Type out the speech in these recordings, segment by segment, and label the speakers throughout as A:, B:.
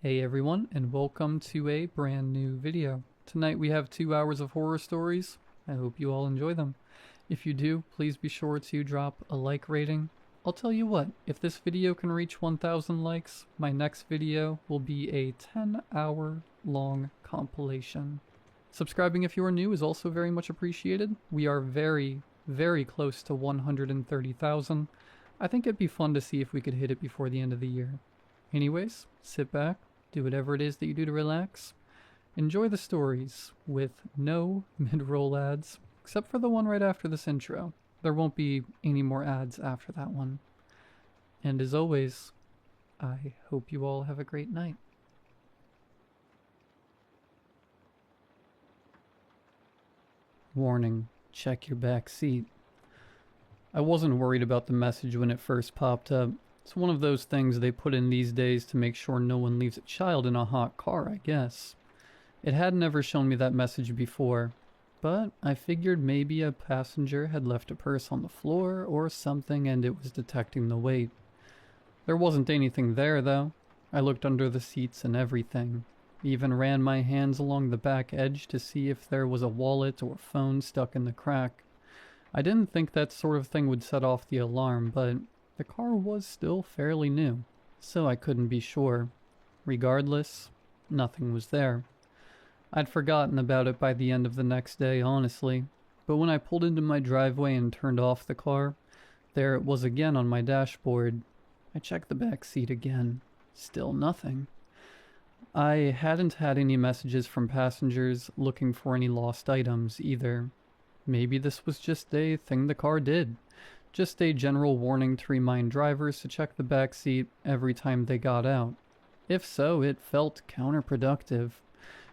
A: Hey everyone, and welcome to a brand new video. Tonight we have 2 hours of horror stories. I hope you all enjoy them. If you do, please be sure to drop a like rating. I'll tell you what, if this video can reach 1,000 likes, my next video will be a 10-hour long compilation. Subscribing if you are new is also very much appreciated. We are very, very close to 130,000. I think it'd be fun to see if we could hit it before the end of the year. Anyways, sit back, do whatever it is that you do to relax. Enjoy the stories with no mid-roll ads, except for the one right after this intro. There won't be any more ads after that one. And as always, I hope you all have a great night. Warning, check your back seat. I wasn't worried about the message when it first popped up. It's one of those things they put in these days to make sure no one leaves a child in a hot car, I guess. It had never shown me that message before, but I figured maybe a passenger had left a purse on the floor or something and it was detecting the weight. There wasn't anything there though. I looked under the seats and everything. Even ran my hands along the back edge to see if there was a wallet or phone stuck in the crack. I didn't think that sort of thing would set off the alarm, but the car was still fairly new, so I couldn't be sure. Regardless, nothing was there. I'd forgotten about it by the end of the next day, honestly, but when I pulled into my driveway and turned off the car, there it was again on my dashboard. I checked the back seat again. Still nothing. I hadn't had any messages from passengers looking for any lost items either. Maybe this was just a thing the car did. Just a general warning to remind drivers to check the back seat every time they got out. If so, it felt counterproductive.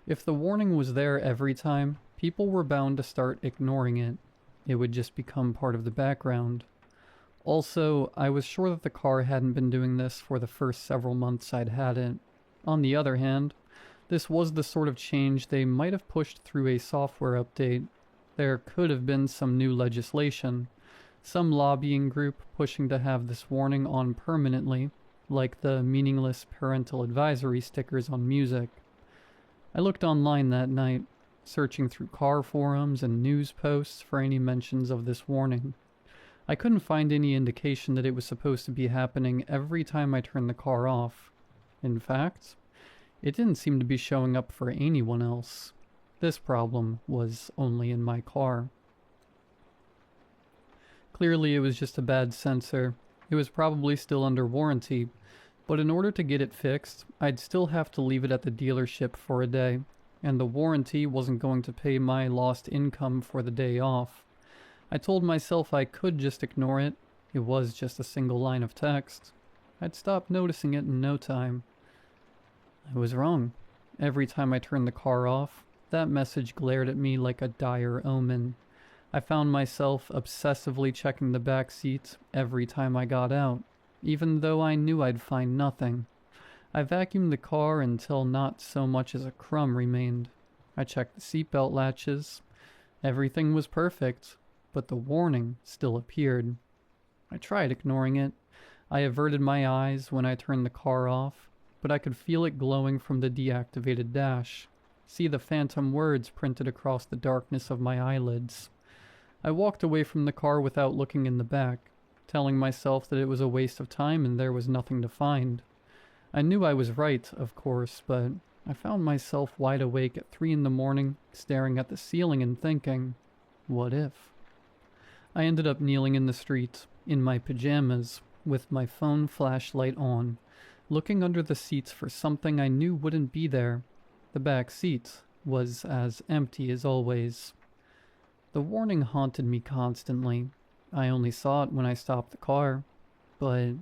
A: If the warning was there every time, people were bound to start ignoring it. It would just become part of the background. Also, I was sure that the car hadn't been doing this for the first several months I'd had it. On the other hand, this was the sort of change they might have pushed through a software update. There could have been some new legislation. Some lobbying group pushing to have this warning on permanently, like the meaningless parental advisory stickers on music. I looked online that night, searching through car forums and news posts for any mentions of this warning. I couldn't find any indication that it was supposed to be happening every time I turned the car off. In fact, it didn't seem to be showing up for anyone else. This problem was only in my car. Clearly it was just a bad sensor. It was probably still under warranty, but in order to get it fixed, I'd still have to leave it at the dealership for a day, and the warranty wasn't going to pay my lost income for the day off. I told myself I could just ignore it. It was just a single line of text. I'd stop noticing it in no time. I was wrong. Every time I turned the car off, that message glared at me like a dire omen. I found myself obsessively checking the back seats every time I got out, even though I knew I'd find nothing. I vacuumed the car until not so much as a crumb remained. I checked the seatbelt latches. Everything was perfect, but the warning still appeared. I tried ignoring it. I averted my eyes when I turned the car off, but I could feel it glowing from the deactivated dash. See the phantom words printed across the darkness of my eyelids. I walked away from the car without looking in the back, telling myself that it was a waste of time and there was nothing to find. I knew I was right, of course, but I found myself wide awake at 3 in the morning, staring at the ceiling and thinking, what if? I ended up kneeling in the street, in my pajamas, with my phone flashlight on, looking under the seats for something I knew wouldn't be there. The back seat was as empty as always. The warning haunted me constantly. I only saw it when I stopped the car, but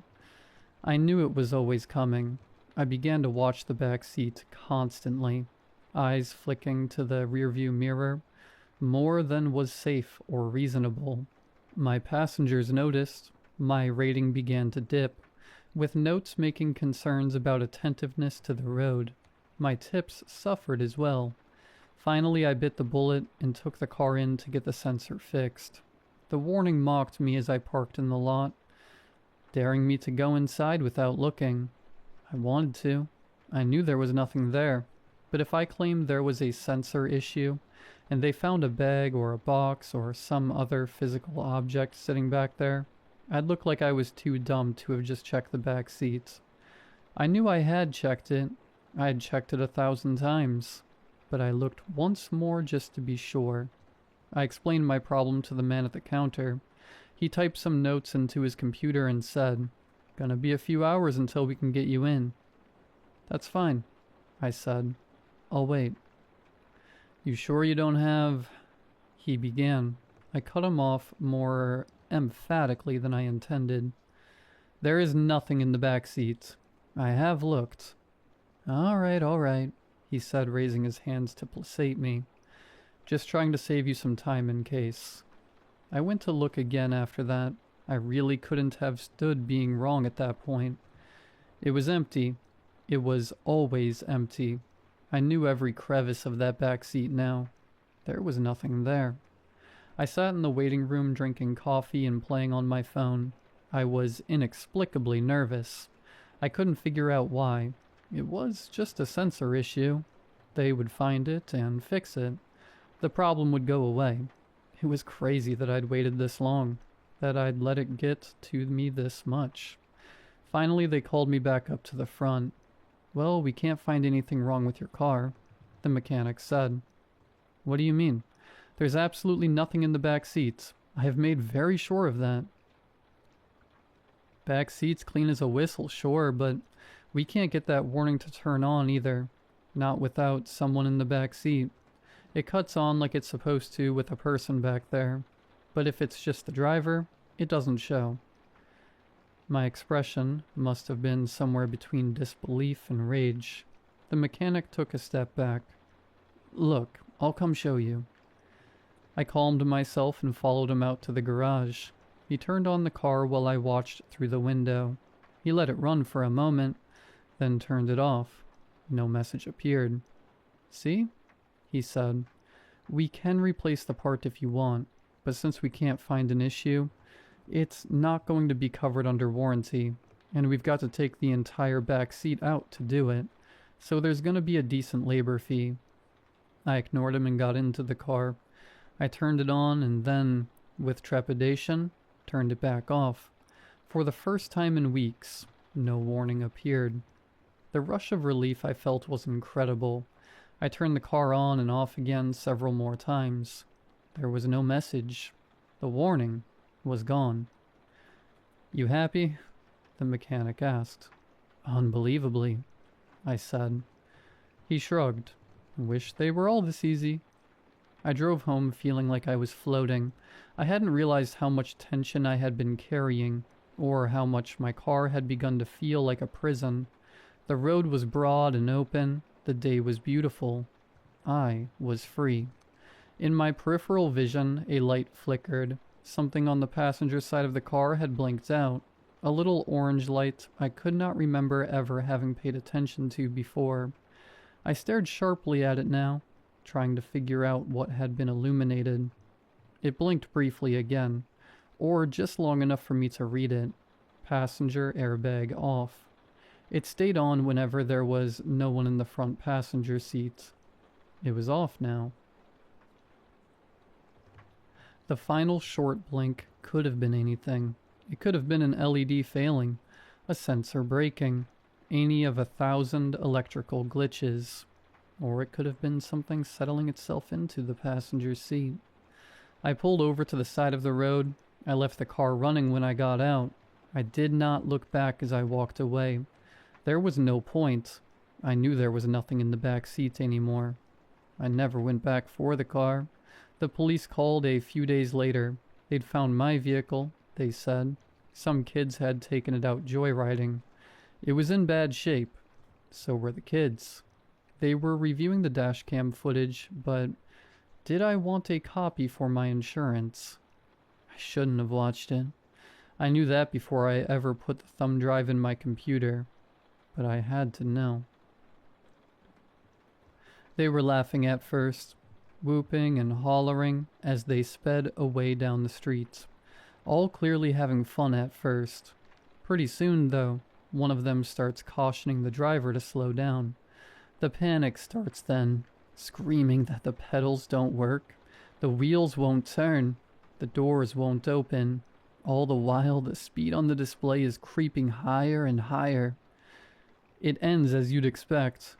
A: I knew it was always coming. I began to watch the back seat constantly, eyes flicking to the rearview mirror, more than was safe or reasonable. My passengers noticed. My rating began to dip, with notes making concerns about attentiveness to the road. My tips suffered as well. Finally, I bit the bullet and took the car in to get the sensor fixed. The warning mocked me as I parked in the lot, daring me to go inside without looking. I wanted to. I knew there was nothing there, but if I claimed there was a sensor issue, and they found a bag or a box or some other physical object sitting back there, I'd look like I was too dumb to have just checked the back seats. I knew I had checked it. I had checked it 1,000 times, but I looked once more just to be sure. I explained my problem to the man at the counter. He typed some notes into his computer and said, "Gonna be a few hours until we can get you in." "That's fine," I said. "I'll wait." "You sure you don't have—" he began. I cut him off more emphatically than I intended. "There is nothing in the back seat. I have looked." All right, he said, raising his hands to placate me. "Just trying to save you some time in case." I went to look again after that. I really couldn't have stood being wrong at that point. It was empty. It was always empty. I knew every crevice of that back seat now. There was nothing there. I sat in the waiting room drinking coffee and playing on my phone. I was inexplicably nervous. I couldn't figure out why. It was just a sensor issue. They would find it and fix it. The problem would go away. It was crazy that I'd waited this long, that I'd let it get to me this much. Finally, they called me back up to the front. "Well, we can't find anything wrong with your car," the mechanic said. "What do you mean?" "There's absolutely nothing in the back seats. I have made very sure of that." "Back seat's clean as a whistle, sure, but we can't get that warning to turn on either. Not without someone in the back seat. It cuts on like it's supposed to with a person back there. But if it's just the driver, it doesn't show." My expression must have been somewhere between disbelief and rage. The mechanic took a step back. "Look, I'll come show you." I calmed myself and followed him out to the garage. He turned on the car while I watched through the window. He let it run for a moment, then turned it off. No message appeared. "See?" he said. "We can replace the part if you want, but since we can't find an issue, it's not going to be covered under warranty, and we've got to take the entire back seat out to do it, so there's going to be a decent labor fee." I ignored him and got into the car. I turned it on and then, with trepidation, turned it back off. For the first time in weeks, no warning appeared. The rush of relief I felt was incredible. I turned the car on and off again several more times. There was no message. The warning was gone. "You happy?" the mechanic asked. "Unbelievably," I said. He shrugged. "Wish they were all this easy." I drove home feeling like I was floating. I hadn't realized how much tension I had been carrying, or how much my car had begun to feel like a prison. The road was broad and open. The day was beautiful. I was free. In my peripheral vision, a light flickered. Something on the passenger side of the car had blinked out. A little orange light I could not remember ever having paid attention to before. I stared sharply at it now, trying to figure out what had been illuminated. It blinked briefly again, or just long enough for me to read it. Passenger airbag off. It stayed on whenever there was no one in the front passenger seat. It was off now. The final short blink could have been anything. It could have been an LED failing, a sensor breaking, any of 1,000 electrical glitches, or it could have been something settling itself into the passenger seat. I pulled over to the side of the road. I left the car running when I got out. I did not look back as I walked away. There was no point. I knew there was nothing in the back seat anymore. I never went back for the car. The police called a few days later. They'd found my vehicle, they said. Some kids had taken it out joyriding. It was in bad shape. So were the kids. They were reviewing the dashcam footage, but did I want a copy for my insurance? I shouldn't have watched it. I knew that before I ever put the thumb drive in my computer. But I had to know. They were laughing at first, whooping and hollering as they sped away down the street, all clearly having fun at first. Pretty soon, though, One of them starts cautioning the driver to slow down. The panic starts then, screaming that the pedals don't work, the wheels won't turn, the doors won't open. All the while, the speed on the display is creeping higher and higher. It ends as you'd expect.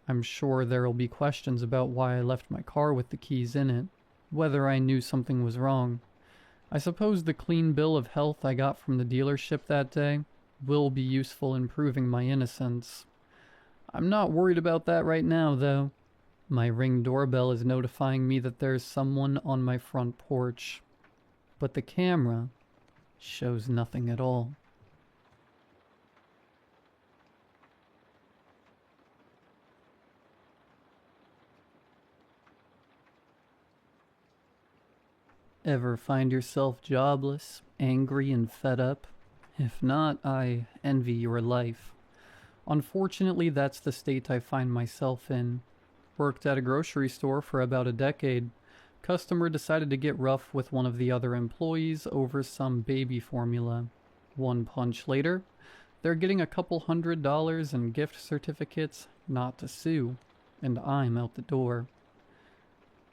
A: I'm sure there'll be questions about why I left my car with the keys in it, whether I knew something was wrong. I suppose the clean bill of health I got from the dealership that day will be useful in proving my innocence. I'm not worried about that right now, though. My Ring doorbell is notifying me that there's someone on my front porch. But the camera shows nothing at all. Ever find yourself jobless, angry, and fed up? If not, I envy your life. Unfortunately, that's the state I find myself in. Worked at a grocery store for about a decade. Customer decided to get rough with one of the other employees over some baby formula. One punch later, they're getting a couple $100 in gift certificates not to sue, and I'm out the door.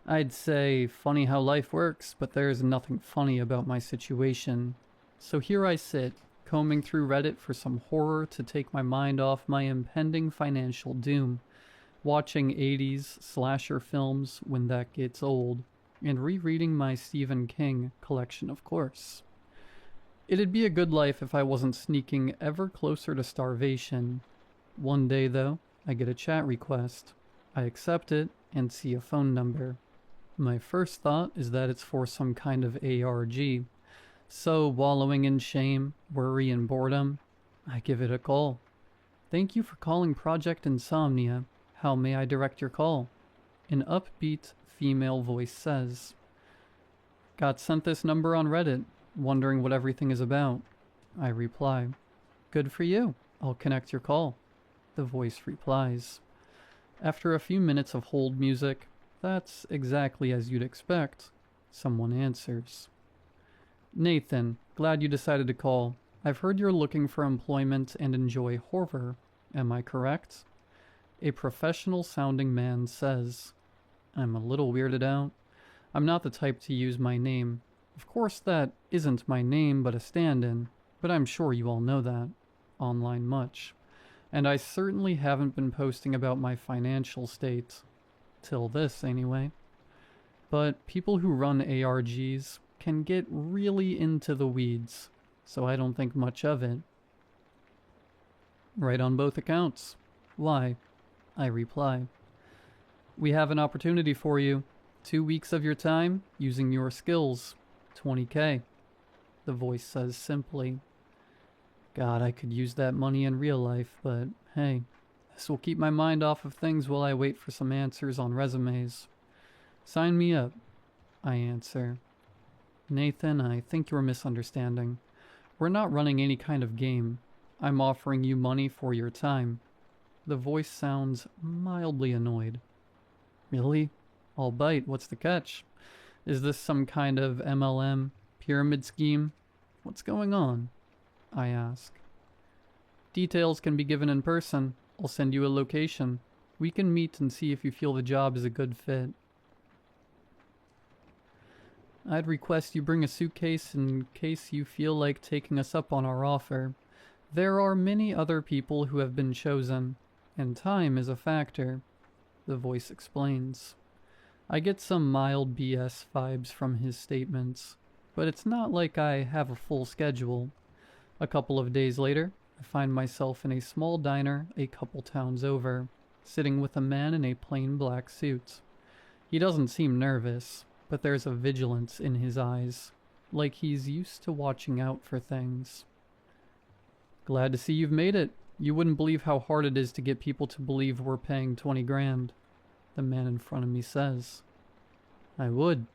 A: I'd say funny how life works, but there's nothing funny about my situation. So here I sit, combing through Reddit for some horror to take my mind off my impending financial doom, watching 80s slasher films when that gets old, and rereading my Stephen King collection, of course. It'd be a good life if I wasn't sneaking ever closer to starvation. One day, though, I get a chat request. I accept it and see a phone number. My first thought is that it's for some kind of ARG. So, wallowing in shame, worry, and boredom, I give it a call. Thank you for calling Project Insomnia. How may I direct your call? An upbeat female voice says. Got sent this number on Reddit, wondering what everything is about. I reply. Good for you. I'll connect your call. The voice replies. After a few minutes of hold music, that's exactly as you'd expect, someone answers. Nathan, glad you decided to call. I've heard you're looking for employment and enjoy horror. Am I correct? A professional-sounding man says. I'm a little weirded out. I'm not the type to use my name. Of course that isn't my name but a stand-in, but I'm sure you all know that. Online much. And I certainly haven't been posting about my financial state. Till this, anyway. But people who run ARGs can get really into the weeds, so I don't think much of it. Right on both accounts. Why? I reply. We have an opportunity for you. 2 weeks of your time, using your skills. $20K. The voice says simply. God, I could use that money in real life, but hey, this will keep my mind off of things while I wait for some answers on resumes. Sign me up, I answer. Nathan, I think you're misunderstanding. We're not running any kind of game. I'm offering you money for your time. The voice sounds mildly annoyed. Really? I'll bite. What's the catch? Is this some kind of MLM pyramid scheme? What's going on? I ask. Details can be given in person. I'll send you a location. We can meet and see if you feel the job is a good fit. I'd request you bring a suitcase in case you feel like taking us up on our offer. There are many other people who have been chosen, and time is a factor, the voice explains. I get some mild BS vibes from his statements, but it's not like I have a full schedule. A couple of days later, I find myself in a small diner a couple towns over, sitting with a man in a plain black suit. He doesn't seem nervous, but there's a vigilance in his eyes, like he's used to watching out for things. Glad to see you've made it. You wouldn't believe how hard it is to get people to believe we're paying 20 grand, the man in front of me says. I would.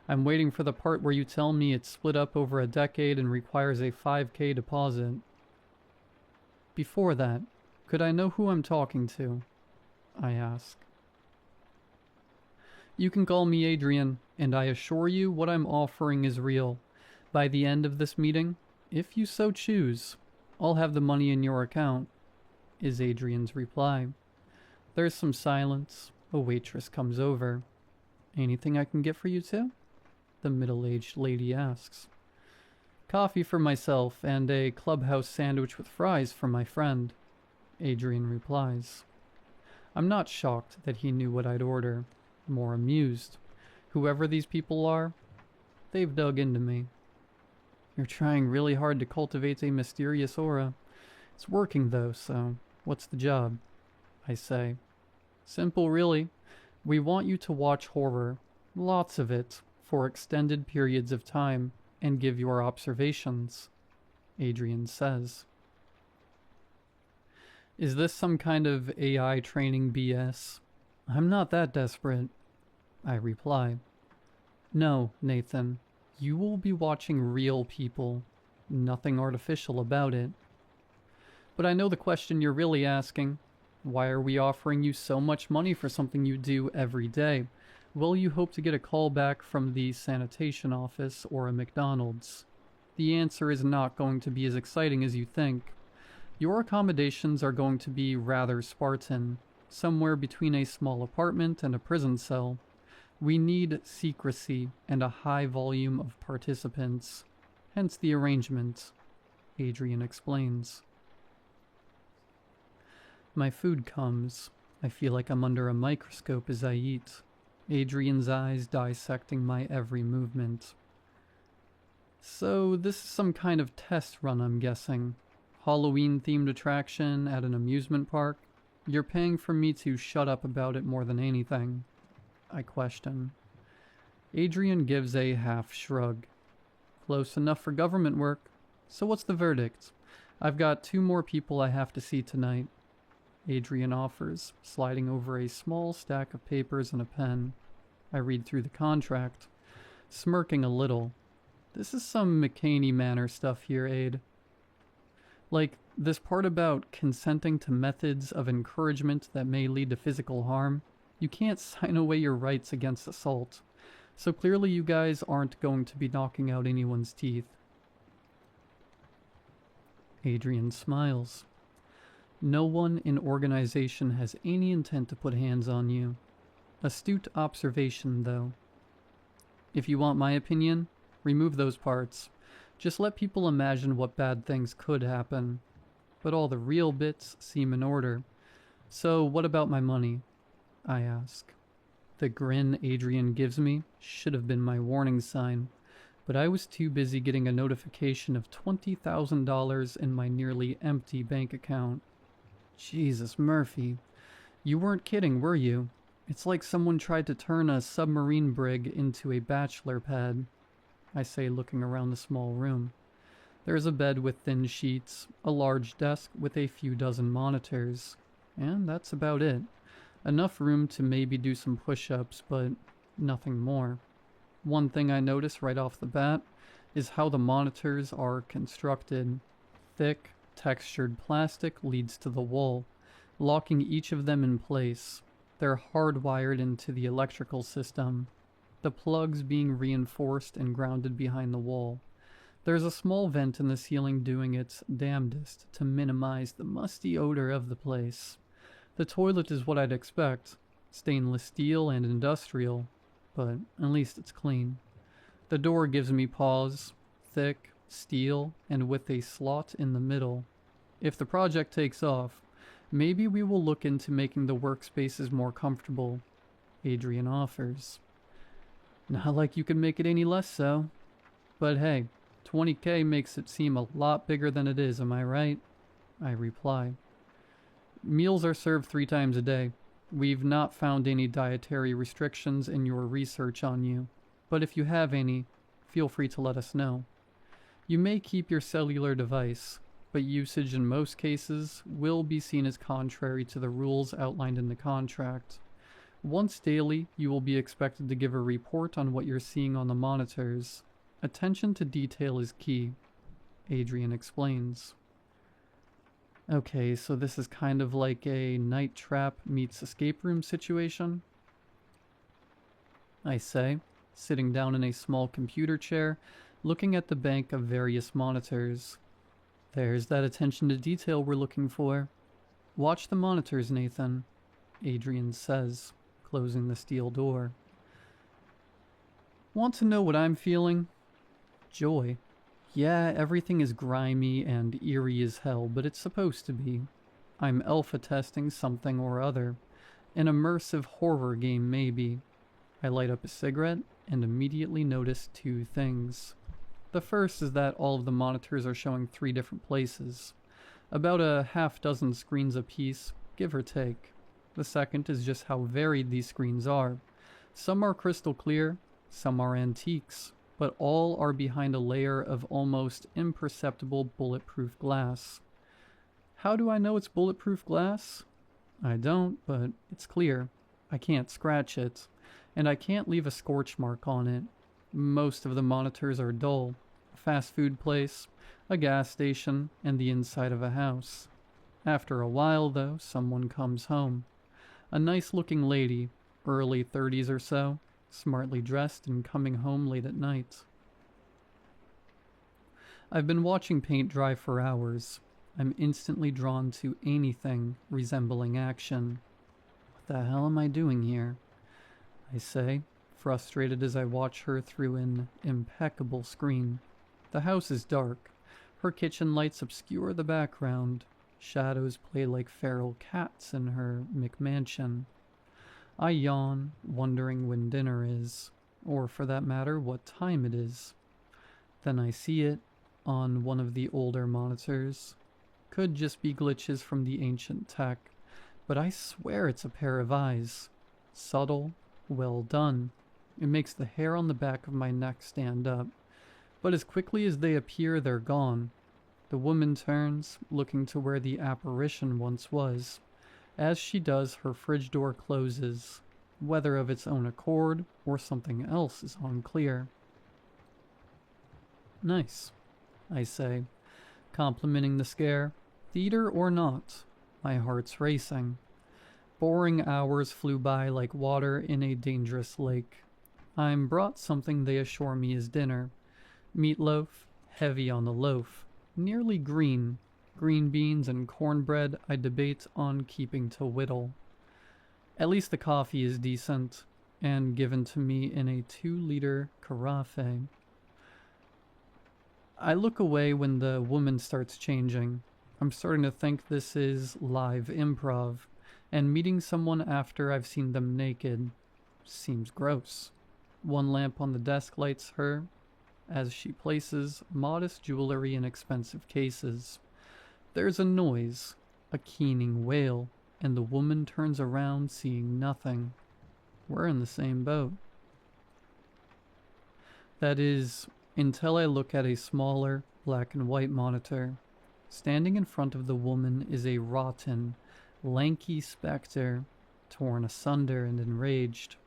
A: I'm waiting for the part where you tell me it's split up over a decade and requires a 5K deposit. Before that, could I know who I'm talking to? I ask. You can call me Adrian, and I assure you what I'm offering is real. By the end of this meeting, if you so choose, I'll have the money in your account, is Adrian's reply. There's some silence. A waitress comes over. Anything I can get for you two? The middle-aged lady asks. Coffee for myself and a clubhouse sandwich with fries for my friend, Adrian replies. I'm not shocked that he knew what I'd order, more amused. Whoever these people are, they've dug into me. You're trying really hard to cultivate a mysterious aura. It's working though, so what's the job? I say. Simple really. We want you to watch horror, lots of it, for extended periods of time, and give your observations, Adrian says. Is this some kind of AI training BS? I'm not that desperate, I reply. No, Nathan, you will be watching real people, nothing artificial about it. But I know the question you're really asking. Why are we offering you so much money for something you do every day? Will you hope to get a call back from the sanitation office or a McDonald's? The answer is not going to be as exciting as you think. Your accommodations are going to be rather Spartan, somewhere between a small apartment and a prison cell. We need secrecy and a high volume of participants, hence the arrangement, Adrian explains. My food comes. I feel like I'm under a microscope as I eat, Adrian's eyes dissecting my every movement. So this is some kind of test run, I'm guessing. Halloween-themed attraction at an amusement park? You're paying for me to shut up about it more than anything, I question. Adrian gives a half shrug. Close enough for government work. So what's the verdict? I've got 2 more people I have to see tonight, Adrian offers, sliding over a small stack of papers and a pen. I read through the contract, smirking a little. This is some McCaney Manor stuff here, Aid. Like, this part about consenting to methods of encouragement that may lead to physical harm. You can't sign away your rights against assault. So clearly you guys aren't going to be knocking out anyone's teeth. Adrian smiles. No one in organization has any intent to put hands on you. Astute observation, though. If you want my opinion, remove those parts. Just let people imagine what bad things could happen. But all the real bits seem in order. So what about my money? I ask. The grin Adrian gives me should have been my warning sign, but I was too busy getting a notification of $20,000 in my nearly empty bank account. Jesus, Murphy. You weren't kidding, were you? It's like someone tried to turn a submarine brig into a bachelor pad, I say, looking around the small room. There's a bed with thin sheets, a large desk with a few dozen monitors, and that's about it. Enough room to maybe do some push-ups, but nothing more. One thing I notice right off the bat is how the monitors are constructed. Thick, textured plastic leads to the wall, locking each of them in place. They're hardwired into the electrical system, the plugs being reinforced and grounded behind the wall. There's a small vent in the ceiling doing its damnedest to minimize the musty odor of the place. The toilet is what I'd expect, stainless steel and industrial, but at least it's clean. The door gives me pause, thick, steel, and with a slot in the middle. If the project takes off, maybe we will look into making the workspaces more comfortable, Adrian offers. Not like you can make it any less so. But hey, $20K makes it seem a lot bigger than it is, am I right? I reply. Meals are served 3 times a day. We've not found any dietary restrictions in your research on you, but if you have any, feel free to let us know. You may keep your cellular device, but usage in most cases will be seen as contrary to the rules outlined in the contract. Once daily, you will be expected to give a report on what you're seeing on the monitors. Attention to detail is key, Adrian explains. Okay, so this is kind of like a night trap meets escape room situation, I say, sitting down in a small computer chair, looking at the bank of various monitors. There's that attention to detail we're looking for. Watch the monitors, Nathan, Adrian says, closing the steel door. Want to know what I'm feeling? Joy. Yeah, everything is grimy and eerie as hell, but it's supposed to be. I'm alpha testing something or other. An immersive horror game, maybe. I light up a cigarette and immediately notice two things. The first is that all of the monitors are showing 3 different places. About a half-dozen screens apiece, give or take. The second is just how varied these screens are. Some are crystal clear, some are antiques, but all are behind a layer of almost imperceptible bulletproof glass. How do I know it's bulletproof glass? I don't, but it's clear. I can't scratch it, and I can't leave a scorch mark on it. Most of the monitors are dull. A fast food place, a gas station, and the inside of a house. After a while, though, someone comes home. A nice-looking lady, early 30s or so, smartly dressed and coming home late at night. I've been watching paint dry for hours. I'm instantly drawn to anything resembling action. What the hell am I doing here? I say, frustrated as I watch her through an impeccable screen. The house is dark. Her kitchen lights obscure the background. Shadows play like feral cats in her McMansion. I yawn, wondering when dinner is, or for that matter, what time it is. Then I see it on one of the older monitors. Could just be glitches from the ancient tech, but I swear it's a pair of eyes. Subtle, well done. It makes the hair on the back of my neck stand up. But as quickly as they appear, they're gone. The woman turns, looking to where the apparition once was. As she does, her fridge door closes. Whether of its own accord or something else is unclear. Nice, I say, complimenting the scare. Theater or not, my heart's racing. Boring hours flew by like water in a dangerous lake. I'm brought something they assure me is dinner. Meatloaf, heavy on the loaf, nearly green. Green beans and cornbread I debate on keeping to whittle. At least the coffee is decent, and given to me in a 2-liter carafe. I look away when the woman starts changing. I'm starting to think this is live improv, and meeting someone after I've seen them naked seems gross. One lamp on the desk lights her as she places modest jewelry in expensive cases. There's a noise, a keening wail, and the woman turns around seeing nothing. We're in the same boat. That is, until I look at a smaller, black and white monitor. Standing in front of the woman is a rotten, lanky specter, torn asunder and enraged.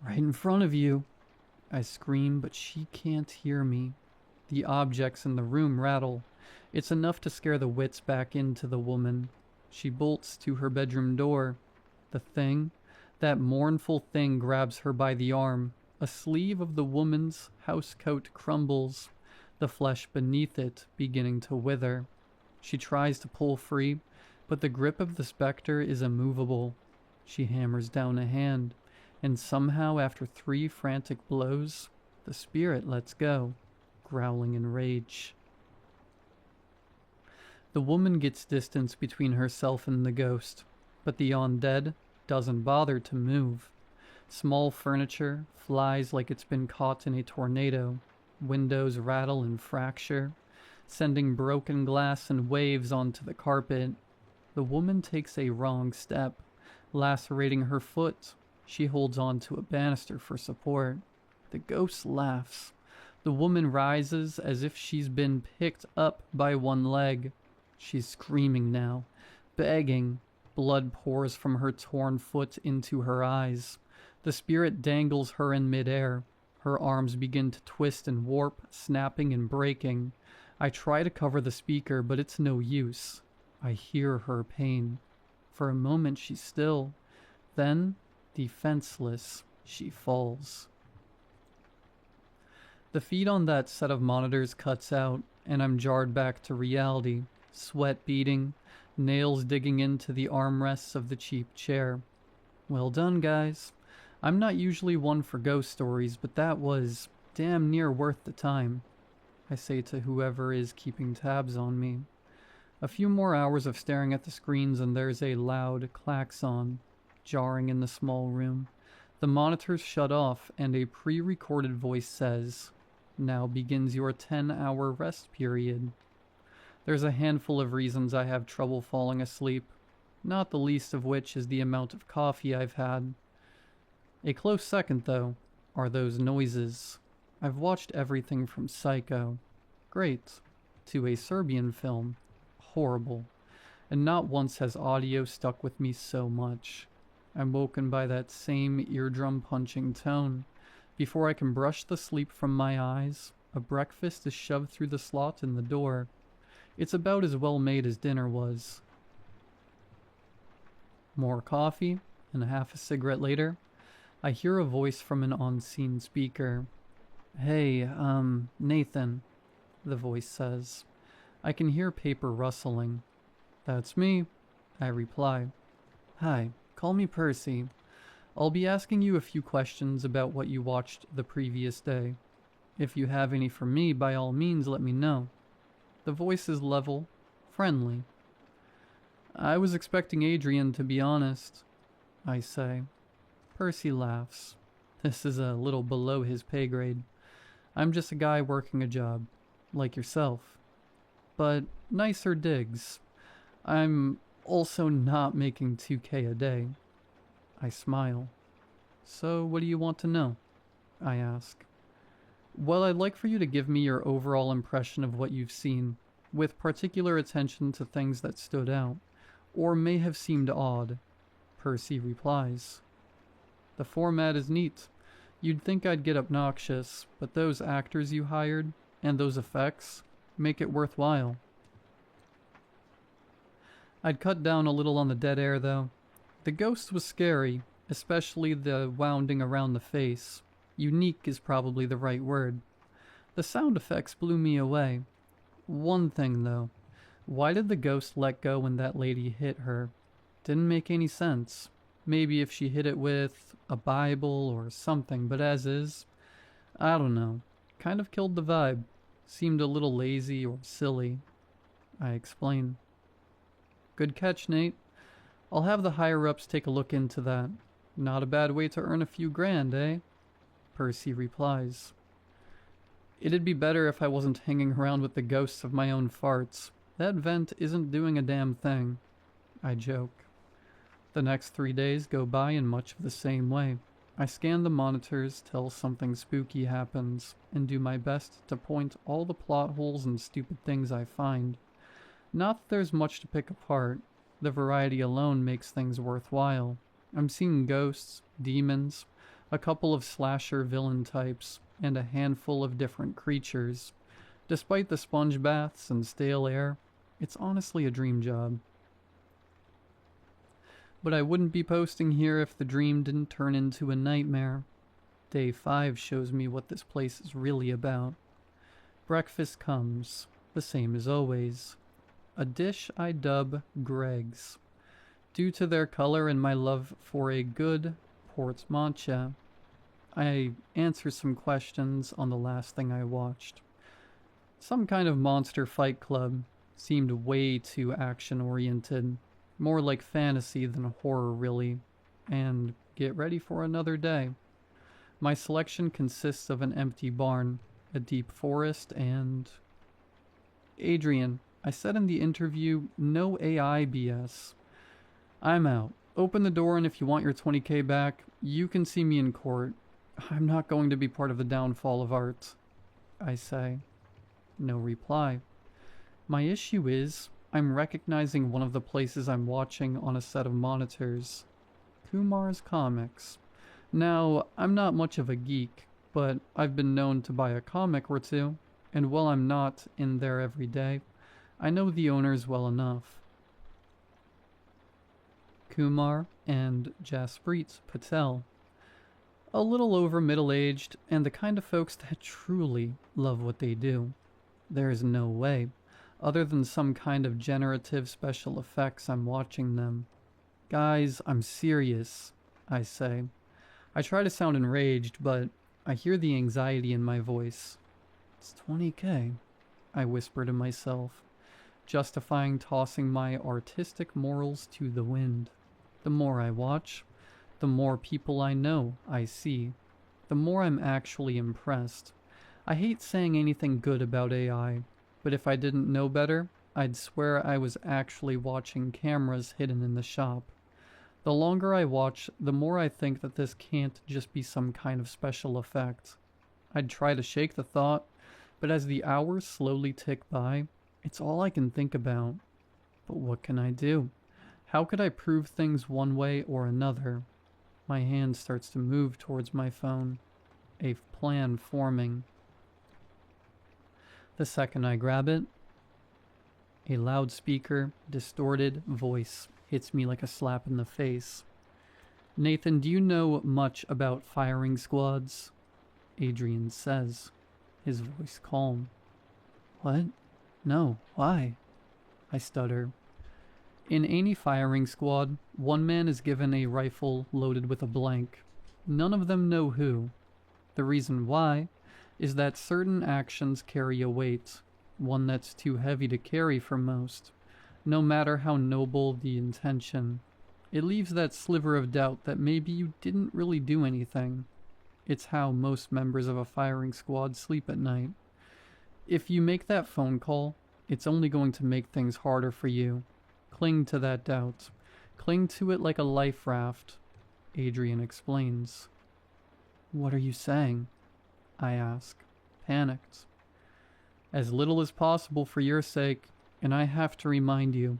A: Right in front of you, I scream, but she can't hear me. The objects in the room rattle. It's enough to scare the wits back into the woman. She bolts to her bedroom door. The thing, that mournful thing, grabs her by the arm. A sleeve of the woman's housecoat crumbles, the flesh beneath it beginning to wither. She tries to pull free, but the grip of the specter is immovable. She hammers down a hand, and somehow after 3 frantic blows, the spirit lets go, growling in rage. The woman gets distance between herself and the ghost, but the undead doesn't bother to move. Small furniture flies like it's been caught in a tornado. Windows rattle and fracture, sending broken glass in waves onto the carpet. The woman takes a wrong step, lacerating her foot. She holds on to a banister for support. The ghost laughs. The woman rises as if she's been picked up by one leg. She's screaming now, begging. Blood pours from her torn foot into her eyes. The spirit dangles her in midair. Her arms begin to twist and warp, snapping and breaking. I try to cover the speaker, but it's no use. I hear her pain. For a moment she's still. Then, defenseless, she falls. The feed on that set of monitors cuts out. and I'm jarred back to reality, sweat beading, nails digging into the armrests of the cheap chair. Well done, guys. I'm not usually one for ghost stories, but that was damn near worth the time, I say to whoever is keeping tabs on me. A few more hours of staring at the screens and there's a loud klaxon, jarring in the small room. The monitors shut off and a pre-recorded voice says, "Now begins your 10-hour rest period." There's a handful of reasons I have trouble falling asleep, not the least of which is the amount of coffee I've had. A close second, though, are those noises. I've watched everything from Psycho, great, to a Serbian film, horrible, and not once has audio stuck with me so much. I'm woken by that same eardrum-punching tone. Before I can brush the sleep from my eyes, a breakfast is shoved through the slot in the door. It's about as well made as dinner was. More coffee, and half a cigarette later, I hear a voice from an on-scene speaker. "Hey, Nathan," the voice says. I can hear paper rustling. "That's me," I reply. "Hi, call me Percy. I'll be asking you a few questions about what you watched the previous day. If you have any for me, by all means let me know." The voice is level, friendly. "I was expecting Adrian, to be honest," I say. Percy laughs. This is a little below his pay grade. I'm just a guy working a job, like yourself. But nicer digs. I'm also not making 2K a day. I smile. "So what do you want to know?" I ask. "Well, I'd like for you to give me your overall impression of what you've seen, with particular attention to things that stood out, or may have seemed odd," Percy replies. "The format is neat. You'd think I'd get obnoxious, but those actors you hired, and those effects, make it worthwhile." I'd cut down a little on the dead air, though. The ghost was scary, especially the wounding around the face. Unique is probably the right word. The sound effects blew me away. One thing, though. Why did the ghost let go when that lady hit her? Didn't make any sense. Maybe if she hit it with a Bible or something, but as is, I don't know. Kind of killed the vibe. Seemed a little lazy or silly. I explain. "Good catch, Nate. I'll have the higher-ups take a look into that. Not a bad way to earn a few grand, eh?" Percy replies. "It'd be better if I wasn't hanging around with the ghosts of my own farts. That vent isn't doing a damn thing," I joke. The next 3 days go by in much of the same way. I scan the monitors till something spooky happens, and do my best to point all the plot holes and stupid things I find. Not that there's much to pick apart. The variety alone makes things worthwhile. I'm seeing ghosts, demons, a couple of slasher villain types, and a handful of different creatures. Despite the sponge baths and stale air, it's honestly a dream job. But I wouldn't be posting here if the dream didn't turn into a nightmare. Day 5 shows me what this place is really about. Breakfast comes, the same as always. A dish I dub Greg's, due to their color and my love for a good port matcha. I answer some questions on the last thing I watched. Some kind of monster fight club. Seemed way too action-oriented. More like fantasy than horror, really. And get ready for another day. My selection consists of an empty barn, a deep forest, and... Adrian, I said in the interview, no AI BS. I'm out. Open the door, and if you want your 20K back, you can see me in court. I'm not going to be part of the downfall of art, I say. No reply. My issue is, I'm recognizing one of the places I'm watching on a set of monitors. Kumar's Comics. Now, I'm not much of a geek, but I've been known to buy a comic or two, and while I'm not in there every day, I know the owners well enough. Kumar and Jasprit Patel. A little over middle-aged, and the kind of folks that truly love what they do. There is no way. Other than some kind of generative special effects, I'm watching them. Guys, I'm serious, I say. I try to sound enraged, but I hear the anxiety in my voice. It's $20K, I whisper to myself, justifying tossing my artistic morals to the wind. The more I watch, the more people I know I see, the more I'm actually impressed. I hate saying anything good about AI, but if I didn't know better, I'd swear I was actually watching cameras hidden in the shop. The longer I watch, the more I think that this can't just be some kind of special effect. I'd try to shake the thought, but as the hours slowly tick by, it's all I can think about. But what can I do? How could I prove things one way or another? My hand starts to move towards my phone, a plan forming. The second I grab it, a loudspeaker, distorted voice hits me like a slap in the face. Nathan, do you know much about firing squads? Adrian says, his voice calm. What? No, why? I stutter. In any firing squad, one man is given a rifle loaded with a blank. None of them know who. The reason why is that certain actions carry a weight, one that's too heavy to carry for most. No matter how noble the intention, it leaves that sliver of doubt that maybe you didn't really do anything. It's how most members of a firing squad sleep at night. If you make that phone call, it's only going to make things harder for you. Cling to that doubt. Cling to it like a life raft, Adrian explains. What are you saying? I ask, panicked. As little as possible for your sake, and I have to remind you,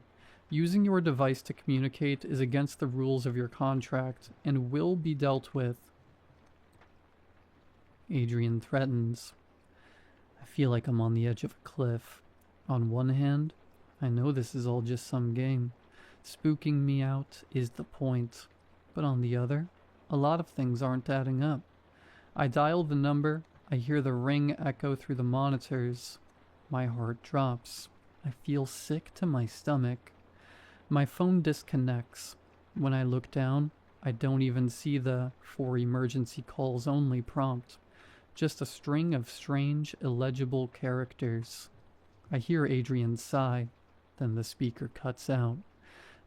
A: using your device to communicate is against the rules of your contract and will be dealt with. Adrian threatens. I feel like I'm on the edge of a cliff. On one hand, I know this is all just some game. Spooking me out is the point. But on the other, a lot of things aren't adding up. I dial the number, I hear the ring echo through the monitors. My heart drops. I feel sick to my stomach. My phone disconnects. When I look down, I don't even see the "for emergency calls only" prompt. Just a string of strange, illegible characters. I hear Adrian sigh. Then the speaker cuts out.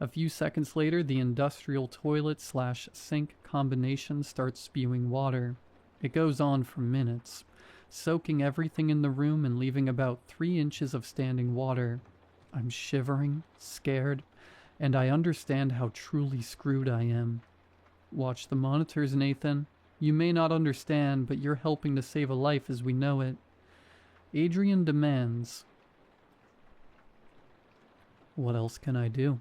A: A few seconds later, the industrial toilet/sink combination starts spewing water. It goes on for minutes, soaking everything in the room and leaving about 3 inches of standing water. I'm shivering, scared, and I understand how truly screwed I am. Watch the monitors, Nathan. You may not understand, but you're helping to save a life as we know it. Adrian demands. What else can I do?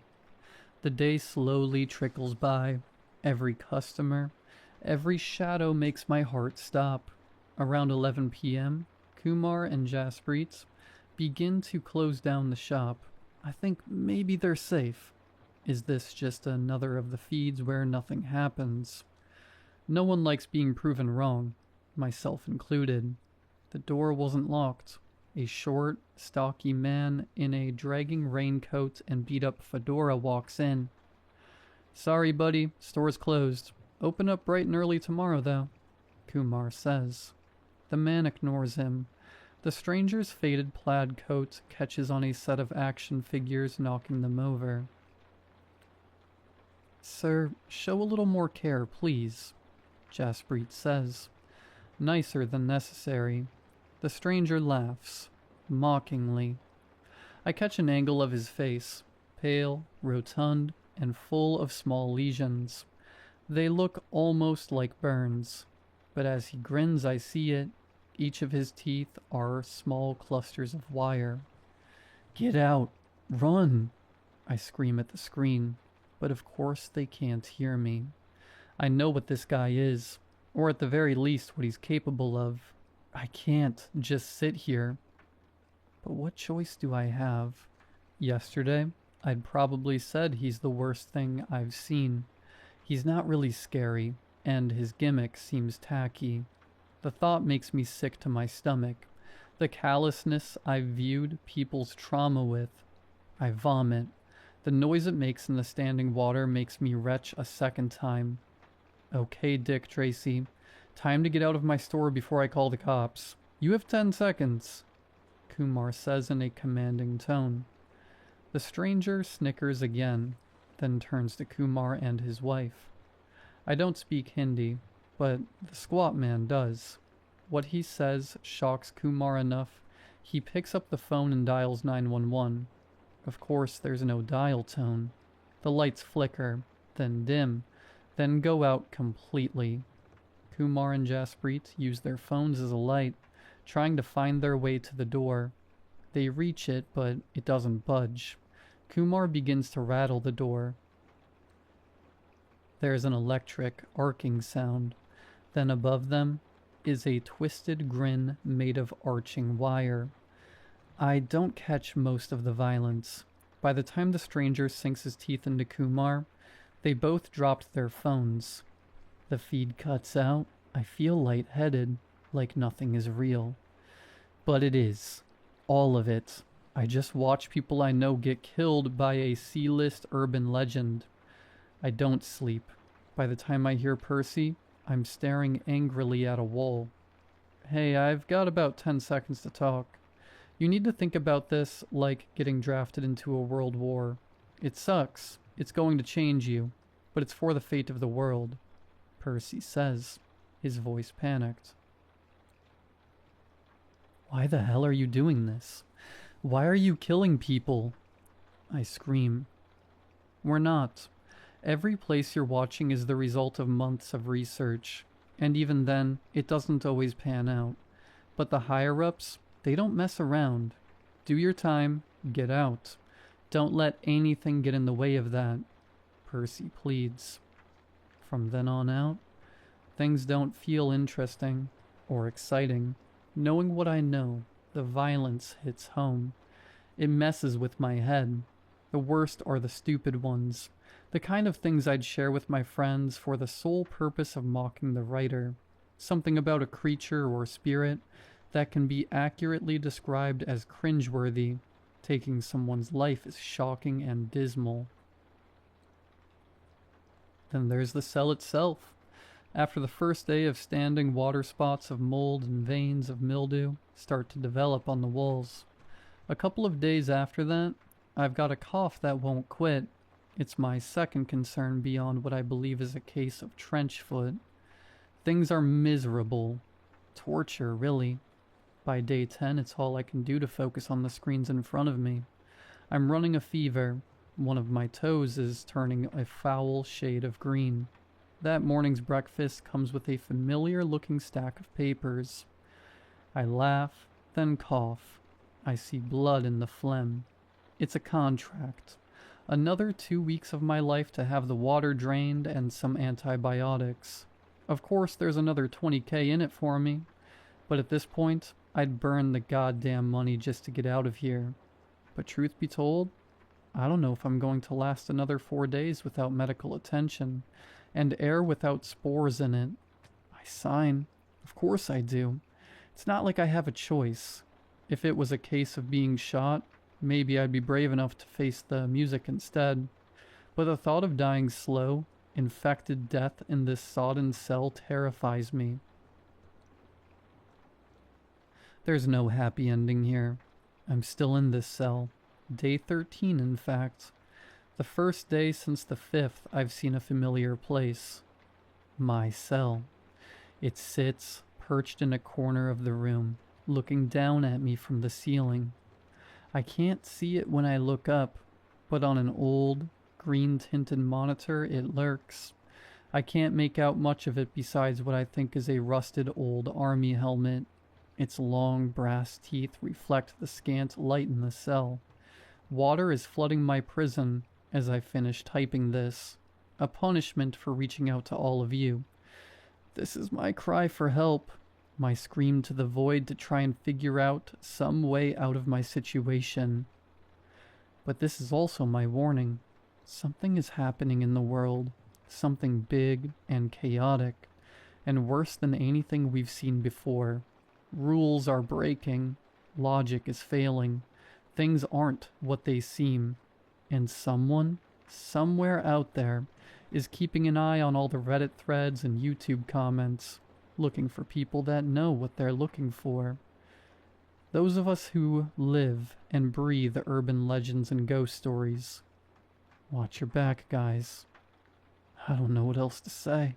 A: The day slowly trickles by. Every customer, every shadow makes my heart stop. Around 11 p.m., Kumar and Jasprit begin to close down the shop. I think maybe they're safe. Is this just another of the feeds where nothing happens? No one likes being proven wrong, myself included. The door wasn't locked. A short, stocky man in a dragging raincoat and beat-up fedora walks in. Sorry, buddy, store's closed. Open up bright and early tomorrow, though, Kumar says. The man ignores him. The stranger's faded plaid coat catches on a set of action figures, knocking them over. Sir, show a little more care, please, Jasprit says. Nicer than necessary. The stranger laughs, mockingly. I catch an angle of his face, pale, rotund, and full of small lesions. They look almost like burns, but as he grins I see it. Each of his teeth are small clusters of wire. Get out! Run! I scream at the screen, but of course they can't hear me. I know what this guy is, or at the very least what he's capable of. I can't just sit here. But what choice do I have? Yesterday, I'd probably said he's the worst thing I've seen. He's not really scary, and his gimmick seems tacky. The thought makes me sick to my stomach. The callousness I've viewed people's trauma with. I vomit. The noise it makes in the standing water makes me retch a second time. Okay, Dick Tracy. Time to get out of my store before I call the cops. You have 10 seconds, Kumar says in a commanding tone. The stranger snickers again, then turns to Kumar and his wife. I don't speak Hindi, but the squat man does. What he says shocks Kumar enough. He picks up the phone and dials 911. Of course, there's no dial tone. The lights flicker, then dim, then go out completely. Kumar and Jaspreet use their phones as a light, trying to find their way to the door. They reach it, but it doesn't budge. Kumar begins to rattle the door. There's an electric, arcing sound. Then above them is a twisted grin made of arching wire. I don't catch most of the violence. By the time the stranger sinks his teeth into Kumar, they both dropped their phones. The feed cuts out. I feel lightheaded, like nothing is real. But it is. All of it. I just watch people I know get killed by a C-list urban legend. I don't sleep. By the time I hear Percy, I'm staring angrily at a wall. Hey, I've got about 10 seconds to talk. You need to think about this like getting drafted into a world war. It sucks. It's going to change you. But it's for the fate of the world, Percy says, his voice panicked. Why the hell are you doing this? Why are you killing people? I scream. We're not. Every place you're watching is the result of months of research. And even then, it doesn't always pan out. But the higher-ups, they don't mess around. Do your time, get out. Don't let anything get in the way of that, Percy pleads. From then on out, things don't feel interesting or exciting. Knowing what I know, the violence hits home. It messes with my head. The worst are the stupid ones. The kind of things I'd share with my friends for the sole purpose of mocking the writer. Something about a creature or spirit that can be accurately described as cringeworthy. Taking someone's life is shocking and dismal. Then there's the cell itself. After the first day of standing, water spots of mold and veins of mildew start to develop on the walls. A couple of days after that, I've got a cough that won't quit. It's my second concern beyond what I believe is a case of trench foot. Things are miserable. Torture, really. By day 10, it's all I can do to focus on the screens in front of me. I'm running a fever. One of my toes is turning a foul shade of green. That morning's breakfast comes with a familiar-looking stack of papers. I laugh, then cough. I see blood in the phlegm. It's a contract. Another 2 weeks of my life to have the water drained and some antibiotics. Of course, there's another $20K in it for me. But at this point, I'd burn the goddamn money just to get out of here. But truth be told, I don't know if I'm going to last another 4 days without medical attention, and air without spores in it. I sign. Of course I do. It's not like I have a choice. If it was a case of being shot, maybe I'd be brave enough to face the music instead. But the thought of dying slow, infected death in this sodden cell terrifies me. There's no happy ending here. I'm still in this cell. Day 13, in fact. The first day since the 5th I've seen a familiar place. My cell. It sits, perched in a corner of the room, looking down at me from the ceiling. I can't see it when I look up, but on an old, green-tinted monitor it lurks. I can't make out much of it besides what I think is a rusted old army helmet. Its long brass teeth reflect the scant light in the cell. Water is flooding my prison as I finish typing this, a punishment for reaching out to all of you. This is my cry for help, my scream to the void to try and figure out some way out of my situation. But this is also my warning. Something is happening in the world, something big and chaotic, and worse than anything we've seen before. Rules are breaking, Logic is failing. Things aren't what they seem. And someone, somewhere out there, is keeping an eye on all the Reddit threads and YouTube comments, looking for people that know what they're looking for. Those of us who live and breathe urban legends and ghost stories. Watch your back, guys. I don't know what else to say.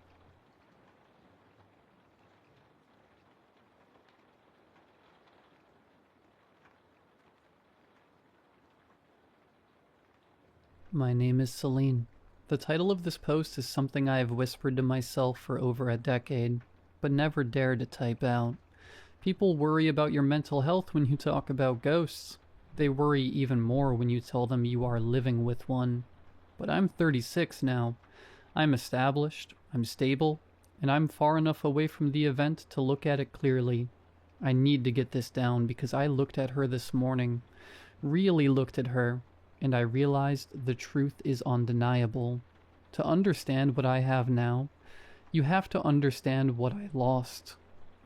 A: My name is Celine. The title of this post is something I have whispered to myself for over a decade, but never dared to type out. People worry about your mental health when you talk about ghosts. They worry even more when you tell them you are living with one. But I'm 36 now. I'm established, I'm stable, and I'm far enough away from the event to look at it clearly. I need to get this down because I looked at her this morning, really looked at her, and I realized the truth is undeniable. To understand what I have now, you have to understand what I lost.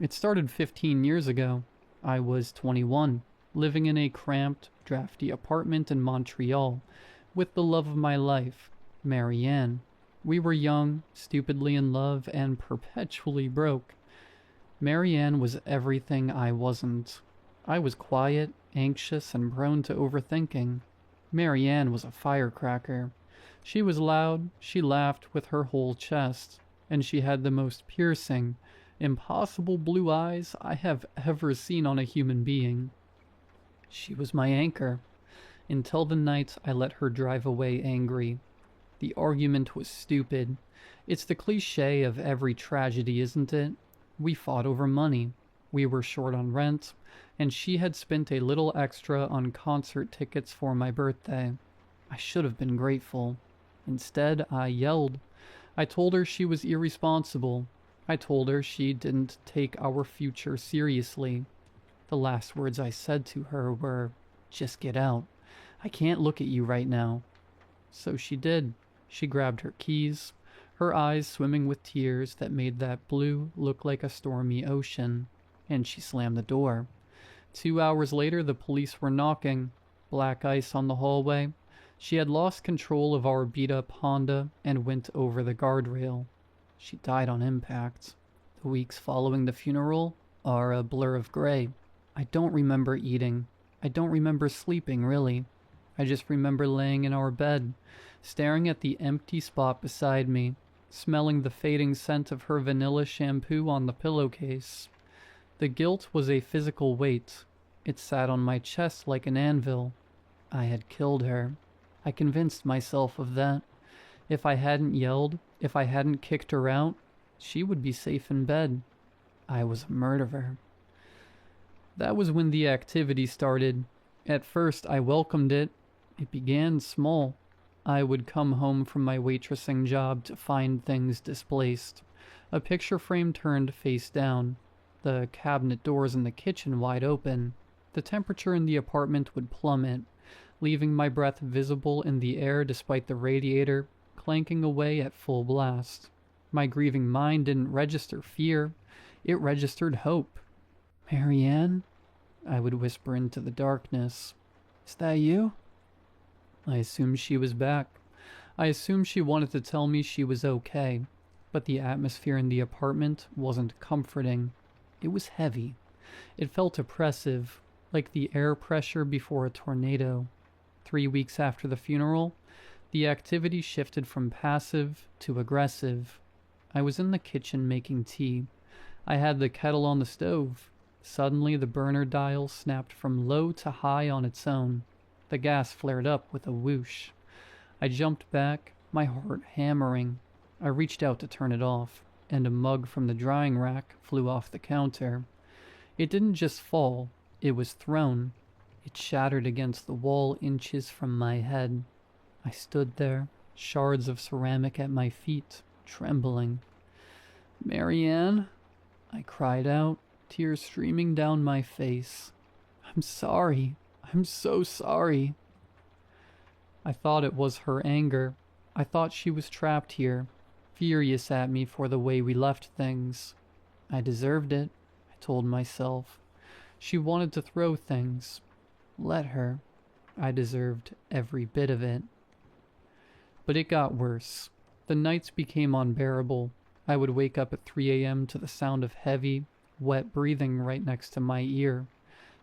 A: It started 15 years ago. I was 21, living in a cramped, drafty apartment in Montreal, with the love of my life, Marianne. We were young, stupidly in love, and perpetually broke. Marianne was everything I wasn't. I was quiet, anxious, and prone to overthinking. Marianne was a firecracker. She was loud, she laughed with her whole chest, and she had the most piercing, impossible blue eyes I have ever seen on a human being. She was my anchor, until the night I let her drive away angry. The argument was stupid. It's the cliché of every tragedy, isn't it? We fought over money. We were short on rent, and she had spent a little extra on concert tickets for my birthday. I should have been grateful. Instead, I yelled. I told her she was irresponsible. I told her she didn't take our future seriously. The last words I said to her were, "Just get out. I can't look at you right now." So she did. She grabbed her keys, her eyes swimming with tears that made that blue look like a stormy ocean, and she slammed the door. 2 hours later, the police were knocking. Black ice on the hallway. She had lost control of our beat-up Honda and went over the guardrail. She died on impact. The weeks following the funeral are a blur of gray. I don't remember eating. I don't remember sleeping, really. I just remember laying in our bed, staring at the empty spot beside me, smelling the fading scent of her vanilla shampoo on the pillowcase. The guilt was a physical weight. It sat on my chest like an anvil. I had killed her. I convinced myself of that. If I hadn't yelled, if I hadn't kicked her out, she would be safe in bed. I was a murderer. That was when the activity started. At first, I welcomed it. It began small. I would come home from my waitressing job to find things displaced. A picture frame turned face down. The cabinet doors in the kitchen wide open. The temperature in the apartment would plummet, leaving my breath visible in the air despite the radiator clanking away at full blast. My grieving mind didn't register fear. It registered hope. "Marianne?" I would whisper into the darkness. "Is that you?" I assumed she was back. I assumed she wanted to tell me she was okay, but the atmosphere in the apartment wasn't comforting. It was heavy. It felt oppressive, like the air pressure before a tornado. 3 weeks after the funeral, the activity shifted from passive to aggressive. I was in the kitchen making tea. I had the kettle on the stove. Suddenly the burner dial snapped from low to high on its own. The gas flared up with a whoosh. I jumped back, my heart hammering. I reached out to turn it off, and a mug from the drying rack flew off the counter. It didn't just fall, it was thrown. It shattered against the wall inches from my head. I stood there, shards of ceramic at my feet, trembling. "Marianne?" I cried out, tears streaming down my face. "I'm sorry. I'm so sorry." I thought it was her anger. I thought she was trapped here, furious at me for the way we left things. I deserved it, I told myself. She wanted to throw things. Let her. I deserved every bit of it. But it got worse. The nights became unbearable. I would wake up at 3 a.m. to the sound of heavy, wet breathing right next to my ear.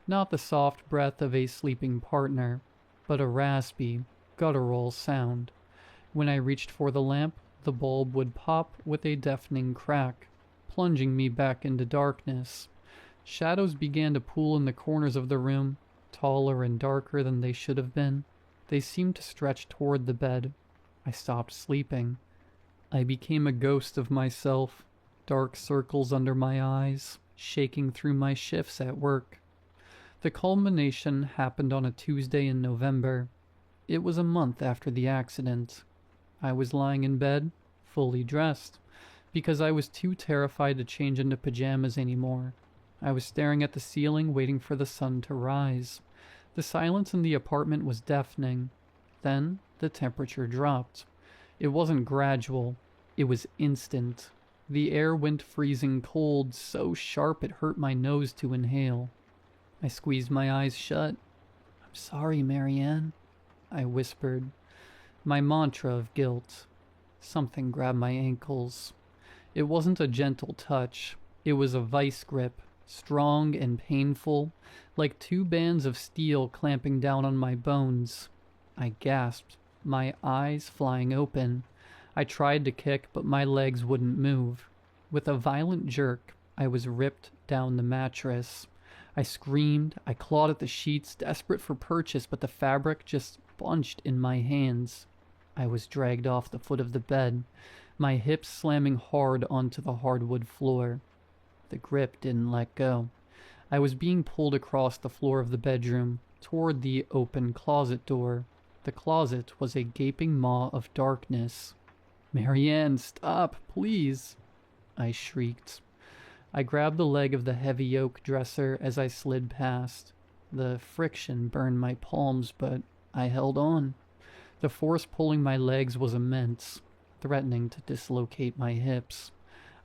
A: Not the soft breath of a sleeping partner, but a raspy, guttural sound. When I reached for the lamp, the bulb would pop with a deafening crack, plunging me back into darkness. Shadows began to pool in the corners of the room, taller and darker than they should have been. They seemed to stretch toward the bed. I stopped sleeping. I became a ghost of myself, dark circles under my eyes, shaking through my shifts at work. The culmination happened on a Tuesday in November. It was a month after the accident. I was lying in bed, fully dressed, because I was too terrified to change into pajamas anymore. I was staring at the ceiling, waiting for the sun to rise. The silence in the apartment was deafening. Then the temperature dropped. It wasn't gradual. It was instant. The air went freezing cold, so sharp it hurt my nose to inhale. I squeezed my eyes shut. "I'm sorry, Marianne," I whispered. My mantra of guilt. Something grabbed my ankles. It wasn't a gentle touch. It was a vice grip, strong and painful, like two bands of steel clamping down on my bones. I gasped, my eyes flying open. I tried to kick, but my legs wouldn't move. With a violent jerk, I was ripped down the mattress. I screamed, I clawed at the sheets, desperate for purchase, but the fabric just bunched in my hands. I was dragged off the foot of the bed, my hips slamming hard onto the hardwood floor. The grip didn't let go. I was being pulled across the floor of the bedroom, toward the open closet door. The closet was a gaping maw of darkness. "Marianne, stop, please!" I shrieked. I grabbed the leg of the heavy oak dresser as I slid past. The friction burned my palms, but I held on. The force pulling my legs was immense, threatening to dislocate my hips.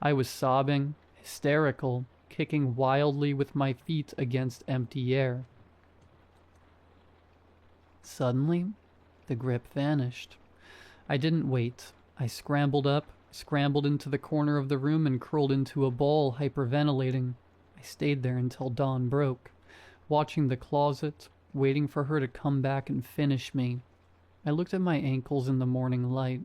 A: I was sobbing, hysterical, kicking wildly with my feet against empty air. Suddenly, the grip vanished. I didn't wait. I scrambled up, scrambled into the corner of the room and curled into a ball, hyperventilating. I stayed there until dawn broke, watching the closet, waiting for her to come back and finish me. I looked at my ankles in the morning light.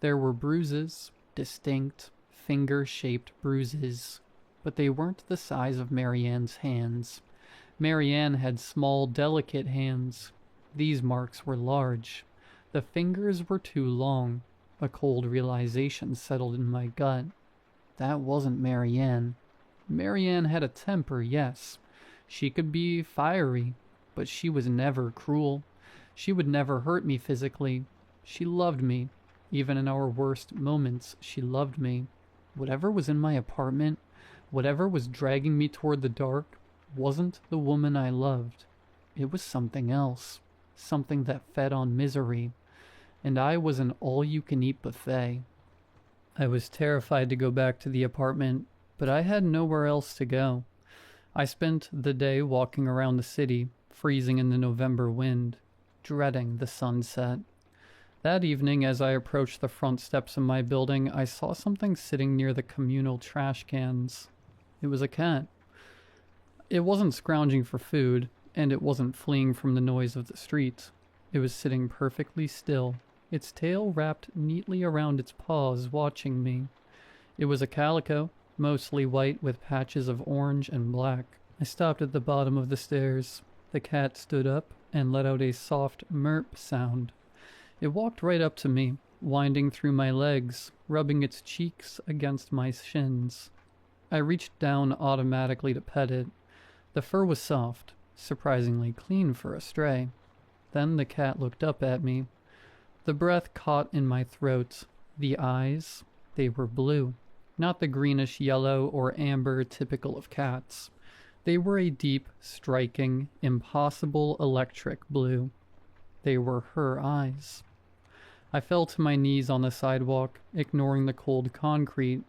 A: There were bruises, distinct, finger-shaped bruises, but they weren't the size of Marianne's hands. Marianne had small, delicate hands. These marks were large. The fingers were too long. A cold realization settled in my gut. That wasn't Marianne. Marianne had a temper, yes. She could be fiery, but she was never cruel. She would never hurt me physically. She loved me. Even in our worst moments, she loved me. Whatever was in my apartment, whatever was dragging me toward the dark, wasn't the woman I loved. It was something else. Something that fed on misery. And I was an all-you-can-eat buffet. I was terrified to go back to the apartment, but I had nowhere else to go. I spent the day walking around the city, freezing in the November wind, dreading the sunset. That evening, as I approached the front steps of my building, I saw something sitting near the communal trash cans. It was a cat. It wasn't scrounging for food, and it wasn't fleeing from the noise of the street. It was sitting perfectly still, its tail wrapped neatly around its paws, watching me. It was a calico, mostly white with patches of orange and black. I stopped at the bottom of the stairs. The cat stood up and let out a soft merp sound. It walked right up to me, winding through my legs, rubbing its cheeks against my shins. I reached down automatically to pet it. The fur was soft, surprisingly clean for a stray. Then the cat looked up at me. The breath caught in my throat. The eyes, they were blue. Not the greenish yellow or amber typical of cats. They were a deep, striking, impossible electric blue. They were her eyes. I fell to my knees on the sidewalk, ignoring the cold concrete.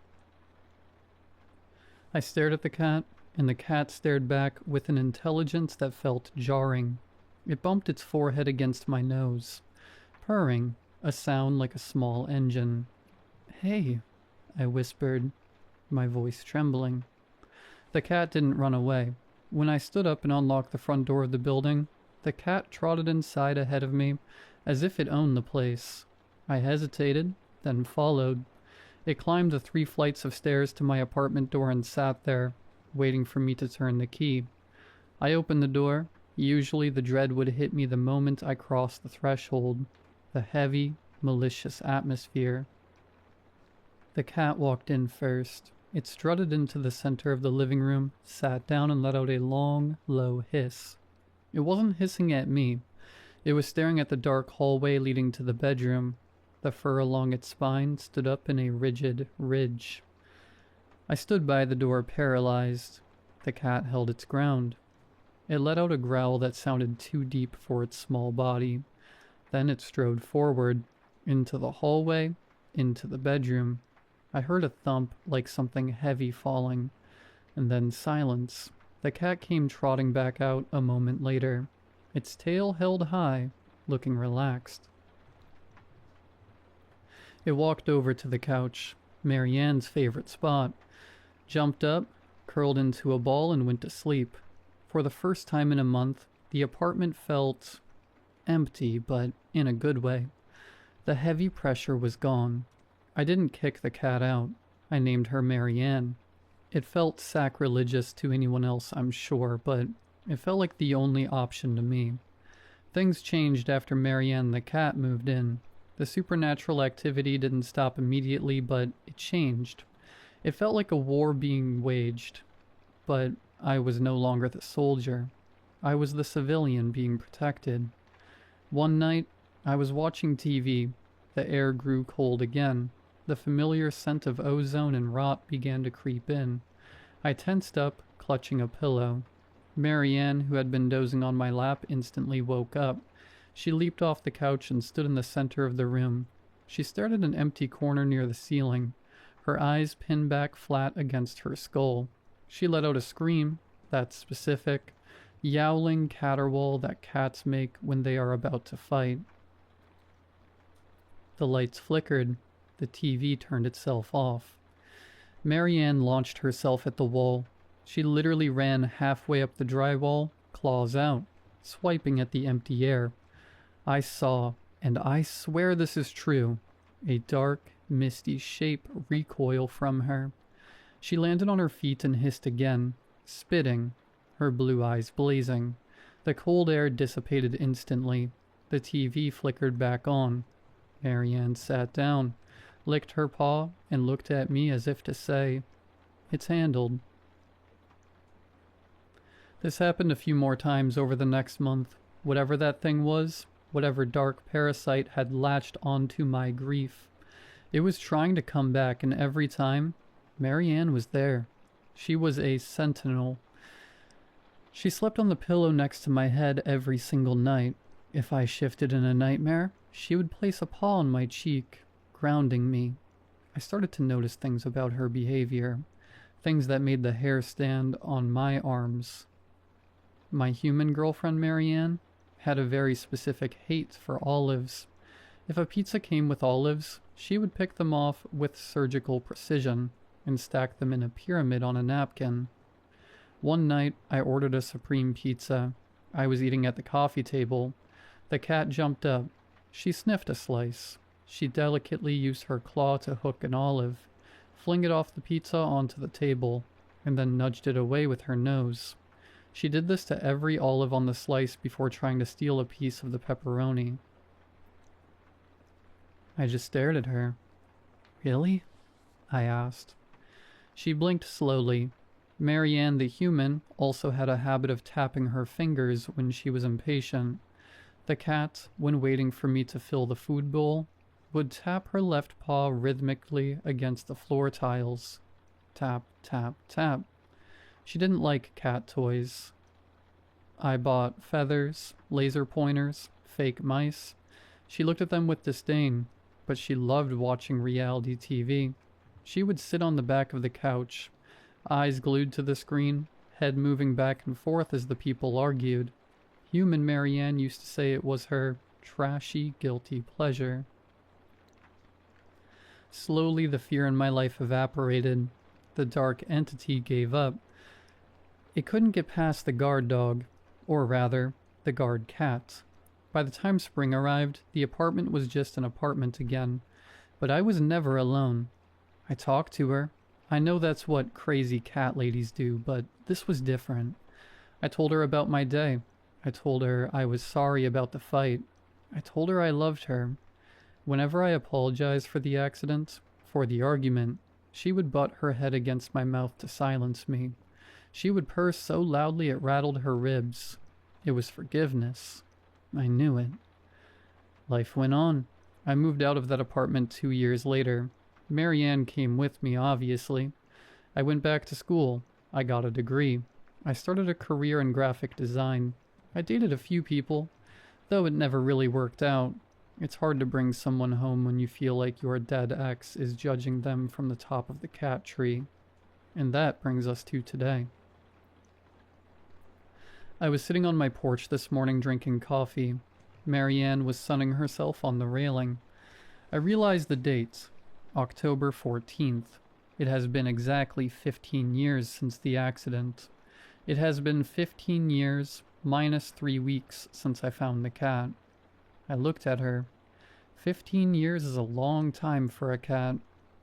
A: I stared at the cat, and the cat stared back with an intelligence that felt jarring. It bumped its forehead against my nose, purring, a sound like a small engine. "Hey," I whispered, my voice trembling. The cat didn't run away. When I stood up and unlocked the front door of the building, the cat trotted inside ahead of me, as if it owned the place. I hesitated, then followed. It climbed the 3 flights of stairs to my apartment door and sat there, waiting for me to turn the key. I opened the door. Usually the dread would hit me the moment I crossed the threshold, the heavy, malicious atmosphere. The cat walked in first. It strutted into the center of the living room, sat down, and let out a long, low hiss. It wasn't hissing at me. It was staring at the dark hallway leading to the bedroom. The fur along its spine stood up in a rigid ridge. I stood by the door, paralyzed. The cat held its ground. It let out a growl that sounded too deep for its small body. Then it strode forward, into the hallway, into the bedroom. I heard a thump like something heavy falling, and then silence. The cat came trotting back out a moment later, its tail held high, looking relaxed. It walked over to the couch, Marianne's favorite spot, jumped up, curled into a ball, and went to sleep. For the first time in a month, the apartment felt empty, but in a good way. The heavy pressure was gone. I didn't kick the cat out. I named her Marianne. It felt sacrilegious to anyone else, I'm sure, but it felt like the only option to me. Things changed after Marianne the cat moved in. The supernatural activity didn't stop immediately, but it changed. It felt like a war being waged, but I was no longer the soldier. I was the civilian being protected. One night, I was watching TV. The air grew cold again. The familiar scent of ozone and rot began to creep in. I tensed up, clutching a pillow. Marianne, who had been dozing on my lap, instantly woke up. She leaped off the couch and stood in the center of the room. She stared at an empty corner near the ceiling, her eyes pinned back flat against her skull. She let out a scream, that specific, yowling caterwaul that cats make when they are about to fight. The lights flickered. The TV turned itself off. Marianne launched herself at the wall. She literally ran halfway up the drywall, claws out, swiping at the empty air. I saw, and I swear this is true, a dark, misty shape recoil from her. She landed on her feet and hissed again, spitting, her blue eyes blazing. The cold air dissipated instantly. The TV flickered back on. Marianne sat down, licked her paw, and looked at me as if to say, "It's handled." This happened a few more times over the next month. Whatever that thing was, whatever dark parasite had latched onto my grief, it was trying to come back, and every time, Marianne was there. She was a sentinel. She slept on the pillow next to my head every single night. If I shifted in a nightmare, she would place a paw on my cheek, grounding me. I started to notice things about her behavior, things that made the hair stand on my arms. My human girlfriend Marianne had a very specific hate for olives. If a pizza came with olives, she would pick them off with surgical precision and stack them in a pyramid on a napkin. One night, I ordered a supreme pizza. I was eating at the coffee table. The cat jumped up. She sniffed a slice. She delicately used her claw to hook an olive, fling it off the pizza onto the table, and then nudged it away with her nose. She did this to every olive on the slice before trying to steal a piece of the pepperoni. I just stared at her. "Really?" I asked. She blinked slowly. Marianne the human also had a habit of tapping her fingers when she was impatient. The cat, when waiting for me to fill the food bowl, would tap her left paw rhythmically against the floor tiles. Tap, tap, tap. She didn't like cat toys. I bought feathers, laser pointers, fake mice. She looked at them with disdain, but she loved watching reality TV. She would sit on the back of the couch, eyes glued to the screen, head moving back and forth as the people argued. Human Marianne used to say it was her trashy, guilty pleasure. Slowly the fear in my life evaporated. The dark entity gave up. It couldn't get past the guard dog, or rather, the guard cat. By the time spring arrived, the apartment was just an apartment again, but I was never alone. I talked to her. I know that's what crazy cat ladies do, but this was different. I told her about my day. I told her I was sorry about the fight. I told her I loved her. Whenever I apologized for the accident, for the argument, she would butt her head against my mouth to silence me. She would purr so loudly it rattled her ribs. It was forgiveness. I knew it. Life went on. I moved out of that apartment 2 years later. Marianne came with me, obviously. I went back to school. I got a degree. I started a career in graphic design. I dated a few people, though it never really worked out. It's hard to bring someone home when you feel like your dead ex is judging them from the top of the cat tree. And that brings us to today. I was sitting on my porch this morning drinking coffee. Marianne was sunning herself on the railing. I realized the date, October 14th. It has been exactly 15 years since the accident. It has been 15 years minus 3 weeks since I found the cat. I looked at her. 15 years is a long time for a cat.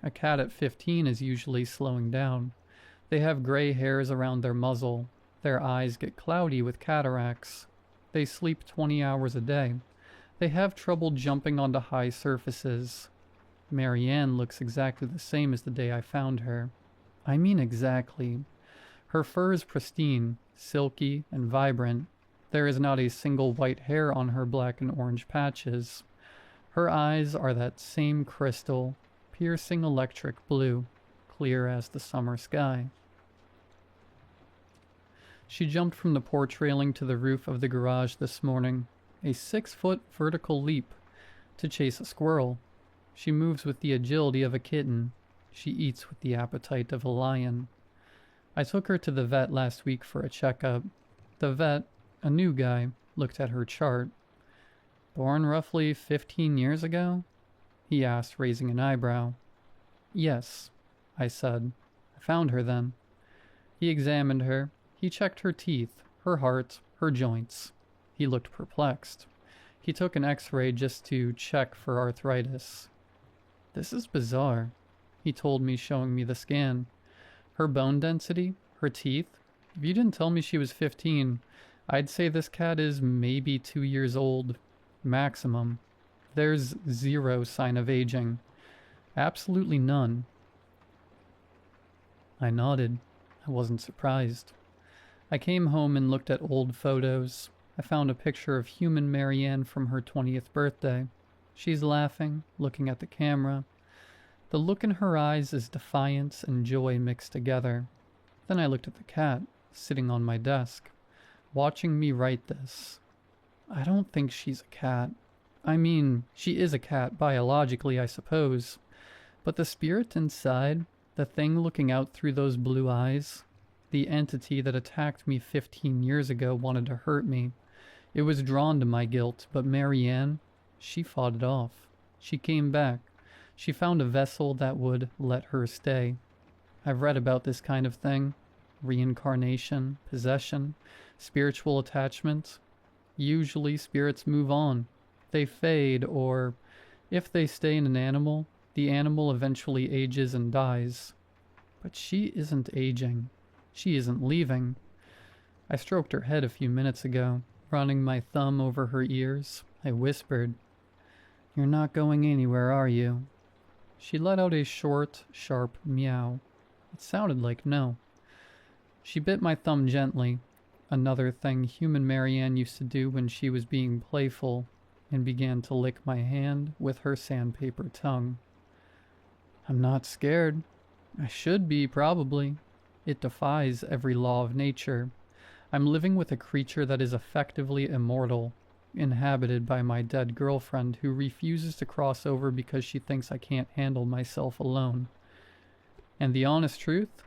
A: A cat at 15 is usually slowing down. They have gray hairs around their muzzle. Their eyes get cloudy with cataracts. They sleep 20 hours a day. They have trouble jumping onto high surfaces. Marianne looks exactly the same as the day I found her. I mean exactly. Her fur is pristine, silky, and vibrant. There is not a single white hair on her black and orange patches. Her eyes are that same crystal, piercing electric blue, clear as the summer sky. She jumped from the porch railing to the roof of the garage this morning, a 6-foot vertical leap, to chase a squirrel. She moves with the agility of a kitten. She eats with the appetite of a lion. I took her to the vet last week for a checkup. The vet, a new guy, looked at her chart. Born roughly 15 years ago? He asked, raising an eyebrow. Yes, I said. I found her then. He examined her. He checked her teeth, her heart, her joints. He looked perplexed. He took an x-ray just to check for arthritis. This is bizarre, he told me, showing me the scan. Her bone density, her teeth. If you didn't tell me she was 15, I'd say this cat is maybe 2 years old, maximum. There's zero sign of aging. Absolutely none. I nodded. I wasn't surprised. I came home and looked at old photos. I found a picture of human Marianne from her 20th birthday. She's laughing, looking at the camera. The look in her eyes is defiance and joy mixed together. Then I looked at the cat, sitting on my desk, watching me write this. I don't think she's a cat. I mean, she is a cat biologically, I suppose. But the spirit inside, the thing looking out through those blue eyes, the entity that attacked me 15 years ago wanted to hurt me. It was drawn to my guilt, but Marianne, she fought it off. She came back. She found a vessel that would let her stay. I've read about this kind of thing. Reincarnation, possession, spiritual attachment. Usually spirits move on. They fade, or if they stay in an animal, the animal eventually ages and dies. But she isn't aging. She isn't leaving. I stroked her head a few minutes ago, running my thumb over her ears. I whispered, "You're not going anywhere, are you?" She let out a short, sharp meow. It sounded like no. She bit my thumb gently, another thing human Marianne used to do when she was being playful, and began to lick my hand with her sandpaper tongue. I'm not scared. I should be, probably. It defies every law of nature. I'm living with a creature that is effectively immortal, inhabited by my dead girlfriend who refuses to cross over because she thinks I can't handle myself alone. And the honest truth?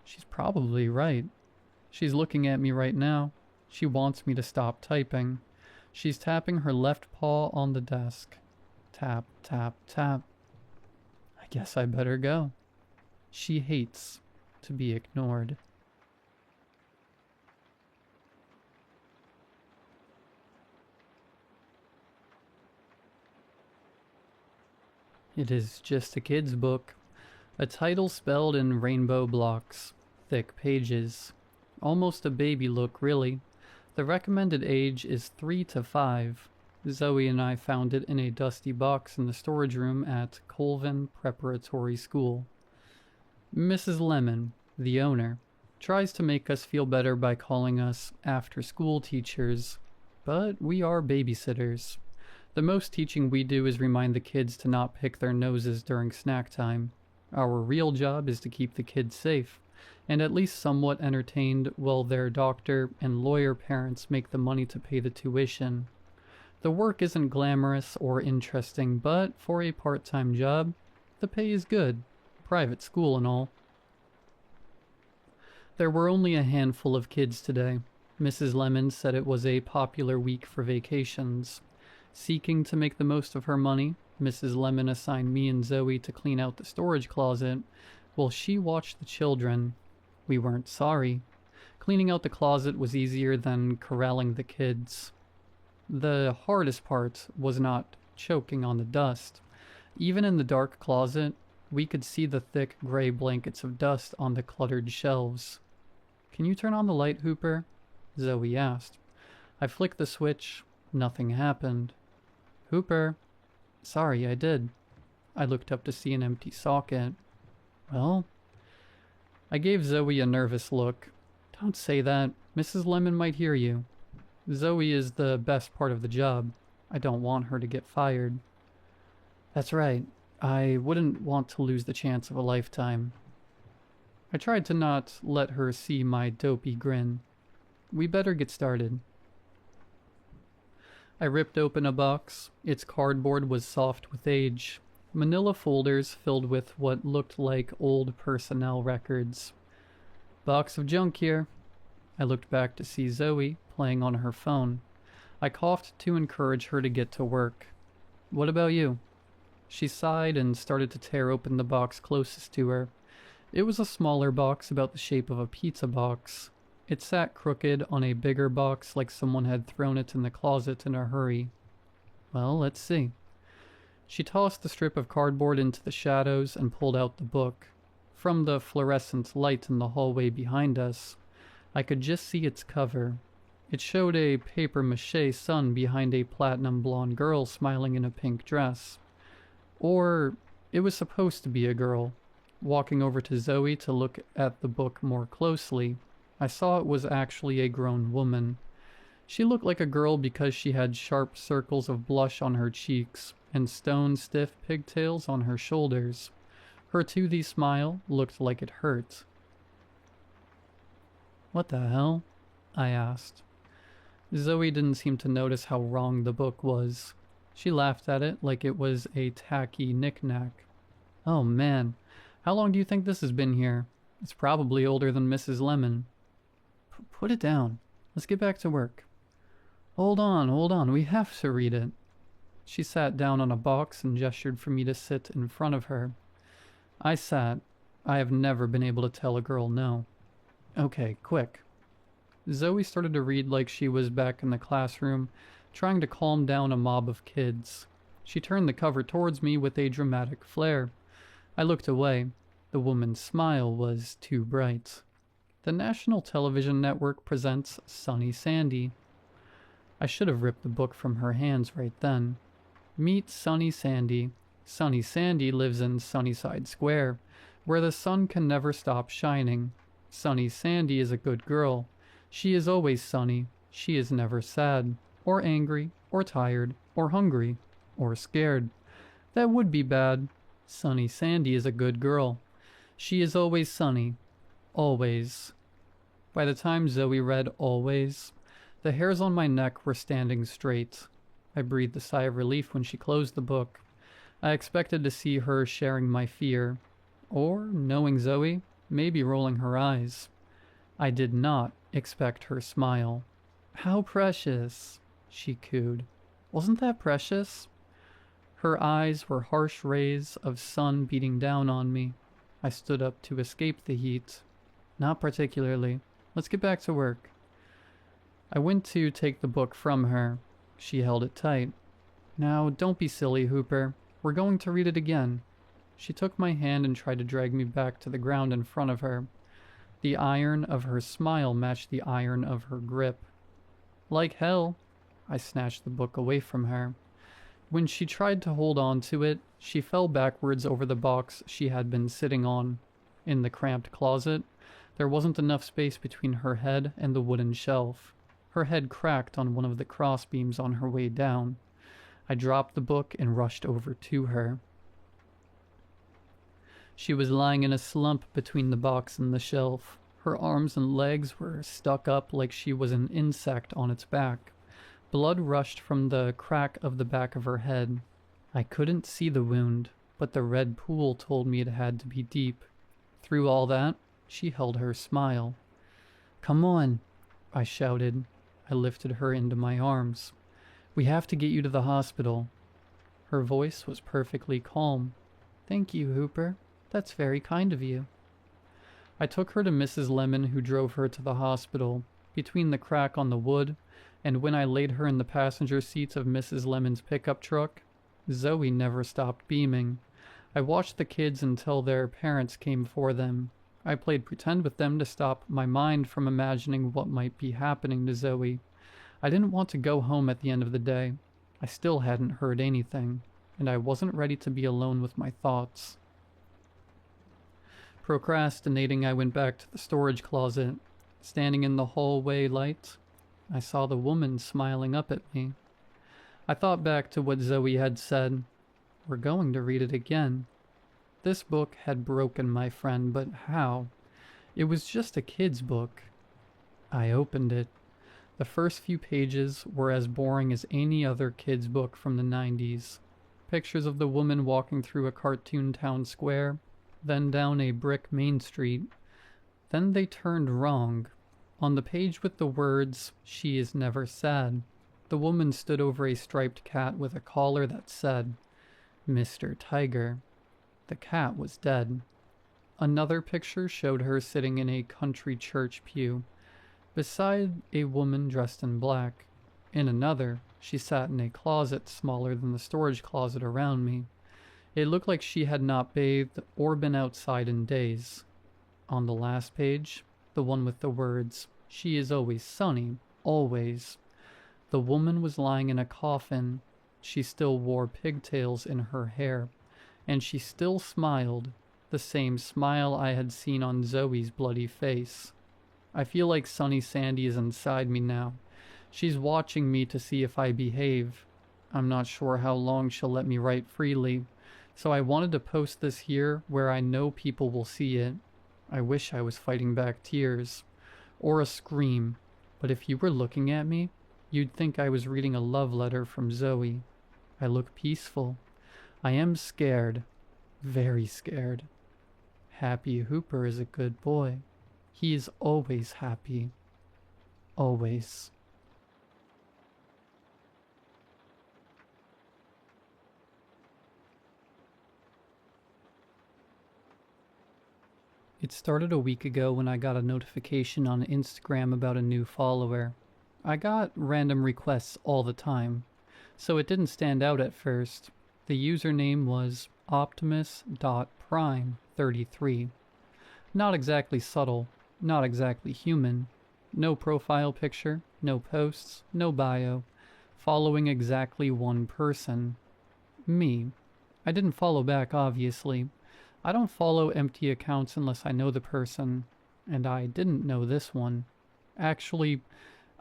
A: She's probably right. She's looking at me right now. She wants me to stop typing. She's tapping her left paw on the desk. Tap, tap, tap. I guess I better go. She hates to be ignored. It is just a kid's book. A title spelled in rainbow blocks. Thick pages. Almost a baby look, really. The recommended age is 3 to 5. Zoe and I found it in a dusty box in the storage room at Colvin Preparatory School. Mrs. Lemon, the owner, tries to make us feel better by calling us after-school teachers, but we are babysitters. The most teaching we do is remind the kids to not pick their noses during snack time. Our real job is to keep the kids safe, and at least somewhat entertained while their doctor and lawyer parents make the money to pay the tuition. The work isn't glamorous or interesting, but for a part-time job, the pay is good. Private school and all. There were only a handful of kids today. Mrs. Lemon said it was a popular week for vacations. Seeking to make the most of her money, Mrs. Lemon assigned me and Zoe to clean out the storage closet while she watched the children. We weren't sorry. Cleaning out the closet was easier than corralling the kids. The hardest part was not choking on the dust. Even in the dark closet, we could see the thick gray blankets of dust on the cluttered shelves. "Can you turn on the light, Hooper?" Zoe asked. I flicked the switch. Nothing happened. "Hooper." "Sorry, I did." I looked up to see an empty socket. "Well?" I gave Zoe a nervous look. "Don't say that. Mrs. Lemon might hear you. Zoe is the best part of the job. I don't want her to get fired." "That's right. I wouldn't want to lose the chance of a lifetime." I tried to not let her see my dopey grin. "We better get started." I ripped open a box. Its cardboard was soft with age. Manila folders filled with what looked like old personnel records. "Box of junk here." I looked back to see Zoe playing on her phone. I coughed to encourage her to get to work. "What about you?" She sighed and started to tear open the box closest to her. It was a smaller box about the shape of a pizza box. It sat crooked on a bigger box like someone had thrown it in the closet in a hurry. "Well, let's see." She tossed the strip of cardboard into the shadows and pulled out the book. From the fluorescent light in the hallway behind us, I could just see its cover. It showed a papier-mâché sun behind a platinum blonde girl smiling in a pink dress. Or it was supposed to be a girl. Walking over to Zoe to look at the book more closely, I saw it was actually a grown woman. She looked like a girl because she had sharp circles of blush on her cheeks and stone-stiff pigtails on her shoulders. Her toothy smile looked like it hurt. "What the hell?" I asked. Zoe didn't seem to notice how wrong the book was. She laughed at it like it was a tacky knick-knack. "Oh man, how long do you think this has been here? It's probably older than Mrs. Lemon." Put it down. Let's get back to work." Hold on, we have to read it." She sat down on a box and gestured for me to sit in front of her. I sat. I have never been able to tell a girl no. "Okay, quick." Zoe started to read like she was back in the classroom, trying to calm down a mob of kids. She turned the cover towards me with a dramatic flare. I looked away. The woman's smile was too bright. The national television network presents Sunny Sandy. I should have ripped the book from her hands right then. Meet Sunny Sandy. Sunny Sandy lives in Sunnyside Square, where the sun can never stop shining. Sunny Sandy is a good girl. She is always sunny. She is never sad, or angry, or tired, or hungry, or scared. That would be bad. Sunny Sandy is a good girl. She is always sunny. Always. By the time Zoe read always, the hairs on my neck were standing straight. I breathed a sigh of relief when she closed the book. I expected to see her sharing my fear, or, knowing Zoe, maybe rolling her eyes. I did not. expect her smile. "How precious," she cooed. "Wasn't that precious?" Her eyes were harsh rays of sun beating down on me. I stood up to escape the heat. "Not particularly. Let's get back to work." I went to take the book from her. She held it tight. "Now, don't be silly, Hooper. We're going to read it again." She took my hand and tried to drag me back to the ground in front of her. The iron of her smile matched the iron of her grip. "Like hell." I snatched the book away from her. When she tried to hold on to it, she fell backwards over the box she had been sitting on. In the cramped closet, there wasn't enough space between her head and the wooden shelf. Her head cracked on one of the crossbeams on her way down. I dropped the book and rushed over to her. She was lying in a slump between the box and the shelf. Her arms and legs were stuck up like she was an insect on its back. Blood rushed from the crack of the back of her head. I couldn't see the wound, but the red pool told me it had to be deep. Through all that, she held her smile. "Come on," I shouted. I lifted her into my arms. "We have to get you to the hospital." Her voice was perfectly calm. "Thank you, Hooper. That's very kind of you." I took her to Mrs. Lemon, who drove her to the hospital. Between the crack on the wood, and when I laid her in the passenger seats of Mrs. Lemon's pickup truck, Zoe never stopped beaming. I watched the kids until their parents came for them. I played pretend with them to stop my mind from imagining what might be happening to Zoe. I didn't want to go home at the end of the day. I still hadn't heard anything, and I wasn't ready to be alone with my thoughts. Procrastinating, I went back to the storage closet. Standing in the hallway light, I saw the woman smiling up at me. I thought back to what Zoe had said. We're going to read it again. This book had broken my friend, but how? It was just a kid's book. I opened it. The first few pages were as boring as any other kid's book from the 90s. Pictures of the woman walking through a cartoon town square, then down a brick main street. Then they turned wrong. On the page with the words, "She is never sad," the woman stood over a striped cat with a collar that said, "Mr. Tiger." The cat was dead. Another picture showed her sitting in a country church pew, beside a woman dressed in black. In another, she sat in a closet smaller than the storage closet around me. It looked like she had not bathed or been outside in days. On the last page, the one with the words, "She is always sunny, always," the woman was lying in a coffin. She still wore pigtails in her hair, and she still smiled, the same smile I had seen on Zoe's bloody face. I feel like Sunny Sandy is inside me now. She's watching me to see if I behave. I'm not sure how long she'll let me write freely, so I wanted to post this here where I know people will see it. I wish I was fighting back tears, or a scream, but if you were looking at me, you'd think I was reading a love letter from Zoe. I look peaceful. I am scared, very scared. Happy Hooper is a good boy. He is always happy. Always. It started a week ago when I got a notification on Instagram about a new follower. I got random requests all the time, so it didn't stand out at first. The username was Optimus.Prime33. Not exactly subtle, not exactly human. No profile picture, no posts, no bio. Following exactly one person. Me. I didn't follow back, obviously. I don't follow empty accounts unless I know the person, and I didn't know this one. Actually,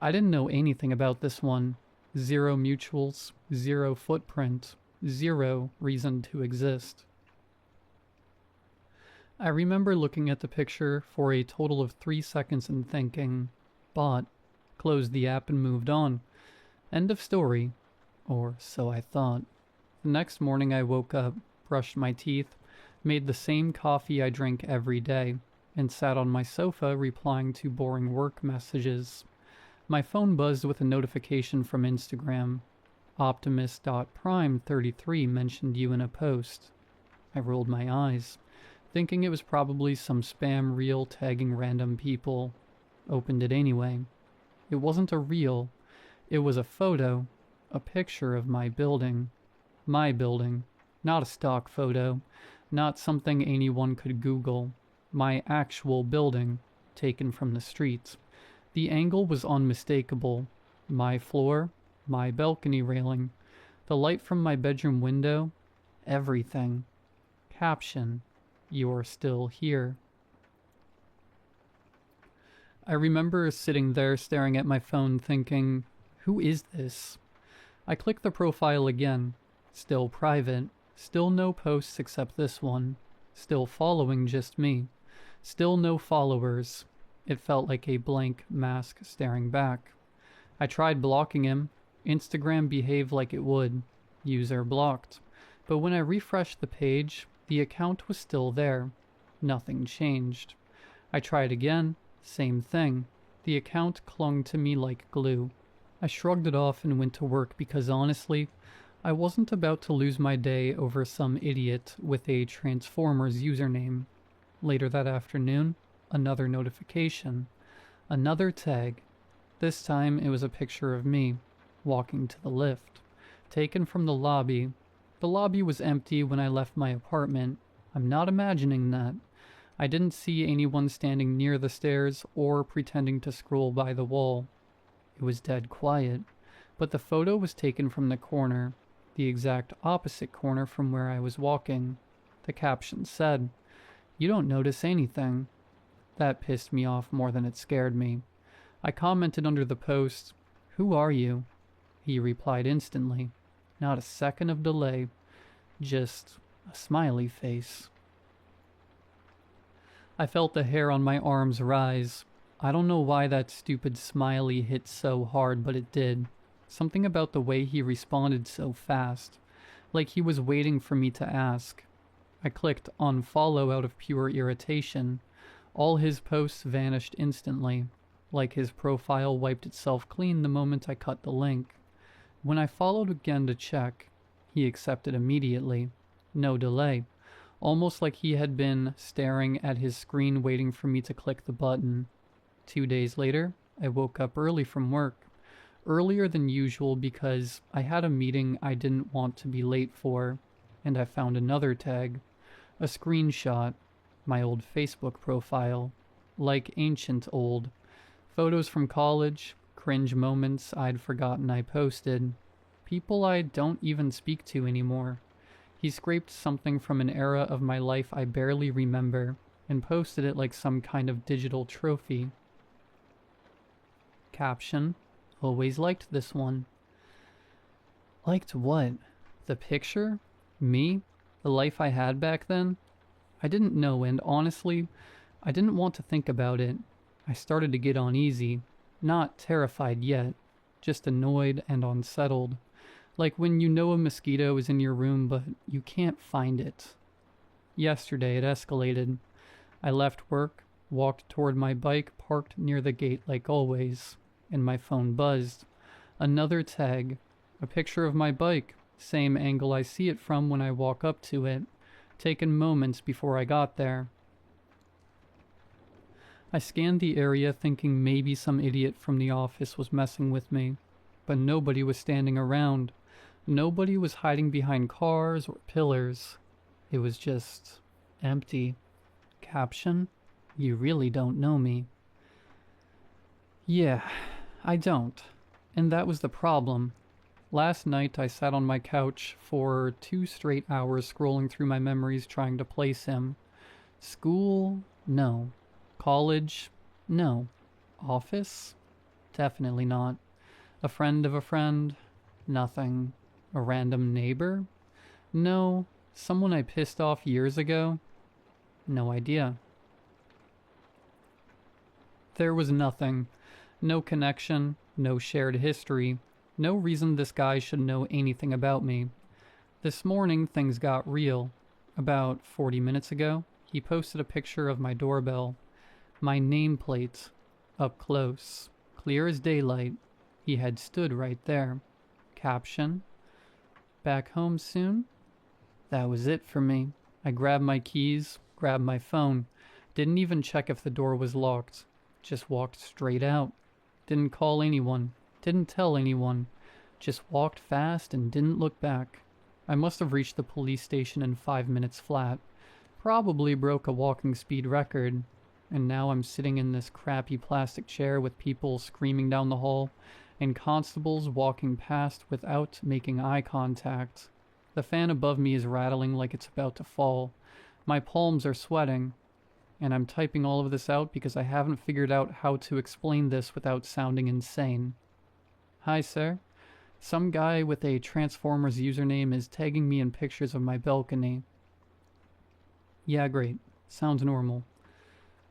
A: I didn't know anything about this one. 0 mutuals, 0 footprint, 0 reason to exist. I remember looking at the picture for a total of 3 seconds and thinking, bought, closed the app and moved on. End of story. Or so I thought. The next morning I woke up, brushed my teeth, made the same coffee I drink every day, and sat on my sofa replying to boring work messages. My phone buzzed with a notification from Instagram. Optimus.prime33 mentioned you in a post. I rolled my eyes, thinking it was probably some spam reel tagging random people. Opened it anyway. It wasn't a reel. It was a photo, a picture of my building. My building. Not a stock photo. Not something anyone could Google. My actual building, taken from the streets. The angle was unmistakable. My floor, my balcony railing, the light from my bedroom window, everything. Caption, you're still here. I remember sitting there staring at my phone thinking, who is this? I clicked the profile again. Still private. Still no posts except this one. Still following just me. Still no followers. It felt like a blank mask staring back. I tried blocking him. Instagram behaved like it would. User blocked. But when I refreshed the page, the account was still there. Nothing changed. I tried again. Same thing. The account clung to me like glue. I shrugged it off and went to work because honestly, I wasn't about to lose my day over some idiot with a Transformers username. Later that afternoon, another notification. Another tag. This time it was a picture of me, walking to the lift, taken from the lobby. The lobby was empty when I left my apartment. I'm not imagining that. I didn't see anyone standing near the stairs or pretending to scroll by the wall. It was dead quiet, but the photo was taken from the corner, the exact opposite corner from where I was walking. The caption said, "You don't notice anything." That pissed me off more than it scared me. I commented under the post, "Who are you?" He replied instantly. Not a second of delay. Just a smiley face. I felt the hair on my arms rise. I don't know why that stupid smiley hit so hard, but it did. Something about the way he responded so fast. Like he was waiting for me to ask. I clicked unfollow out of pure irritation. All his posts vanished instantly. Like his profile wiped itself clean the moment I cut the link. When I followed again to check, he accepted immediately. No delay. Almost like he had been staring at his screen waiting for me to click the button. 2 days later, I woke up early from work. Earlier than usual because I had a meeting I didn't want to be late for, and I found another tag. A screenshot. My old Facebook profile. Like ancient old. Photos from college, cringe moments I'd forgotten I posted. People I don't even speak to anymore. He scraped something from an era of my life I barely remember and posted it like some kind of digital trophy. Caption, always liked this one. Liked what? The picture? Me? The life I had back then? I didn't know, and honestly, I didn't want to think about it. I started to get uneasy. Not terrified yet, just annoyed and unsettled. Like when you know a mosquito is in your room but you can't find it. Yesterday it escalated. I left work, walked toward my bike parked near the gate like always, and my phone buzzed. Another tag. A picture of my bike, same angle I see it from when I walk up to it, taken moments before I got there. I scanned the area thinking maybe some idiot from the office was messing with me, but nobody was standing around. Nobody was hiding behind cars or pillars. It was just empty. Caption, you really don't know me. Yeah, I don't. And that was the problem. Last night I sat on my couch for 2 straight hours scrolling through my memories trying to place him. School? No. College? No. Office? Definitely not. A friend of a friend? Nothing. A random neighbor? No. Someone I pissed off years ago? No idea. There was nothing. No connection, no shared history, no reason this guy should know anything about me. This morning things got real. About 40 minutes ago, he posted a picture of my doorbell. My nameplate, up close, clear as daylight. He had stood right there. Caption, back home soon? That was it for me. I grabbed my keys, grabbed my phone, didn't even check if the door was locked. Just walked straight out. Didn't call anyone, didn't tell anyone. Just walked fast and didn't look back. I must have reached the police station in 5 minutes flat. Probably broke a walking speed record. And now I'm sitting in this crappy plastic chair with people screaming down the hall and constables walking past without making eye contact. The fan above me is rattling like it's about to fall. My palms are sweating. And I'm typing all of this out because I haven't figured out how to explain this without sounding insane. Hi, sir. Some guy with a Transformers username is tagging me in pictures of my balcony. Yeah, great. Sounds normal.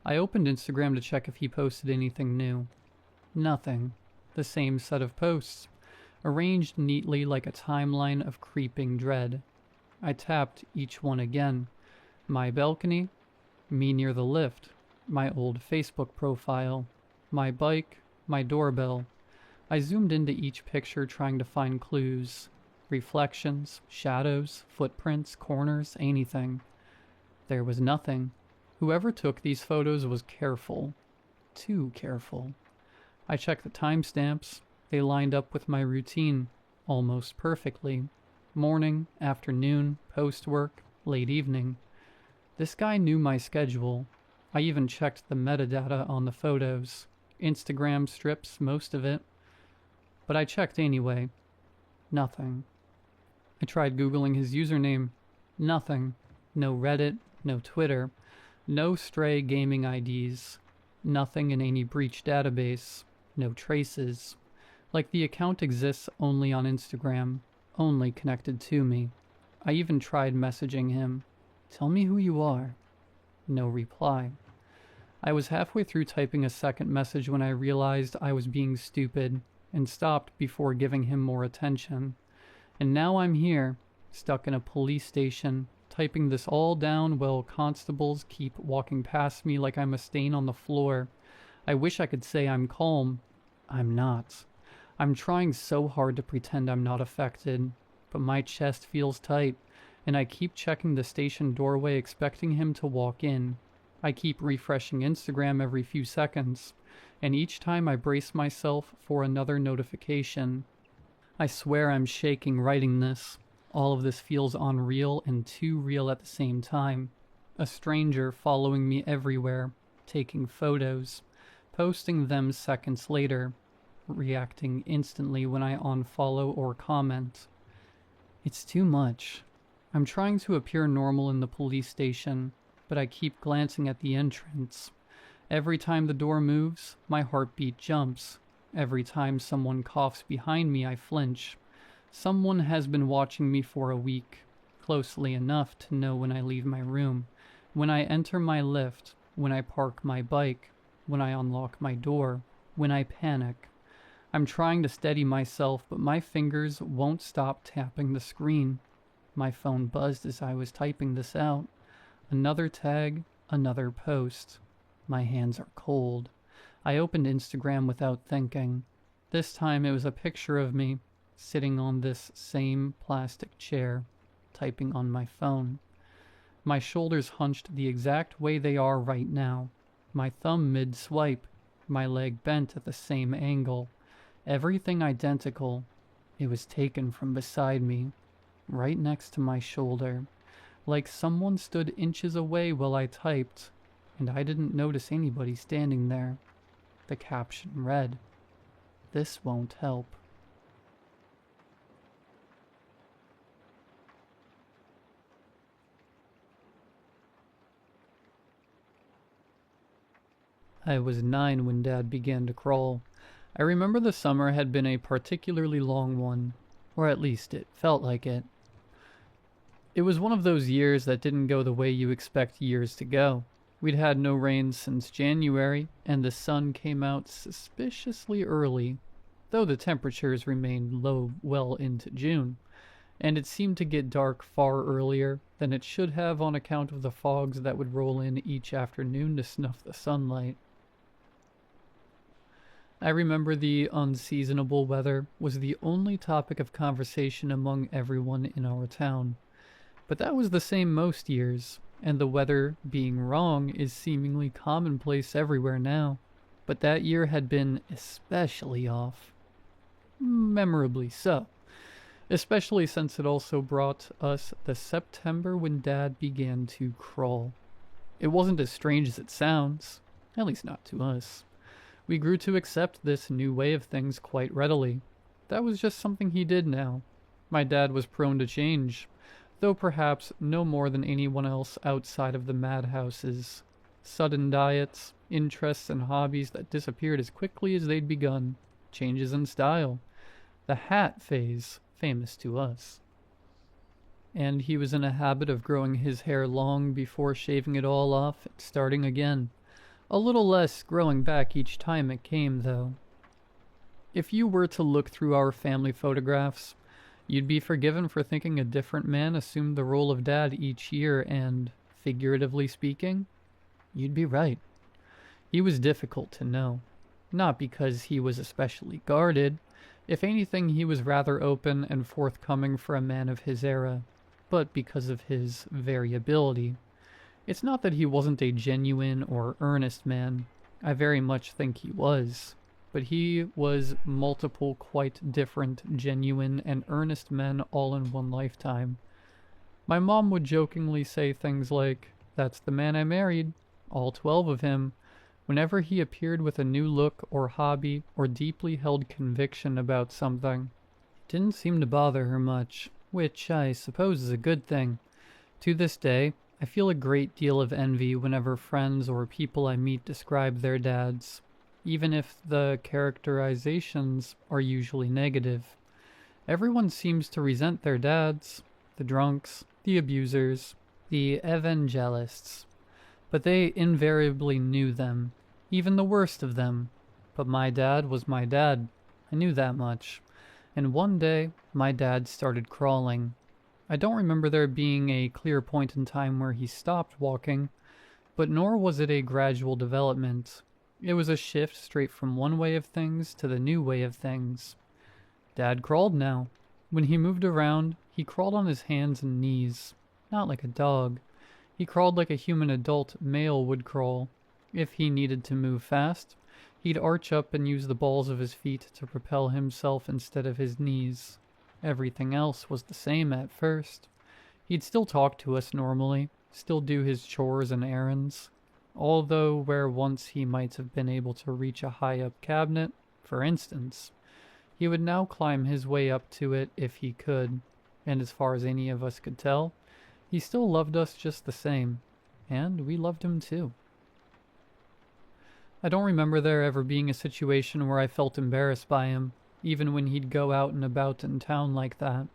A: I opened Instagram to check if he posted anything new. Nothing. The same set of posts, arranged neatly like a timeline of creeping dread. I tapped each one again. My balcony, me near the lift, my old Facebook profile, my bike, my doorbell. I zoomed into each picture trying to find clues. Reflections, shadows, footprints, corners, anything. There was nothing. Whoever took these photos was careful. Too careful. I checked the timestamps. They lined up with my routine, almost perfectly. Morning, afternoon, post-work, late evening. This guy knew my schedule. I even checked the metadata on the photos. Instagram strips, most of it. But I checked anyway. Nothing. I tried Googling his username. Nothing. No Reddit, no Twitter. No stray gaming IDs. Nothing in any breach database. No traces. Like the account exists only on Instagram. Only connected to me. I even tried messaging him. Tell me who you are. No reply. I was halfway through typing a second message when I realized I was being stupid and stopped before giving him more attention. And now I'm here, stuck in a police station, typing this all down while constables keep walking past me like I'm a stain on the floor. I wish I could say I'm calm. I'm not. I'm trying so hard to pretend I'm not affected, but my chest feels tight, and I keep checking the station doorway expecting him to walk in. I keep refreshing Instagram every few seconds, and each time I brace myself for another notification. I swear I'm shaking writing this. All of this feels unreal and too real at the same time. A stranger following me everywhere, taking photos, posting them seconds later, reacting instantly when I unfollow or comment. It's too much. I'm trying to appear normal in the police station, but I keep glancing at the entrance. Every time the door moves, my heartbeat jumps. Every time someone coughs behind me, I flinch. Someone has been watching me for a week, closely enough to know when I leave my room, when I enter my lift, when I park my bike, when I unlock my door, when I panic. I'm trying to steady myself, but my fingers won't stop tapping the screen. My phone buzzed as I was typing this out. Another tag, another post. My hands are cold. I opened Instagram without thinking. This time it was a picture of me, sitting on this same plastic chair, typing on my phone. My shoulders hunched the exact way they are right now. My thumb mid-swipe, my leg bent at the same angle. Everything identical. It was taken from beside me, right next to my shoulder, like someone stood inches away while I typed, and I didn't notice anybody standing there. The caption read, "This won't help." I was 9 when Dad began to crawl. I remember the summer had been a particularly long one, or at least it felt like it. It was one of those years that didn't go the way you expect years to go. We'd had no rain since January, and the sun came out suspiciously early, though the temperatures remained low well into June. and it seemed to get dark far earlier than it should have on account of the fogs that would roll in each afternoon to snuff the sunlight. I remember the unseasonable weather was the only topic of conversation among everyone in our town. But that was the same most years, and the weather being wrong is seemingly commonplace everywhere now. But that year had been especially off. Memorably so. Especially since it also brought us the September when Dad began to crawl. It wasn't as strange as it sounds, at least not to us. We grew to accept this new way of things quite readily. That was just something he did now. My dad was prone to change, though perhaps no more than anyone else outside of the madhouses. Sudden diets, interests, and hobbies that disappeared as quickly as they'd begun. Changes in style. The hat phase, famous to us. And he was in a habit of growing his hair long before shaving it all off and starting again. A little less growing back each time it came, though. If you were to look through our family photographs, you'd be forgiven for thinking a different man assumed the role of Dad each year, and, figuratively speaking, you'd be right. He was difficult to know. Not because he was especially guarded. If anything, he was rather open and forthcoming for a man of his era, but because of his variability. It's not that he wasn't a genuine or earnest man. I very much think he was. But he was multiple quite different, genuine, and earnest men all in one lifetime. My mom would jokingly say things like, "That's the man I married," all 12 of him, whenever he appeared with a new look or hobby or deeply held conviction about something. It didn't seem to bother her much, which I suppose is a good thing. To this day, I feel a great deal of envy whenever friends or people I meet describe their dads, even if the characterizations are usually negative. Everyone seems to resent their dads, the drunks, the abusers, the evangelists, but they invariably knew them, even the worst of them. But my dad was my dad. I knew that much. And one day, my dad started crawling. I don't remember there being a clear point in time where he stopped walking, but nor was it a gradual development. It was a shift straight from one way of things to the new way of things. Dad crawled now. When he moved around, he crawled on his hands and knees. Not like a dog. He crawled like a human adult male would crawl. If he needed to move fast, he'd arch up and use the balls of his feet to propel himself instead of his knees. Everything else was the same at first. He'd still talk to us normally, still do his chores and errands, although where once he might have been able to reach a high-up cabinet, for instance, he would now climb his way up to it if he could, and as far as any of us could tell, he still loved us just the same, and we loved him too. I don't remember there ever being a situation where I felt embarrassed by him, even when he'd go out and about in town like that.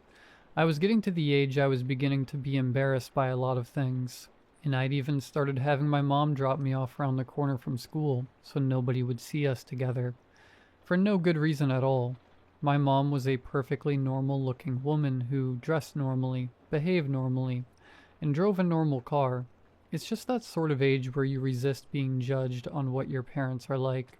A: I was getting to the age I was beginning to be embarrassed by a lot of things, and I'd even started having my mom drop me off around the corner from school so nobody would see us together. For no good reason at all. My mom was a perfectly normal-looking woman who dressed normally, behaved normally, and drove a normal car. It's just that sort of age where you resist being judged on what your parents are like.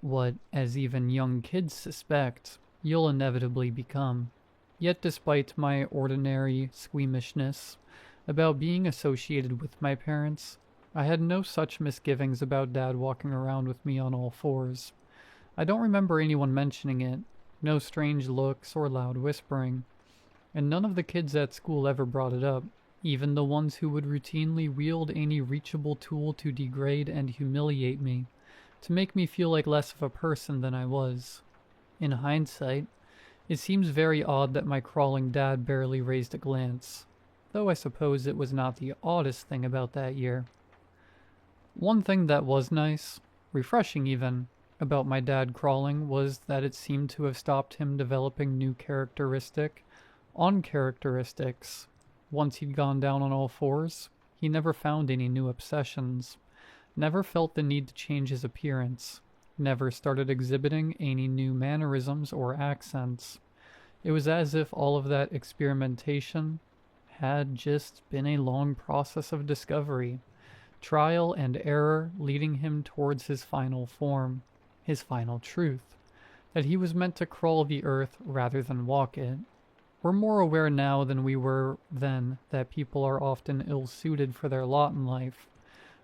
A: What, as even young kids suspect, you'll inevitably become. Yet despite my ordinary squeamishness about being associated with my parents, I had no such misgivings about Dad walking around with me on all fours. I don't remember anyone mentioning it, no strange looks or loud whispering, and none of the kids at school ever brought it up, even the ones who would routinely wield any reachable tool to degrade and humiliate me, to make me feel like less of a person than I was. In hindsight, it seems very odd that my crawling dad barely raised a glance, though I suppose it was not the oddest thing about that year. One thing that was nice, refreshing even, about my dad crawling was that it seemed to have stopped him developing new uncharacteristics. Once he'd gone down on all fours, he never found any new obsessions, never felt the need to change his appearance, never started exhibiting any new mannerisms or accents. It was as if all of that experimentation had just been a long process of discovery, trial and error leading him towards his final form, his final truth, that he was meant to crawl the earth rather than walk it. We're more aware now than we were then that people are often ill-suited for their lot in life,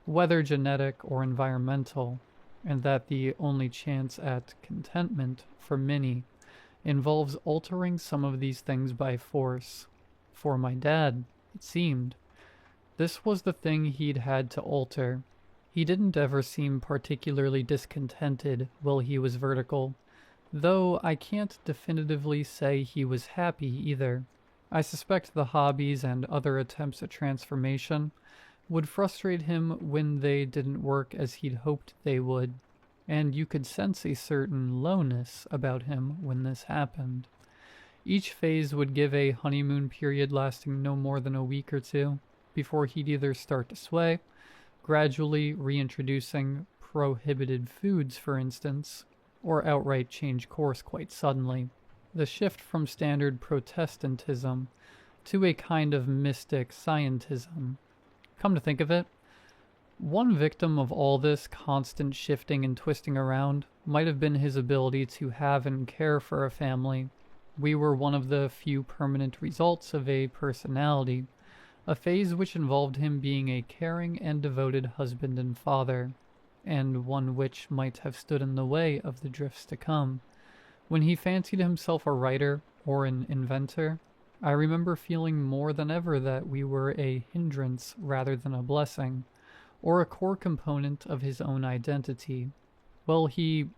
A: whether genetic or environmental, and that the only chance at contentment for many involves altering some of these things by force. For my dad, it seemed, this was the thing he'd had to alter. He didn't ever seem particularly discontented while he was vertical, though I can't definitively say he was happy either. I suspect the hobbies and other attempts at transformation would frustrate him when they didn't work as he'd hoped they would, and you could sense a certain lowness about him when this happened. Each phase would give a honeymoon period lasting no more than a week or two, before he'd either start to sway, gradually reintroducing prohibited foods, for instance, or outright change course quite suddenly. The shift from standard Protestantism to a kind of mystic scientism. Come to think of it, one victim of all this constant shifting and twisting around might have been his ability to have and care for a family. We were one of the few permanent results of a personality, a phase which involved him being a caring and devoted husband and father, and one which might have stood in the way of the drifts to come. When he fancied himself a writer or an inventor, I remember feeling more than ever that we were a hindrance rather than a blessing, or a core component of his own identity. Well, he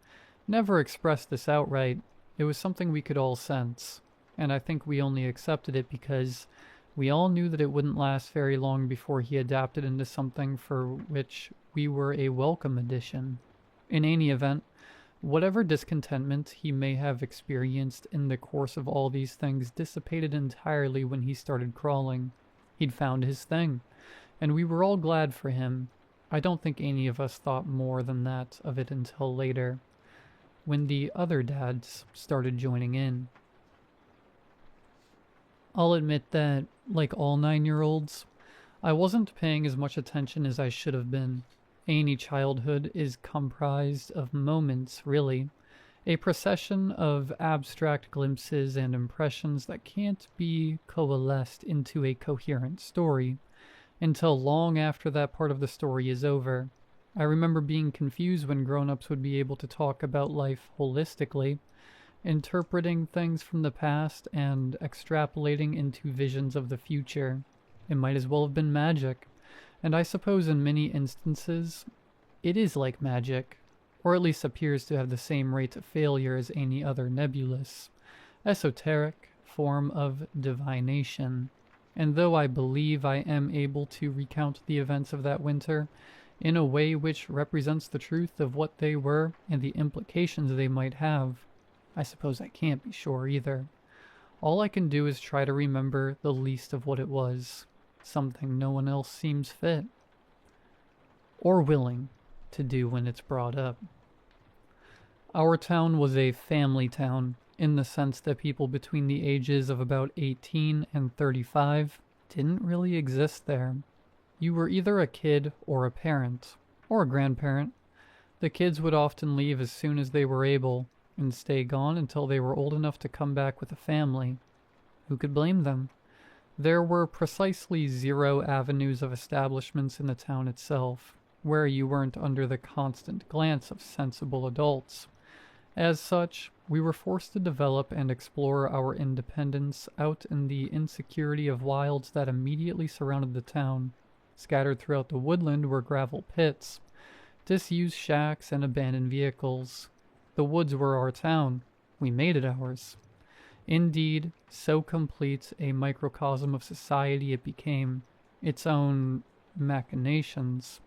A: never expressed this outright. It was something we could all sense, and I think we only accepted it because we all knew that it wouldn't last very long before he adapted into something for which we were a welcome addition. In any event, whatever discontentment he may have experienced in the course of all these things dissipated entirely when he started crawling. He'd found his thing, and we were all glad for him. I don't think any of us thought more than that of it until later, when the other dads started joining in. I'll admit that, like all 9-year-olds, I wasn't paying as much attention as I should have been. Any childhood is comprised of moments, really, a procession of abstract glimpses and impressions that can't be coalesced into a coherent story until long after that part of the story is over. I remember being confused when grown-ups would be able to talk about life holistically, interpreting things from the past and extrapolating into visions of the future. It might as well have been magic, and I suppose in many instances it is like magic, or at least appears to have the same rate of failure as any other nebulous, esoteric form of divination. And though I believe I am able to recount the events of that winter in a way which represents the truth of what they were and the implications they might have, I suppose I can't be sure either. All I can do is try to remember the least of what it was, something no one else seems fit or willing to do when it's brought up. Our town was a family town, in the sense that people between the ages of about 18 and 35 didn't really exist there. You were either a kid or a parent, or a grandparent. The kids would often leave as soon as they were able, and stay gone until they were old enough to come back with a family. Who could blame them? There were precisely 0 avenues of establishments in the town itself, where you weren't under the constant glance of sensible adults. As such, we were forced to develop and explore our independence out in the insecurity of wilds that immediately surrounded the town. Scattered throughout the woodland were gravel pits, disused shacks, and abandoned vehicles. The woods were our town. We made it ours. Indeed, so complete a microcosm of society it became, its own machinations.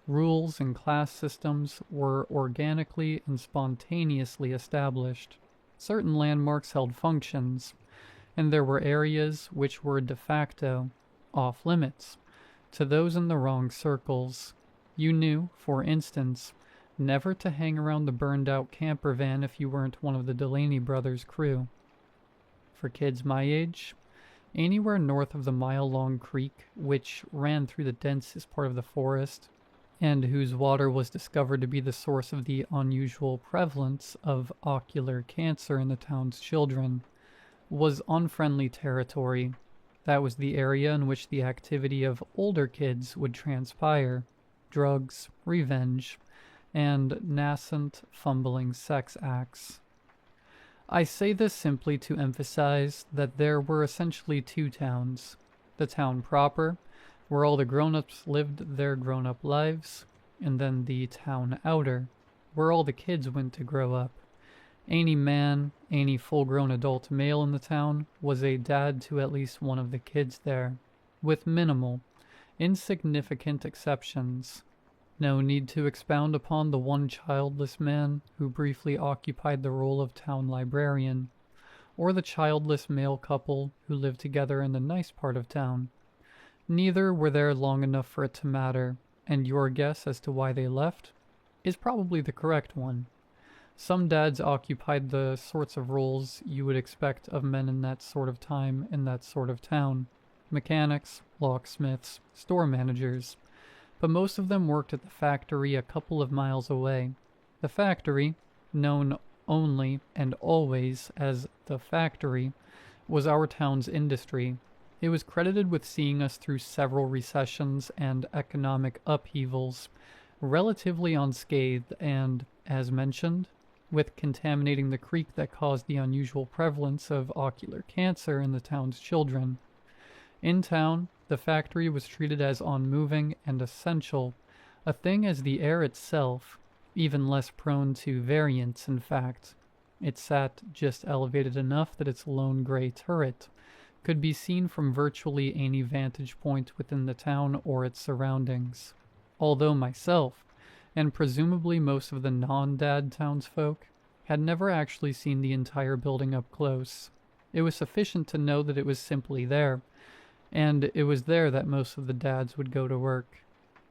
A: Rules and class systems were organically and spontaneously established. Certain landmarks held functions, and there were areas which were de facto off limits to those in the wrong circles. You knew, for instance, never to hang around the burned-out camper van if you weren't one of the Delaney brothers' crew. for kids my age. Anywhere north of the mile-long creek, which ran through the densest part of the forest, and whose water was discovered to be the source of the unusual prevalence of ocular cancer in the town's children, was unfriendly territory. That was the area in which the activity of older kids would transpire: drugs, revenge, and nascent, fumbling sex acts. I say this simply to emphasize that there were essentially two towns: the town proper, where all the grown-ups lived their grown-up lives, and then the town outer, where all the kids went to grow up. Any man, any full-grown adult male in the town was a dad to at least one of the kids there, with minimal, insignificant exceptions. No need to expound upon the one childless man who briefly occupied the role of town librarian, or the childless male couple who lived together in the nice part of town. Neither were there long enough for it to matter, and your guess as to why they left is probably the correct one. Some dads occupied the sorts of roles you would expect of men in that sort of time in that sort of town: mechanics, locksmiths, store managers. But most of them worked at the factory a couple of miles away. The factory, known only and always as the factory, was our town's industry. It was credited with seeing us through several recessions and economic upheavals, relatively unscathed, and, as mentioned, with contaminating the creek that caused the unusual prevalence of ocular cancer in the town's children. In town, the factory was treated as unmoving and essential, a thing as the air itself, even less prone to variance in fact. It sat just elevated enough that its lone gray turret could be seen from virtually any vantage point within the town or its surroundings. Although myself, and presumably most of the non-dad townsfolk, had never actually seen the entire building up close. It was sufficient to know that it was simply there, and it was there that most of the dads would go to work.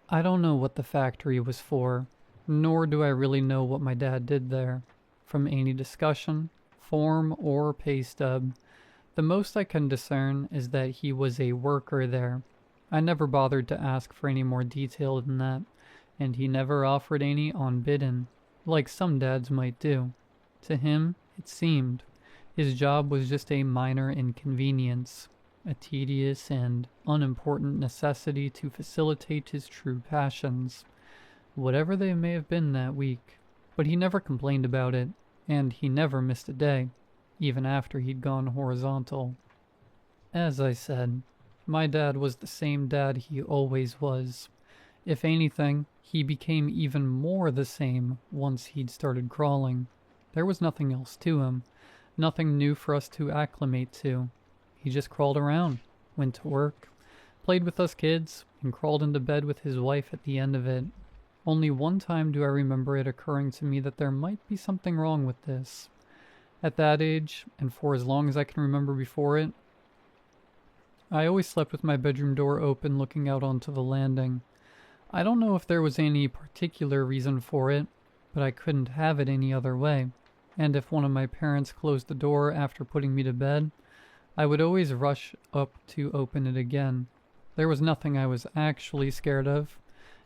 A: I don't know what the factory was for, nor do I really know what my dad did there. From any discussion, form, or pay stub, the most I can discern is that he was a worker there. I never bothered to ask for any more detail than that, and he never offered any unbidden, like some dads might do. To him, it seemed, his job was just a minor inconvenience, a tedious and unimportant necessity to facilitate his true passions, whatever they may have been that week. But he never complained about it, and he never missed a day, even after he'd gone horizontal. As I said, my dad was the same dad he always was. If anything, he became even more the same once he'd started crawling. There was nothing else to him, nothing new for us to acclimate to. He just crawled around, went to work, played with us kids, and crawled into bed with his wife at the end of it. Only one time do I remember it occurring to me that there might be something wrong with this. At that age, and for as long as I can remember before it, I always slept with my bedroom door open looking out onto the landing. I don't know if there was any particular reason for it, but I couldn't have it any other way. And if one of my parents closed the door after putting me to bed, I would always rush up to open it again. There was nothing I was actually scared of,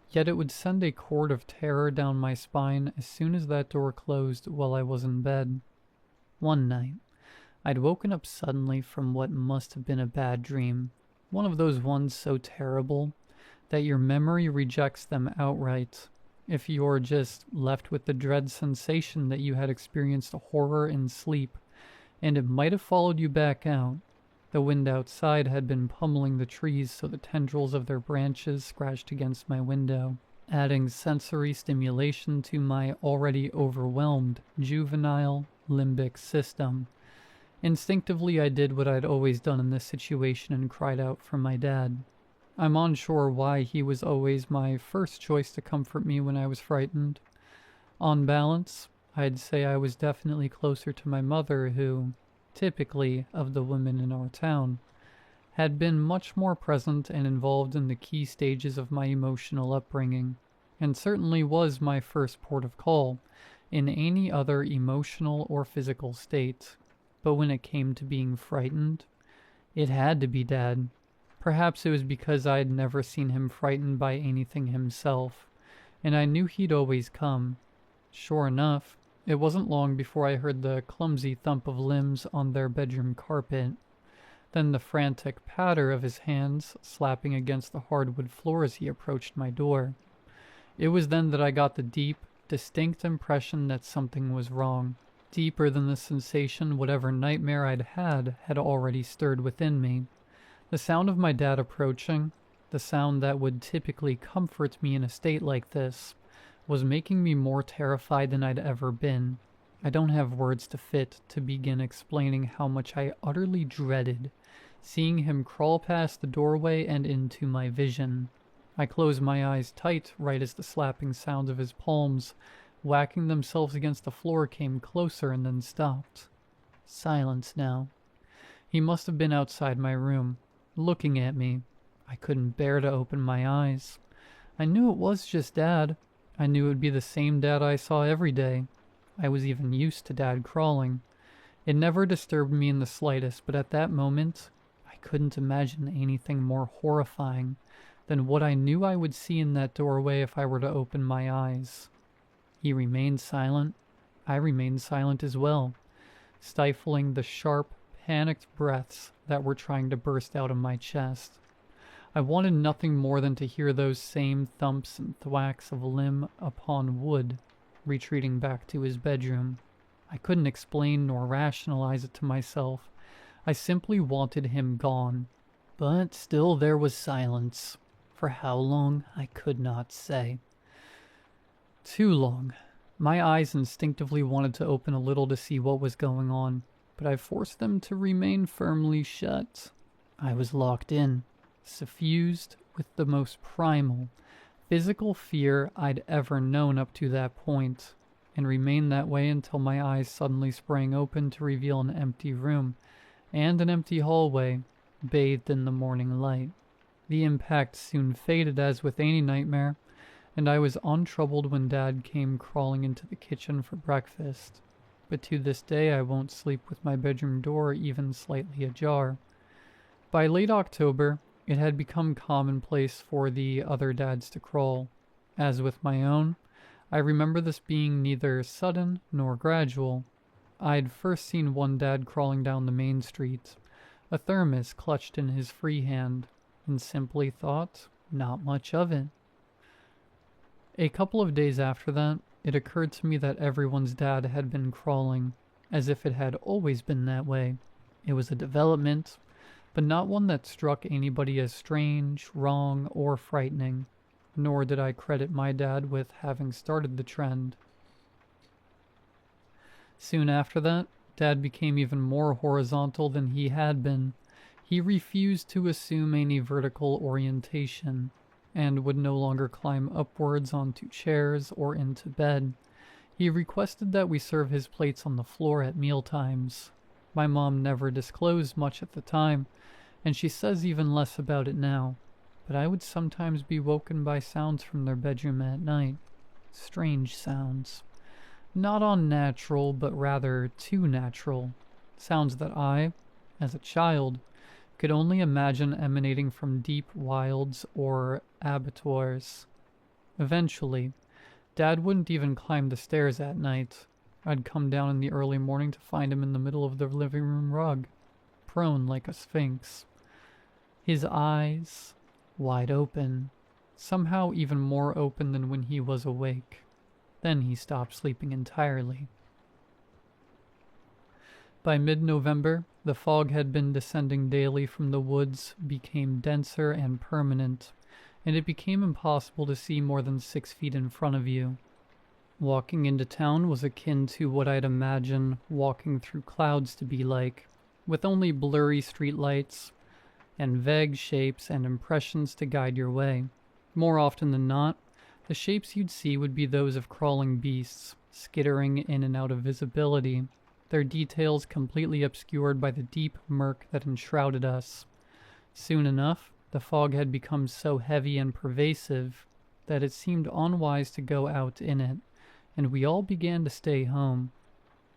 A: yet it would send a cord of terror down my spine as soon as that door closed while I was in bed. One night, I'd woken up suddenly from what must have been a bad dream, one of those ones so terrible that your memory rejects them outright. If you're just left with the dread sensation that you had experienced a horror in sleep, and it might have followed you back out. The wind outside had been pummeling the trees so the tendrils of their branches scratched against my window, adding sensory stimulation to my already overwhelmed juvenile limbic system. Instinctively, I did what I'd always done in this situation and cried out for my dad. I'm unsure why he was always my first choice to comfort me when I was frightened. On balance, I'd say I was definitely closer to my mother who, typically of the women in our town, had been much more present and involved in the key stages of my emotional upbringing, and certainly was my first port of call in any other emotional or physical state. But when it came to being frightened, it had to be Dad. Perhaps it was because I had never seen him frightened by anything himself, and I knew he'd always come. Sure enough, it wasn't long before I heard the clumsy thump of limbs on their bedroom carpet, then the frantic patter of his hands slapping against the hardwood floor as he approached my door. It was then that I got the deep, distinct impression that something was wrong. Deeper than the sensation whatever nightmare I'd had already stirred within me. The sound of my dad approaching, the sound that would typically comfort me in a state like this, was making me more terrified than I'd ever been. I don't have words to begin explaining how much I utterly dreaded seeing him crawl past the doorway and into my vision. I closed my eyes tight right as the slapping sounds of his palms whacking themselves against the floor came closer and then stopped. Silence now. He must have been outside my room, looking at me. I couldn't bear to open my eyes. I knew it was just Dad. I knew it would be the same Dad I saw every day. I was even used to Dad crawling. It never disturbed me in the slightest, but at that moment, I couldn't imagine anything more horrifying than what I knew I would see in that doorway if I were to open my eyes. He remained silent. I remained silent as well, stifling the sharp, panicked breaths that were trying to burst out of my chest. I wanted nothing more than to hear those same thumps and thwacks of limb upon wood, retreating back to his bedroom. I couldn't explain nor rationalize it to myself. I simply wanted him gone. But still there was silence. For how long, I could not say. Too long. My eyes instinctively wanted to open a little to see what was going on, but I forced them to remain firmly shut. I was locked in, suffused with the most primal, physical fear I'd ever known up to that point, and remained that way until my eyes suddenly sprang open to reveal an empty room and an empty hallway, bathed in the morning light. The impact soon faded as with any nightmare, and I was untroubled when Dad came crawling into the kitchen for breakfast. But to this day I won't sleep with my bedroom door even slightly ajar. By late October, it had become commonplace for the other dads to crawl. As with my own, I remember this being neither sudden nor gradual. I'd first seen one dad crawling down the main street, a thermos clutched in his free hand, and simply thought, not much of it. A couple of days after that, it occurred to me that everyone's dad had been crawling, as if it had always been that way. It was a development, but not one that struck anybody as strange, wrong, or frightening, nor did I credit my dad with having started the trend. Soon after that, Dad became even more horizontal than he had been. He refused to assume any vertical orientation, and would no longer climb upwards onto chairs or into bed. He requested that we serve his plates on the floor at mealtimes. My mom never disclosed much at the time, and she says even less about it now, but I would sometimes be woken by sounds from their bedroom at night. Strange sounds. Not unnatural, but rather too natural. Sounds that I, as a child, could only imagine emanating from deep wilds or abattoirs. Eventually, Dad wouldn't even climb the stairs at night. I'd come down in the early morning to find him in the middle of the living room rug, prone like a sphinx. His eyes wide open, somehow even more open than when he was awake. Then he stopped sleeping entirely. By mid-November, the fog had been descending daily from the woods, became denser and permanent, and it became impossible to see more than 6 feet in front of you. Walking into town was akin to what I'd imagine walking through clouds to be like, with only blurry streetlights and vague shapes and impressions to guide your way. More often than not, the shapes you'd see would be those of crawling beasts, skittering in and out of visibility, their details completely obscured by the deep murk that enshrouded us. Soon enough, the fog had become so heavy and pervasive that it seemed unwise to go out in it, and we all began to stay home.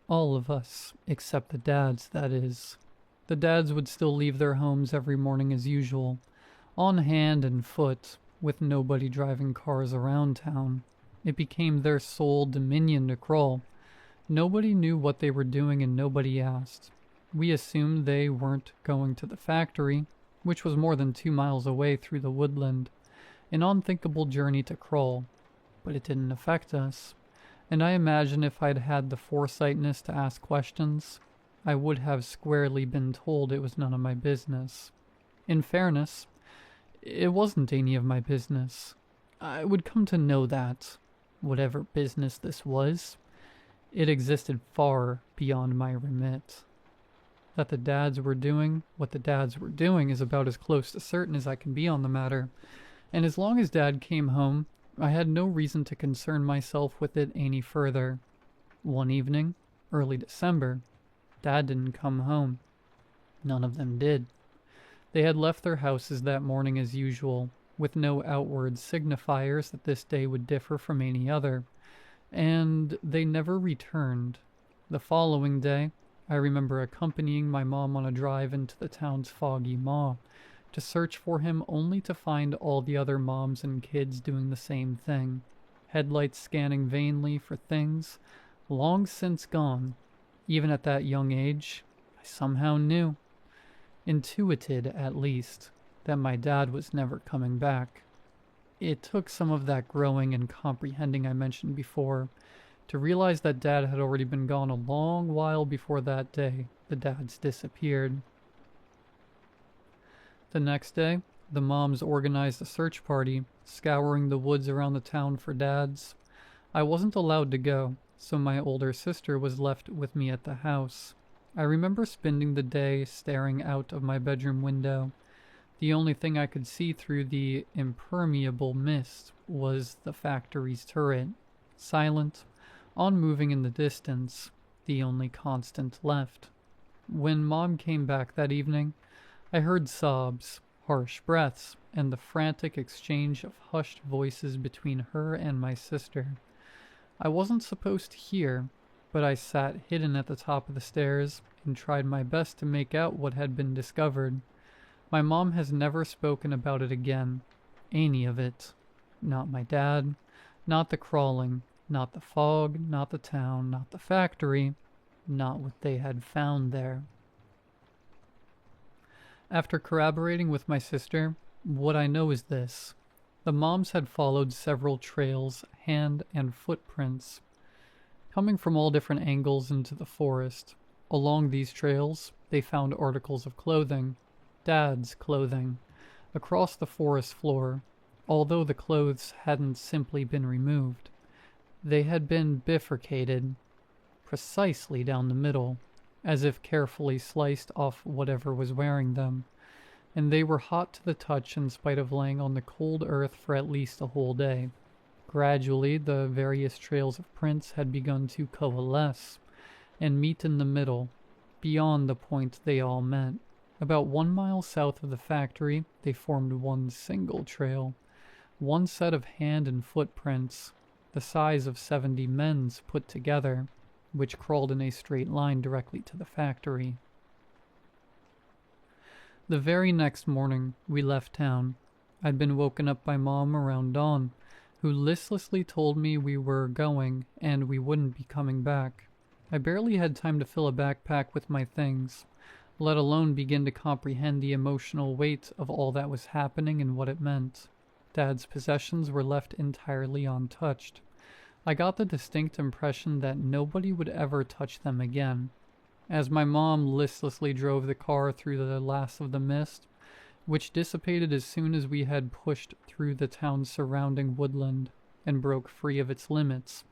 A: All of us, except the dads, that is. The dads would still leave their homes every morning as usual, on hand and foot, with nobody driving cars around town. It became their sole dominion to crawl. Nobody knew what they were doing and nobody asked. We assumed they weren't going to the factory, which was more than 2 miles away through the woodland. An unthinkable journey to crawl, but it didn't affect us. And I imagine if I'd had the foresightness to ask questions, I would have squarely been told it was none of my business. In fairness, it wasn't any of my business. I would come to know that, whatever business this was, it existed far beyond my remit. That the dads were doing what the dads were doing is about as close to certain as I can be on the matter, and as long as Dad came home, I had no reason to concern myself with it any further. One evening, early December, Dad didn't come home. None of them did. They had left their houses that morning as usual, with no outward signifiers that this day would differ from any other, and they never returned. The following day, I remember accompanying my mom on a drive into the town's foggy maw, to search for him only to find all the other moms and kids doing the same thing, headlights scanning vainly for things long since gone. Even at that young age, I somehow knew, intuited at least, that my dad was never coming back. It took some of that growing and comprehending I mentioned before to realize that Dad had already been gone a long while before that day the dads disappeared. The next day, the moms organized a search party, scouring the woods around the town for dads. I wasn't allowed to go, so my older sister was left with me at the house. I remember spending the day staring out of my bedroom window. The only thing I could see through the impermeable mist was the factory's turret, silent, unmoving in the distance, the only constant left. When Mom came back that evening, I heard sobs, harsh breaths, and the frantic exchange of hushed voices between her and my sister. I wasn't supposed to hear, but I sat hidden at the top of the stairs and tried my best to make out what had been discovered. My mom has never spoken about it again. Any of it. Not my dad, not the crawling, not the fog, not the town, not the factory, not what they had found there. After corroborating with my sister, what I know is this. The moms had followed several trails, hand and footprints, coming from all different angles into the forest. Along these trails, they found articles of clothing, Dad's clothing, across the forest floor, although the clothes hadn't simply been removed. They had been bifurcated, precisely down the middle, as if carefully sliced off whatever was wearing them, and they were hot to the touch in spite of laying on the cold earth for at least a whole day. Gradually, the various trails of prints had begun to coalesce and meet in the middle, beyond the point they all met. About 1 mile south of the factory, they formed one single trail, one set of hand and footprints, the size of 70 men's put together, which crawled in a straight line directly to the factory. The very next morning, we left town. I'd been woken up by Mom around dawn, who listlessly told me we were going and we wouldn't be coming back. I barely had time to fill a backpack with my things, let alone begin to comprehend the emotional weight of all that was happening and what it meant. Dad's possessions were left entirely untouched. I got the distinct impression that nobody would ever touch them again. As my mom listlessly drove the car through the last of the mist, which dissipated as soon as we had pushed through the town's surrounding woodland and broke free of its limits,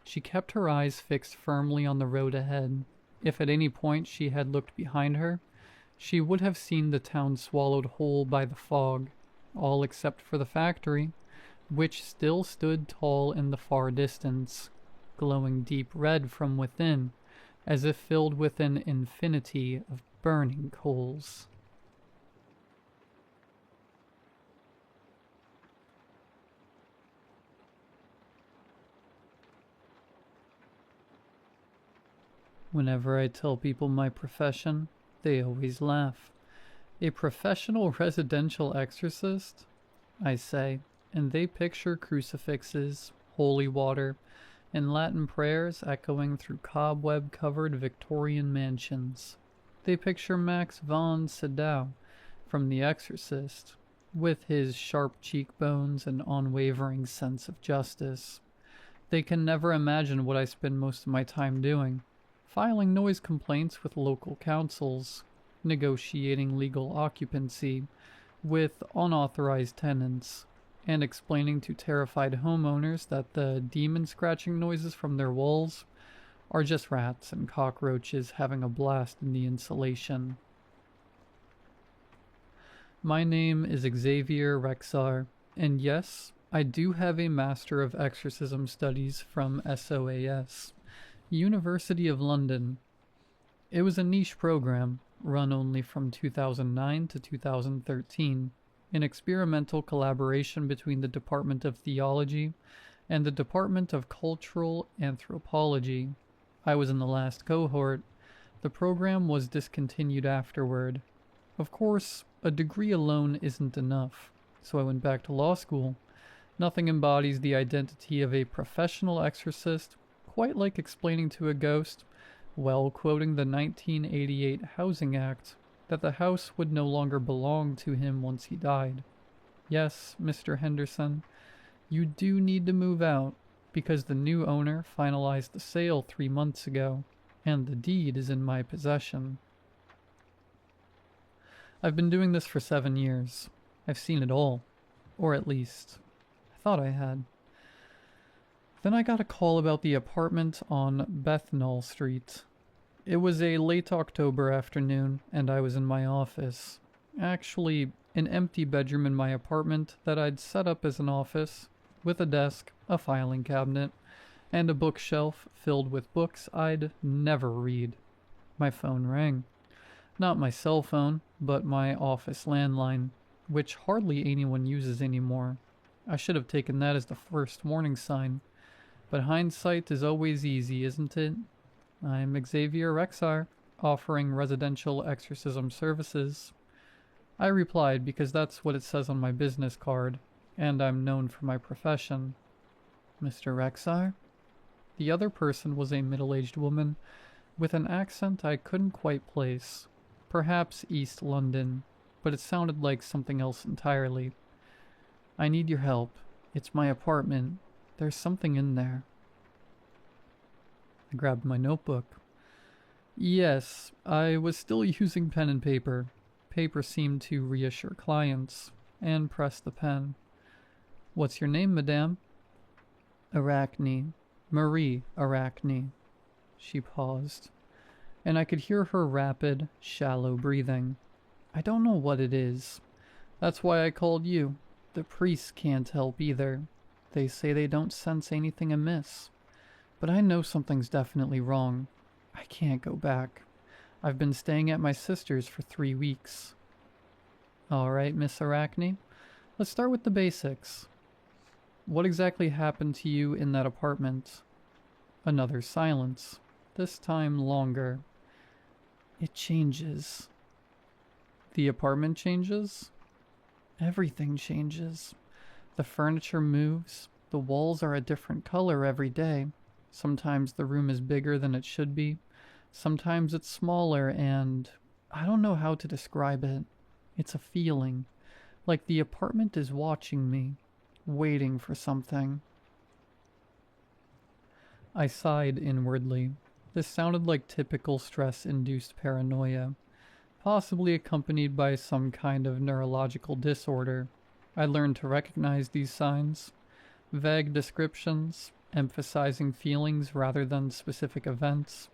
A: she kept her eyes fixed firmly on the road ahead. If at any point she had looked behind her, she would have seen the town swallowed whole by the fog, all except for the factory, which still stood tall in the far distance, glowing deep red from within, as if filled with an infinity of burning coals. Whenever I tell people my profession, they always laugh. A professional residential exorcist? I say, and they picture crucifixes, holy water, and Latin prayers echoing through cobweb-covered Victorian mansions. They picture Max von Sydow from The Exorcist, with his sharp cheekbones and unwavering sense of justice. They can never imagine what I spend most of my time doing: filing noise complaints with local councils, negotiating legal occupancy with unauthorized tenants, and explaining to terrified homeowners that the demon-scratching noises from their walls are just rats and cockroaches having a blast in the insulation. My name is Xavier Rexar, and yes, I do have a Master of Exorcism Studies from SOAS, University of London. It was a niche program, run only from 2009 to 2013, an experimental collaboration between the Department of Theology and the Department of Cultural Anthropology. I was in the last cohort. The program was discontinued afterward. Of course, a degree alone isn't enough, so I went back to law school. Nothing embodies the identity of a professional exorcist quite like explaining to a ghost, while quoting the 1988 Housing Act, that the house would no longer belong to him once he died. Yes, Mr. Henderson, you do need to move out, because the new owner finalized the sale 3 months ago, and the deed is in my possession. I've been doing this for 7 years. I've seen it all. Or at least, I thought I had. Then I got a call about the apartment on Bethnal Street. It was a late October afternoon, and I was in my office. Actually, an empty bedroom in my apartment that I'd set up as an office, with a desk, a filing cabinet, and a bookshelf filled with books I'd never read. My phone rang. Not my cell phone, but my office landline, which hardly anyone uses anymore. I should have taken that as the first warning sign. But hindsight is always easy, isn't it? I'm Xavier Rexar, offering residential exorcism services. I replied because that's what it says on my business card, and I'm known for my profession. Mr. Rexar? The other person was a middle-aged woman with an accent I couldn't quite place. Perhaps East London, but it sounded like something else entirely. I need your help. It's my apartment. There's something in there. I grabbed my notebook. Yes, I was still using pen and paper. Paper seemed to reassure clients, and pressed the pen. What's your name, madame? Arachne. Marie Arachne. She paused, and I could hear her rapid, shallow breathing. I don't know what it is. That's why I called you. The priests can't help either. They say they don't sense anything amiss. But I know something's definitely wrong. I can't go back. I've been staying at my sister's for 3 weeks. All right, Miss Arachne. Let's start with the basics. What exactly happened to you in that apartment? Another silence. This time longer. It changes. The apartment changes? Everything changes. The furniture moves. The walls are a different color every day. Sometimes the room is bigger than it should be. Sometimes it's smaller and I don't know how to describe it. It's a feeling. Like the apartment is watching me, waiting for something. I sighed inwardly. This sounded like typical stress-induced paranoia, possibly accompanied by some kind of neurological disorder. I learned to recognize these signs. Vague descriptions, emphasizing feelings rather than specific events,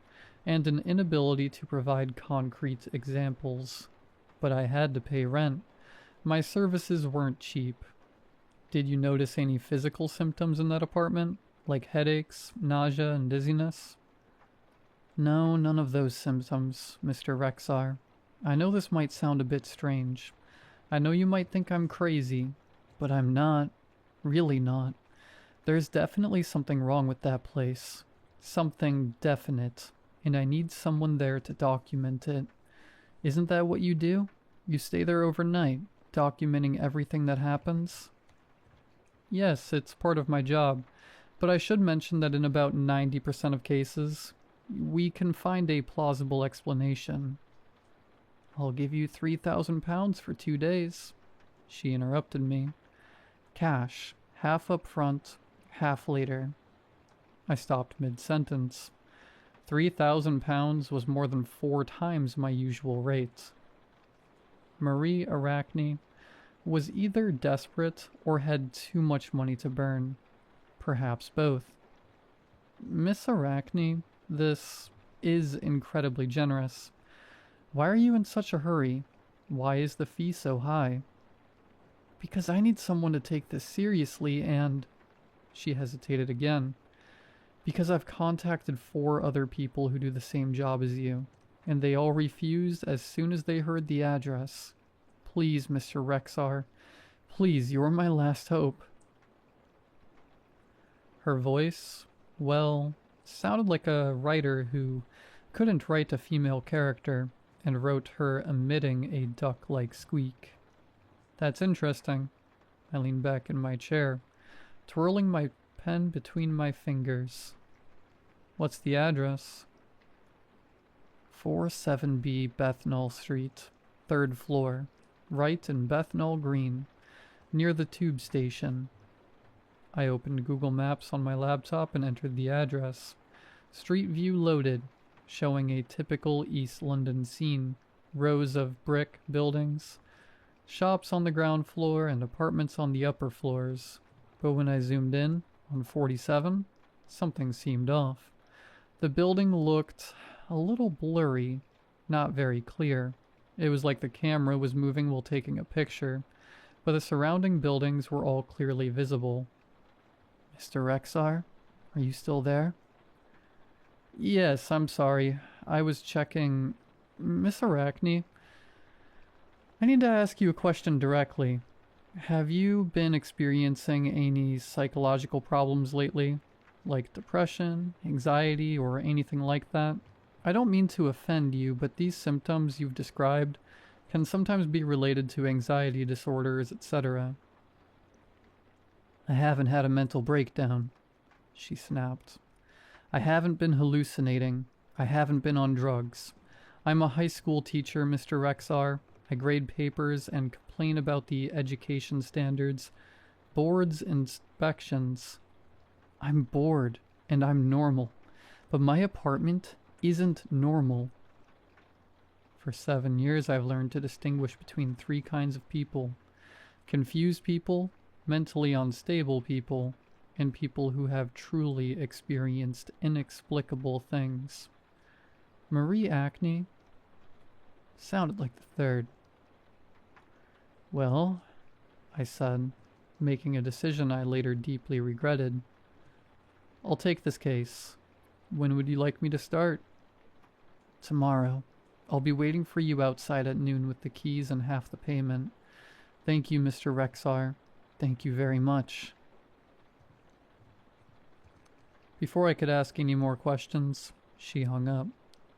A: and an inability to provide concrete examples. But I had to pay rent. My services weren't cheap. Did you notice any physical symptoms in that apartment, like headaches, nausea, and dizziness? No, none of those symptoms, Mr. Rexar. I know this might sound a bit strange. I know you might think I'm crazy, but I'm not. Really not. There's definitely something wrong with that place. Something definite. and I need someone there to document it. Isn't that what you do? You stay there overnight, documenting everything that happens? Yes, it's part of my job, but I should mention that in about 90% of cases, we can find a plausible explanation. I'll give you £3,000 for 2 days. She interrupted me. Cash, half up front, half later. I stopped mid-sentence. £3,000 was more than 4 times my usual rate. Marie Arachne was either desperate or had too much money to burn. Perhaps both. Miss Arachne, this is incredibly generous. Why are you in such a hurry? Why is the fee so high? Because I need someone to take this seriously and... She hesitated again. Because I've contacted 4 other people who do the same job as you, and they all refused as soon as they heard the address. Please, Mr. Rexar. Please, you're my last hope. Her voice, well, sounded like a writer who couldn't write a female character and wrote her emitting a duck-like squeak. That's interesting. I leaned back in my chair, twirling my pen between my fingers. What's the address? 47B Bethnal Street, 3rd floor, right in Bethnal Green, near the tube station. I opened Google Maps on my laptop and entered the address. Street view loaded, showing a typical East London scene. Rows of brick buildings, shops on the ground floor and apartments on the upper floors. But when I zoomed in, on 47, something seemed off. The building looked a little blurry, not very clear. It was like the camera was moving while taking a picture, but the surrounding buildings were all clearly visible. Mr. Rexar, are you still there? Yes, I'm sorry. I was checking... Miss Arachne, I need to ask you a question directly. Have you been experiencing any psychological problems lately? Like depression, anxiety, or anything like that? I don't mean to offend you, but these symptoms you've described can sometimes be related to anxiety disorders, etc. I haven't had a mental breakdown, she snapped. I haven't been hallucinating. I haven't been on drugs. I'm a high school teacher, Mr. Rexar. I grade papers and complain about the education standards, boards, inspections. I'm bored, and I'm normal, but my apartment isn't normal. For 7 years, I've learned to distinguish between 3 kinds of people: confused people, mentally unstable people, and people who have truly experienced inexplicable things. Marie Acne sounded like the third. Well, I said, making a decision I later deeply regretted. I'll take this case. When would you like me to start? Tomorrow. I'll be waiting for you outside at noon with the keys and half the payment. Thank you, Mr. Rexar. Thank you very much. Before I could ask any more questions, she hung up.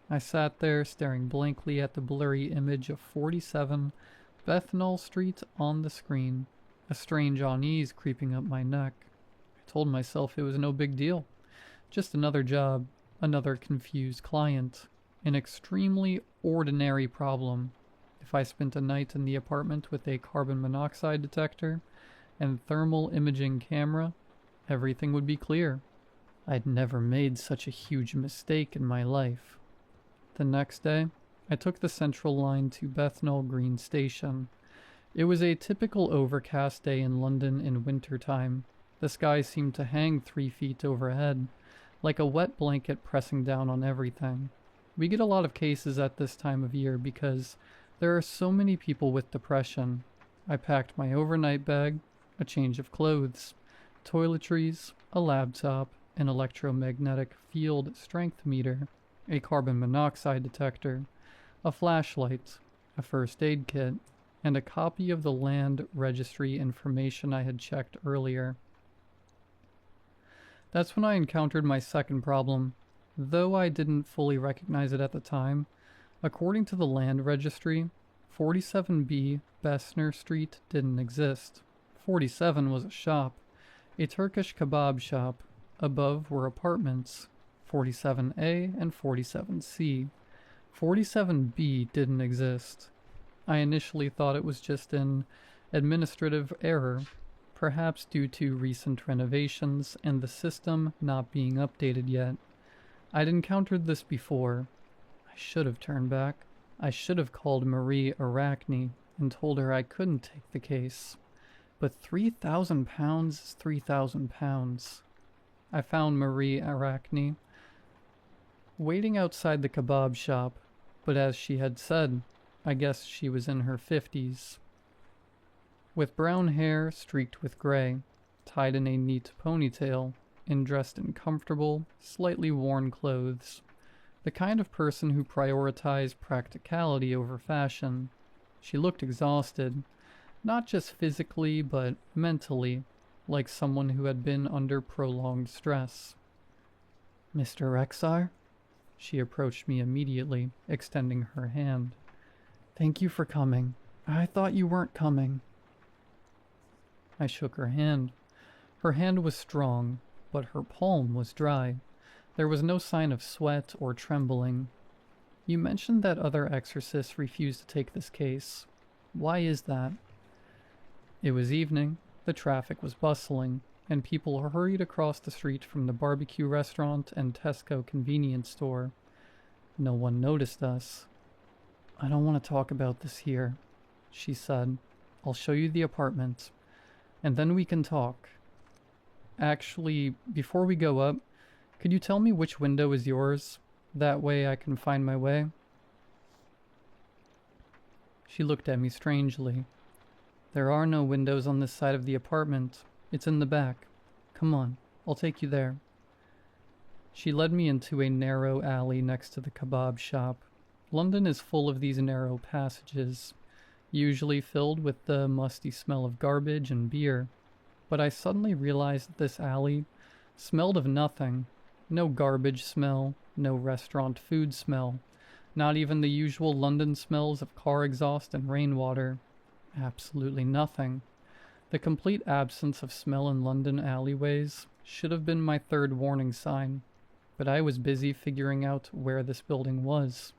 A: I sat there staring blankly at the blurry image of 47 Bethnal Street on the screen, a strange unease creeping up my neck. I told myself it was no big deal. Just another job, another confused client, an extremely ordinary problem. If I spent a night in the apartment with a carbon monoxide detector and thermal imaging camera, everything would be clear. I'd never made such a huge mistake in my life. The next day, I took the Central Line to Bethnal Green Station. It was a typical overcast day in London in wintertime. The sky seemed to hang 3 feet overhead, like a wet blanket pressing down on everything. We get a lot of cases at this time of year because there are so many people with depression. I packed my overnight bag, a change of clothes, toiletries, a laptop, an electromagnetic field strength meter, a carbon monoxide detector, a flashlight, a first aid kit, and a copy of the land registry information I had checked earlier. That's when I encountered my second problem. Though I didn't fully recognize it at the time, according to the land registry, 47B Bessner Street didn't exist. 47 was a shop, a Turkish kebab shop. Above were apartments, 47A and 47C. 47B didn't exist. I initially thought it was just an administrative error, perhaps due to recent renovations and the system not being updated yet. I'd encountered this before. I should have turned back. I should have called Marie Arachne and told her I couldn't take the case. But 3,000 pounds is 3,000 pounds. I found Marie Arachne waiting outside the kebab shop, but as she had said, I guess she was in her 50s. With brown hair streaked with gray, tied in a neat ponytail, and dressed in comfortable, slightly worn clothes. The kind of person who prioritized practicality over fashion. She looked exhausted, not just physically but mentally, like someone who had been under prolonged stress. "Mr. Rexar?" She approached me immediately, extending her hand. "Thank you for coming. I thought you weren't coming." I shook her hand. Her hand was strong, but her palm was dry. There was no sign of sweat or trembling. "You mentioned that other exorcists refused to take this case. Why is that?" It was evening, the traffic was bustling, and people hurried across the street from the barbecue restaurant and Tesco convenience store. No one noticed us. "I don't want to talk about this here," she said. "I'll show you the apartment, and then we can talk. Actually, before we go up, could you tell me which window is yours? That way I can find my way." She looked at me strangely. "There are no windows on this side of the apartment. It's in the back. Come on, I'll take you there." She led me into a narrow alley next to the kebab shop. London is full of these narrow passages, usually filled with the musty smell of garbage and beer. But I suddenly realized that this alley smelled of nothing. No garbage smell, no restaurant food smell, not even the usual London smells of car exhaust and rainwater. Absolutely nothing. The complete absence of smell in London alleyways should have been my third warning sign, but I was busy figuring out where this building was.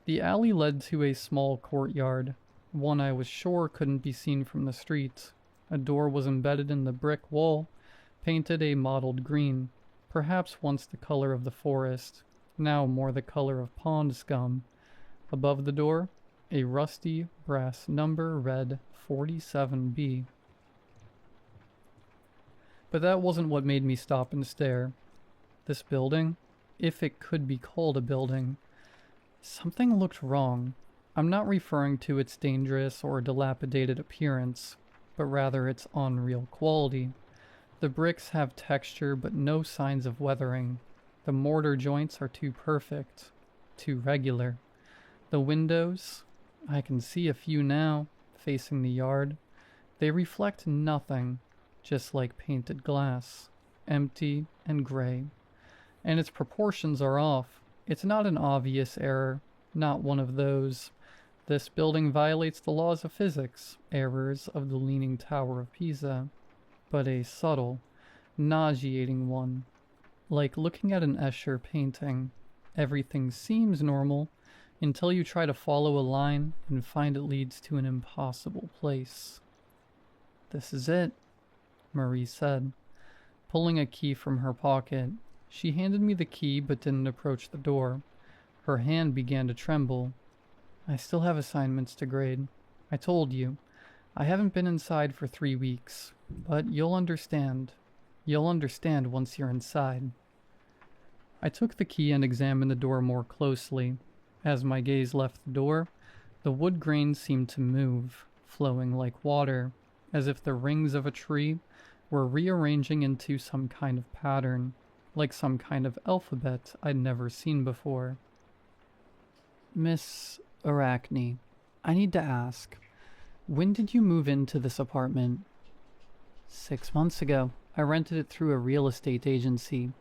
A: The alley led to a small courtyard, one I was sure couldn't be seen from the street. A door was embedded in the brick wall, painted a mottled green, perhaps once the color of the forest, now more the color of pond scum. Above the door, a rusty brass number read 47B. But that wasn't what made me stop and stare. This building, if it could be called a building, something looked wrong. I'm not referring to its dangerous or dilapidated appearance, but rather its unreal quality. The bricks have texture but no signs of weathering. The mortar joints are too perfect, too regular. The windows, I can see a few now, facing the yard. They reflect nothing, just like painted glass, empty and gray. And its proportions are off. It's not an obvious error, not one of those "this building violates the laws of physics" errors of the Leaning Tower of Pisa, but a subtle, nauseating one. Like looking at an Escher painting. Everything seems normal until you try to follow a line and find it leads to an impossible place. "This is it," Marie said, pulling a key from her pocket. She handed me the key but didn't approach the door. Her hand began to tremble. "I still have assignments to grade. I told you. I haven't been inside for 3 weeks, but you'll understand. You'll understand once you're inside." I took the key and examined the door more closely. As my gaze left the door, the wood grain seemed to move, flowing like water, as if the rings of a tree were rearranging into some kind of pattern, like some kind of alphabet I'd never seen before. "Miss Arachne, I need to ask, when did you move into this apartment?" 6 months ago. I rented it through a real estate agency.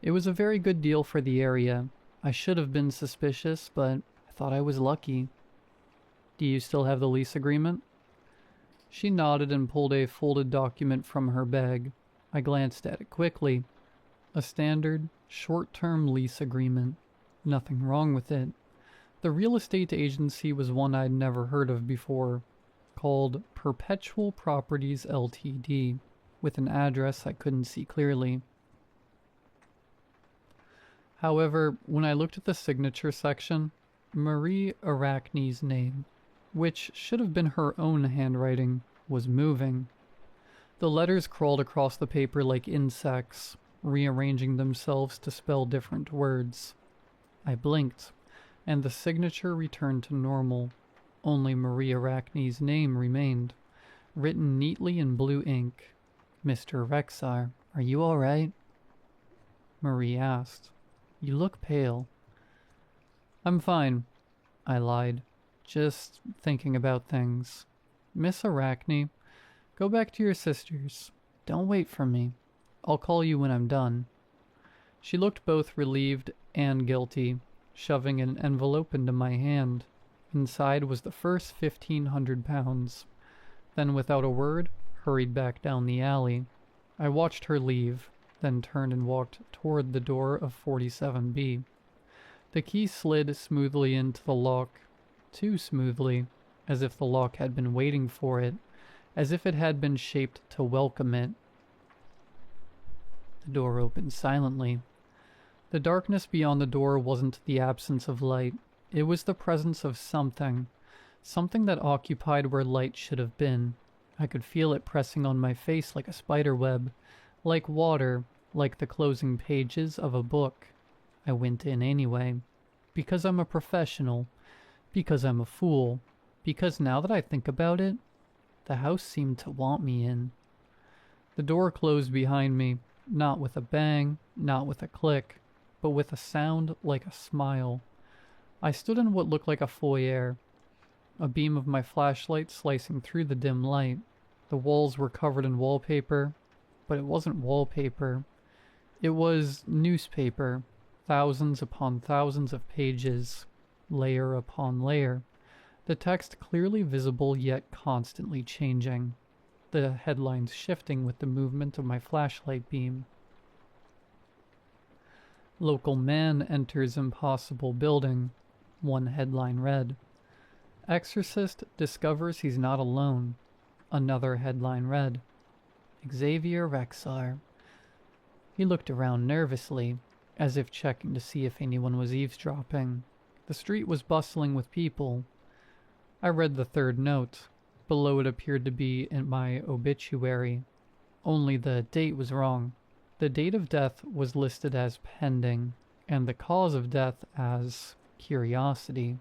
A: It was a very good deal for the area. I should have been suspicious, but I thought I was lucky. Do you still have the lease agreement? She nodded and pulled a folded document from her bag. I glanced at it quickly. A standard, short-term lease agreement. Nothing wrong with it. The real estate agency was one I'd never heard of before, called Perpetual Properties Ltd., with an address I couldn't see clearly. However, when I looked at the signature section, Marie Arachne's name, which should have been her own handwriting, was moving. The letters crawled across the paper like insects, rearranging themselves to spell different words. I blinked, and the signature returned to normal. Only Marie Arachne's name remained, written neatly in blue ink. Mr. Rexar, are you all right? Marie asked. You look pale. I'm fine, I lied. Just thinking about things. Miss Arachne, go back to your sisters. Don't wait for me. I'll call you when I'm done. She looked both relieved and guilty, shoving an envelope into my hand. Inside was the first 1,500 pounds. Then, without a word, hurried back down the alley. I watched her leave, then turned and walked toward the door of 47B. The key slid smoothly into the lock, too smoothly, as if the lock had been waiting for it, as if it had been shaped to welcome it. The door opened silently. The darkness beyond the door wasn't the absence of light. It was the presence of something that occupied where light should have been. I could feel it pressing on my face like a spider web, like water, like the closing pages of a book. I went in anyway, because I'm a professional, because I'm a fool, because now that I think about it, the house seemed to want me in. The door closed behind me, not with a bang, not with a click, but with a sound like a smile. I stood in what looked like a foyer, a beam of my flashlight slicing through the dim light. The walls were covered in wallpaper, but it wasn't wallpaper. It was newspaper, thousands upon thousands of pages, layer upon layer. The text clearly visible yet constantly changing, the headlines shifting with the movement of my flashlight beam. Local man enters impossible building, one headline read. Exorcist discovers he's not alone, another headline read. Xavier Rexar. He looked around nervously, as if checking to see if anyone was eavesdropping. The street was bustling with people. I read the third note. Below it appeared to be in my obituary. Only the date was wrong. The date of death was listed as pending, and the cause of death as curiosity.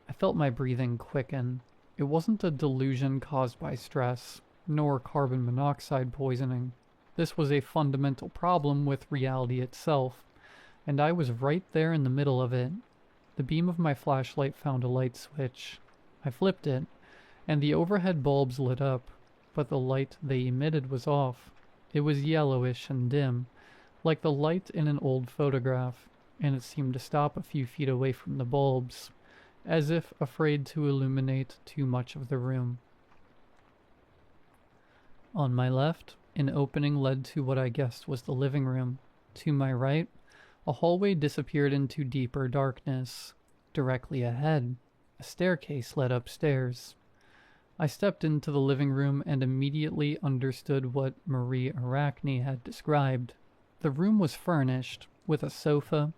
A: I felt my breathing quicken. It wasn't a delusion caused by stress, nor carbon monoxide poisoning. This was a fundamental problem with reality itself, and I was right there in the middle of it. The beam of my flashlight found a light switch. I flipped it, and the overhead bulbs lit up, but the light they emitted was off. It was yellowish and dim, like the light in an old photograph, and it seemed to stop a few feet away from the bulbs, as if afraid to illuminate too much of the room. On my left, an opening led to what I guessed was the living room. To my right, a hallway disappeared into deeper darkness. Directly ahead, a staircase led upstairs. I stepped into the living room and immediately understood what Marie Arachne had described. The room was furnished, with a sofa,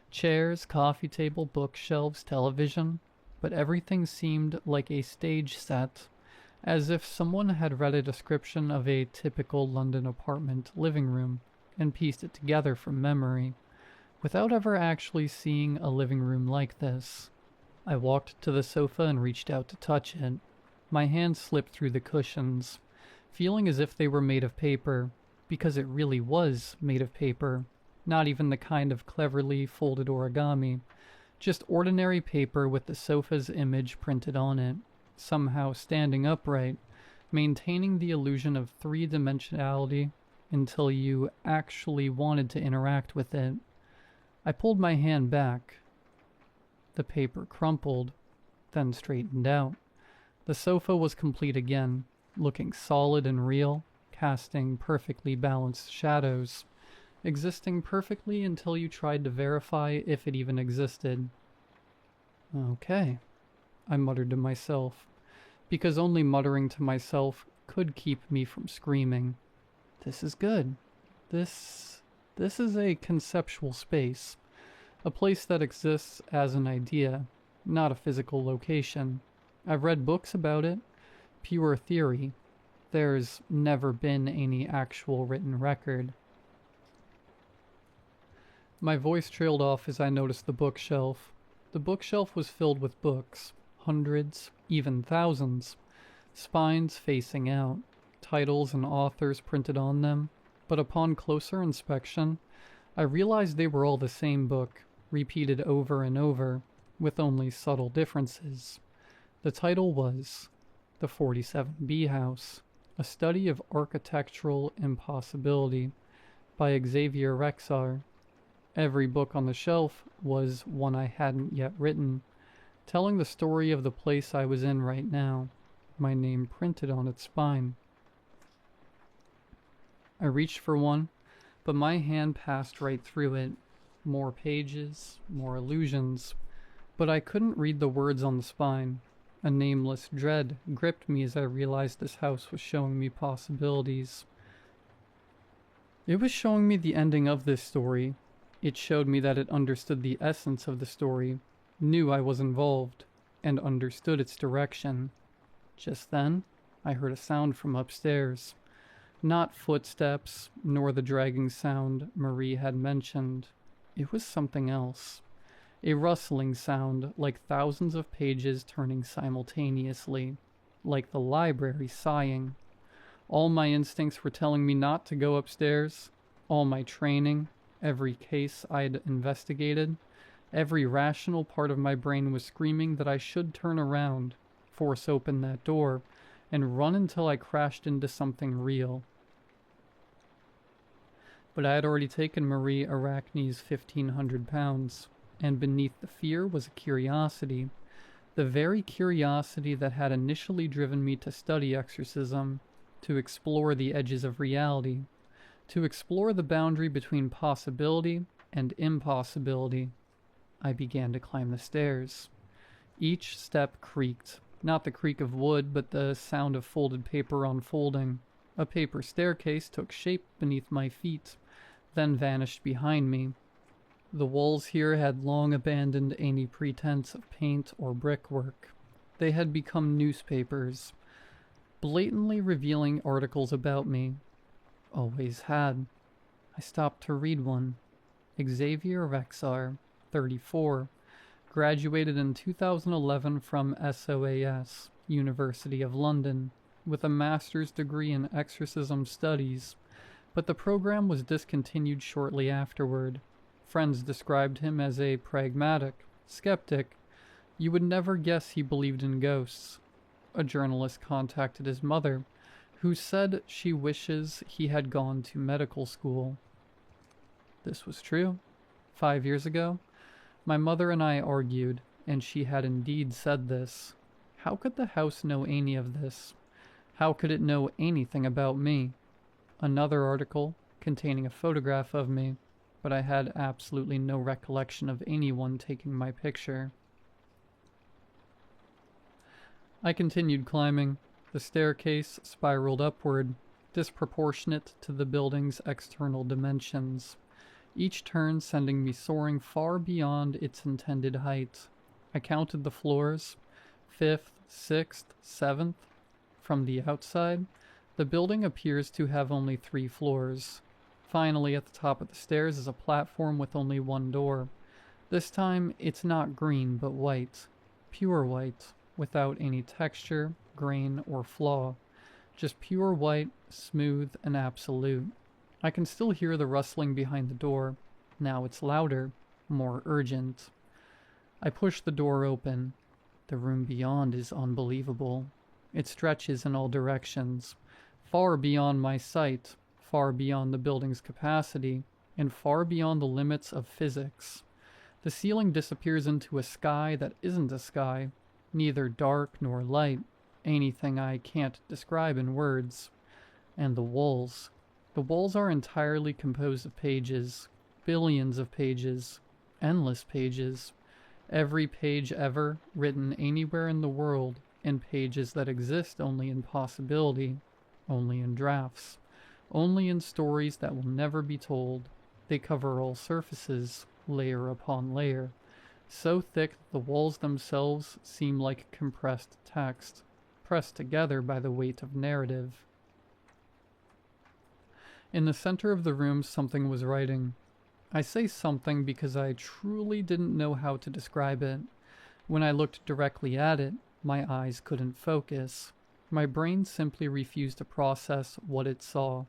A: chairs, coffee table, bookshelves, television, but everything seemed like a stage set, as if someone had read a description of a typical London apartment living room and pieced it together from memory, without ever actually seeing a living room like this. I walked to the sofa and reached out to touch it. My hand slipped through the cushions, feeling as if they were made of paper, because it really was made of paper, not even the kind of cleverly folded origami, just ordinary paper with the sofa's image printed on it, somehow standing upright, maintaining the illusion of three-dimensionality until you actually wanted to interact with it. I pulled my hand back. The paper crumpled, then straightened out. The sofa was complete again, looking solid and real, casting perfectly balanced shadows, existing perfectly until you tried to verify if it even existed. Okay, I muttered to myself, because only muttering to myself could keep me from screaming. This is good. This is a conceptual space, a place that exists as an idea, not a physical location. I've read books about it, pure theory. There's never been any actual written record. My voice trailed off as I noticed the bookshelf. The bookshelf was filled with books, hundreds, even thousands, spines facing out, titles and authors printed on them, but upon closer inspection, I realized they were all the same book, repeated over and over, with only subtle differences. The title was The 47B House, a Study of Architectural Impossibility by Xavier Rexar. Every book on the shelf was one I hadn't yet written, telling the story of the place I was in right now, my name printed on its spine. I reached for one, but my hand passed right through it. More pages, more illusions, but I couldn't read the words on the spine. A nameless dread gripped me as I realized this house was showing me possibilities. It was showing me the ending of this story. It showed me that it understood the essence of the story, knew I was involved, and understood its direction. Just then, I heard a sound from upstairs. Not footsteps, nor the dragging sound Marie had mentioned. It was something else. A rustling sound, like thousands of pages turning simultaneously, like the library sighing. All my instincts were telling me not to go upstairs. All my training, every case I'd investigated, every rational part of my brain was screaming that I should turn around, force open that door, and run until I crashed into something real. But I had already taken Marie Arachne's 1,500 pounds, and beneath the fear was a curiosity, the very curiosity that had initially driven me to study exorcism, to explore the edges of reality, to explore the boundary between possibility and impossibility. I began to climb the stairs. Each step creaked, not the creak of wood, but the sound of folded paper unfolding. A paper staircase took shape beneath my feet, then vanished behind me. The walls here had long abandoned any pretense of paint or brickwork. They had become newspapers, blatantly revealing articles about me. Always had. I stopped to read one. Xavier Rexar, 34, graduated in 2011 from SOAS, University of London, with a master's degree in exorcism studies, but the program was discontinued shortly afterward. Friends described him as a pragmatic skeptic. You would never guess he believed in ghosts. A journalist contacted his mother, who said she wishes he had gone to medical school. This was true. 5 years ago, my mother and I argued, and she had indeed said this. How could the house know any of this? How could it know anything about me? Another article containing a photograph of me, but I had absolutely no recollection of anyone taking my picture. I continued climbing. The staircase spiraled upward, disproportionate to the building's external dimensions, each turn sending me soaring far beyond its intended height. I counted the floors, 5th, 6th, 7th. From the outside, the building appears to have only 3 floors. Finally, at the top of the stairs is a platform with only one door. This time, it's not green, but white. Pure white, without any texture, grain, or flaw. Just pure white, smooth, and absolute. I can still hear the rustling behind the door. Now it's louder, more urgent. I push the door open. The room beyond is unbelievable. It stretches in all directions, far beyond my sight, far beyond the building's capacity, and far beyond the limits of physics. The ceiling disappears into a sky that isn't a sky, neither dark nor light, anything I can't describe in words. And the walls. The walls are entirely composed of pages, billions of pages, endless pages, every page ever written anywhere in the world, and pages that exist only in possibility, only in drafts, only in stories that will never be told. They cover all surfaces, layer upon layer, so thick that the walls themselves seem like compressed text, pressed together by the weight of narrative. In the center of the room, something was writing. I say something because I truly didn't know how to describe it. When I looked directly at it, my eyes couldn't focus. My brain simply refused to process what it saw.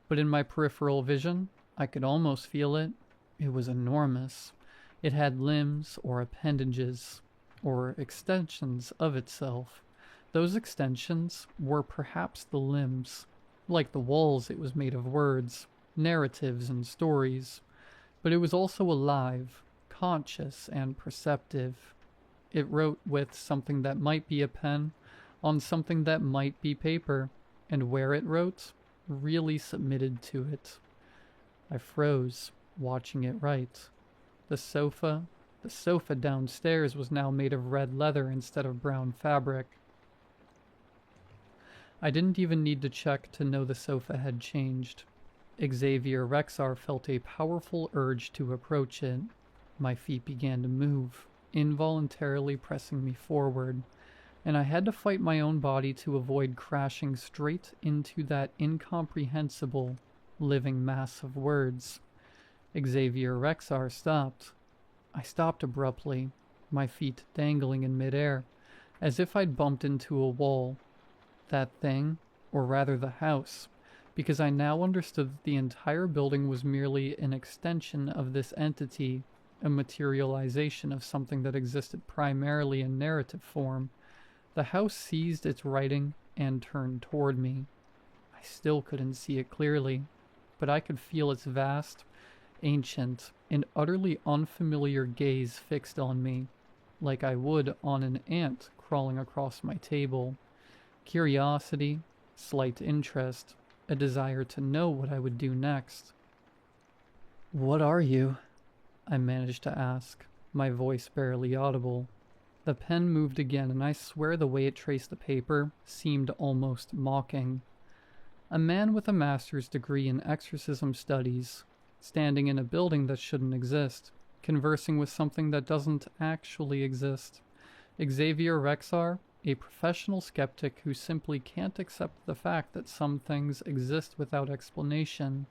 A: But in my peripheral vision, I could almost feel it. It was enormous. It had limbs or appendages, or extensions of itself. Those extensions were perhaps the limbs. Like the walls, it was made of words, narratives, and stories. But it was also alive, conscious, and perceptive. It wrote with something that might be a pen, on something that might be paper, and where it wrote, really submitted to it. I froze, watching it write. The sofa downstairs was now made of red leather instead of brown fabric. I didn't even need to check to know the sofa had changed. Xavier Rexar felt a powerful urge to approach it. My feet began to move, involuntarily pressing me forward, and I had to fight my own body to avoid crashing straight into that incomprehensible, living mass of words. Xavier Rexar stopped. I stopped abruptly, my feet dangling in midair, as if I'd bumped into a wall. That thing, or rather the house, because I now understood that the entire building was merely an extension of this entity, a materialization of something that existed primarily in narrative form. The house seized its writing and turned toward me. I still couldn't see it clearly, but I could feel its vast, ancient, and utterly unfamiliar gaze fixed on me, like I would on an ant crawling across my table. Curiosity, slight interest, a desire to know what I would do next. "What are you?" I managed to ask, my voice barely audible. The pen moved again, and I swear the way it traced the paper seemed almost mocking. A man with a master's degree in exorcism studies, standing in a building that shouldn't exist, conversing with something that doesn't actually exist. Xavier Rexar, a professional skeptic who simply can't accept the fact that some things exist without explanation.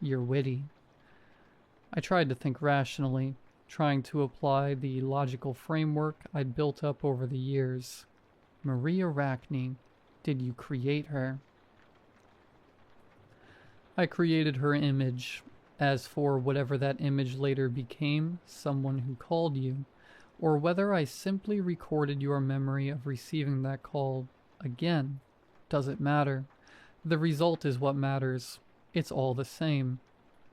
A: You're witty. I tried to think rationally, trying to apply the logical framework I'd built up over the years. Maria Arachne, did you create her? I created her image. As for whatever that image later became, someone who called you, or whether I simply recorded your memory of receiving that call again, doesn't matter. The result is what matters. It's all the same.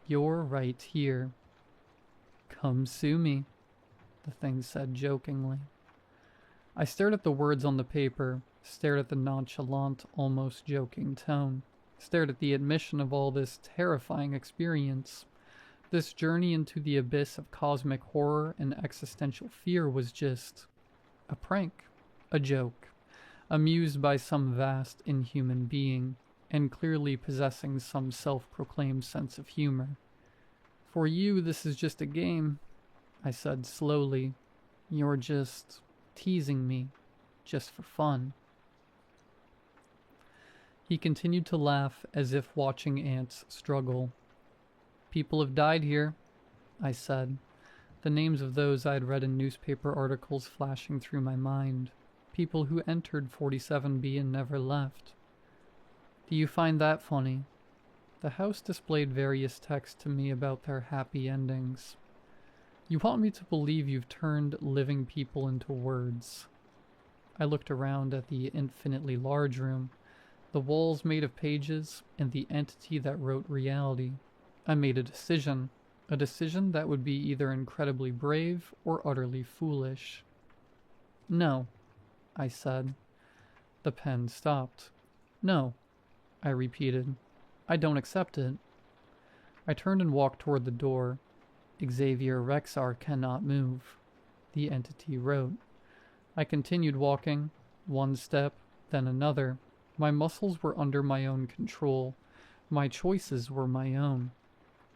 A: You're right here. "Come sue me," the thing said jokingly. I stared at the words on the paper, stared at the nonchalant, almost joking tone, stared at the admission of all this terrifying experience. This journey into the abyss of cosmic horror and existential fear was just a prank, a joke, amused by some vast inhuman being, and clearly possessing some self-proclaimed sense of humor. "For you, this is just a game," I said slowly. "You're just teasing me, just for fun." He continued to laugh as if watching ants struggle. "People have died here," I said, the names of those I'd read in newspaper articles flashing through my mind. People who entered 47B and never left. "Do you find that funny?" The house displayed various texts to me about their happy endings. "You want me to believe you've turned living people into words." I looked around at the infinitely large room. The walls made of pages, and the entity that wrote reality. I made a decision that would be either incredibly brave or utterly foolish. "No," I said. The pen stopped. "No," I repeated. "I don't accept it." I turned and walked toward the door. "Xavier Rexar cannot move," the entity wrote. I continued walking, one step, then another. My muscles were under my own control. My choices were my own.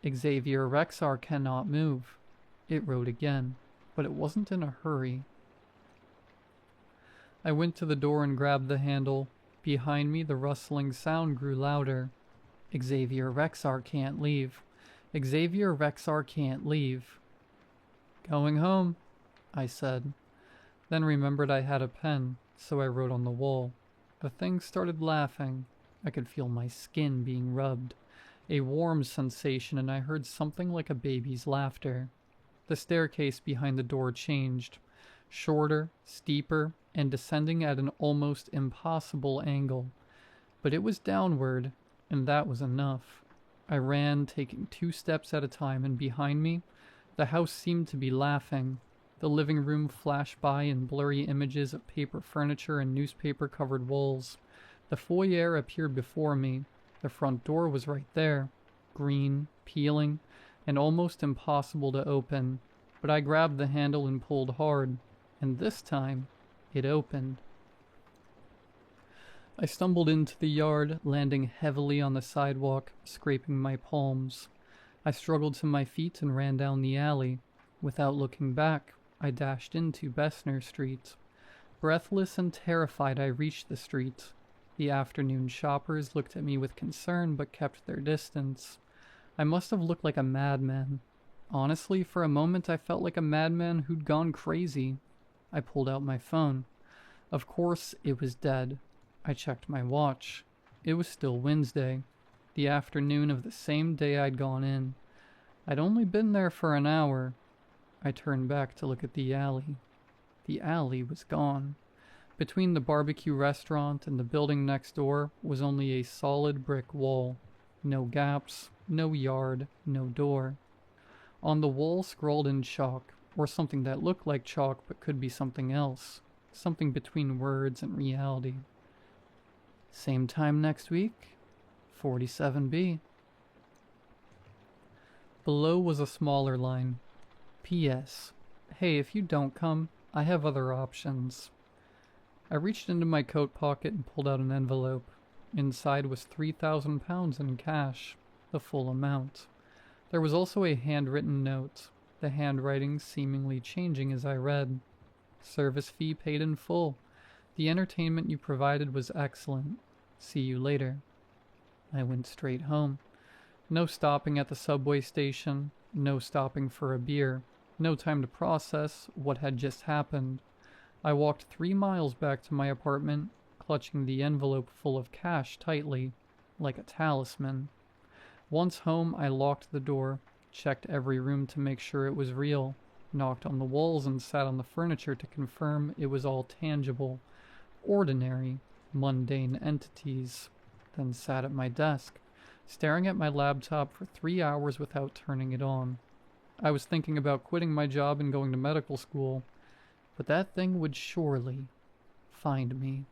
A: "Xavier Rexar cannot move," it wrote again, but it wasn't in a hurry. I went to the door and grabbed the handle. Behind me, the rustling sound grew louder. "Xavier Rexar can't leave. Xavier Rexar can't leave." "Going home," I said. Then remembered I had a pen, so I wrote on the wall. The thing started laughing. I could feel my skin being rubbed. A warm sensation, and I heard something like a baby's laughter. The staircase behind the door changed. Shorter, steeper, and descending at an almost impossible angle. But it was downward, and that was enough. I ran, taking 2 steps at a time, and behind me, the house seemed to be laughing. The living room flashed by in blurry images of paper furniture and newspaper-covered walls. The foyer appeared before me. The front door was right there, green, peeling, and almost impossible to open. But I grabbed the handle and pulled hard, and this time, it opened. I stumbled into the yard, landing heavily on the sidewalk, scraping my palms. I struggled to my feet and ran down the alley. Without looking back, I dashed into Bessemer Street. Breathless and terrified, I reached the street. The afternoon shoppers looked at me with concern but kept their distance. I must have looked like a madman. Honestly, for a moment I felt like a madman who'd gone crazy. I pulled out my phone. Of course, it was dead. I checked my watch. It was still Wednesday, the afternoon of the same day I'd gone in. I'd only been there for an hour. I turned back to look at the alley. The alley was gone. Between the barbecue restaurant and the building next door was only a solid brick wall. No gaps, no yard, no door. On the wall scrawled in chalk, or something that looked like chalk but could be something else. Something between words and reality. "Same time next week, 47B. Below was a smaller line. "P.S. Hey, if you don't come, I have other options." I reached into my coat pocket and pulled out an envelope. Inside was £3,000 in cash, the full amount. There was also a handwritten note, the handwriting seemingly changing as I read. "Service fee paid in full. The entertainment you provided was excellent. See you later." I went straight home. No stopping at the subway station, no stopping for a beer, no time to process what had just happened. I walked 3 miles back to my apartment, clutching the envelope full of cash tightly, like a talisman. Once home, I locked the door, checked every room to make sure it was real, knocked on the walls and sat on the furniture to confirm it was all tangible, ordinary, mundane entities, then sat at my desk, staring at my laptop for 3 hours without turning it on. I was thinking about quitting my job and going to medical school, but that thing would surely find me.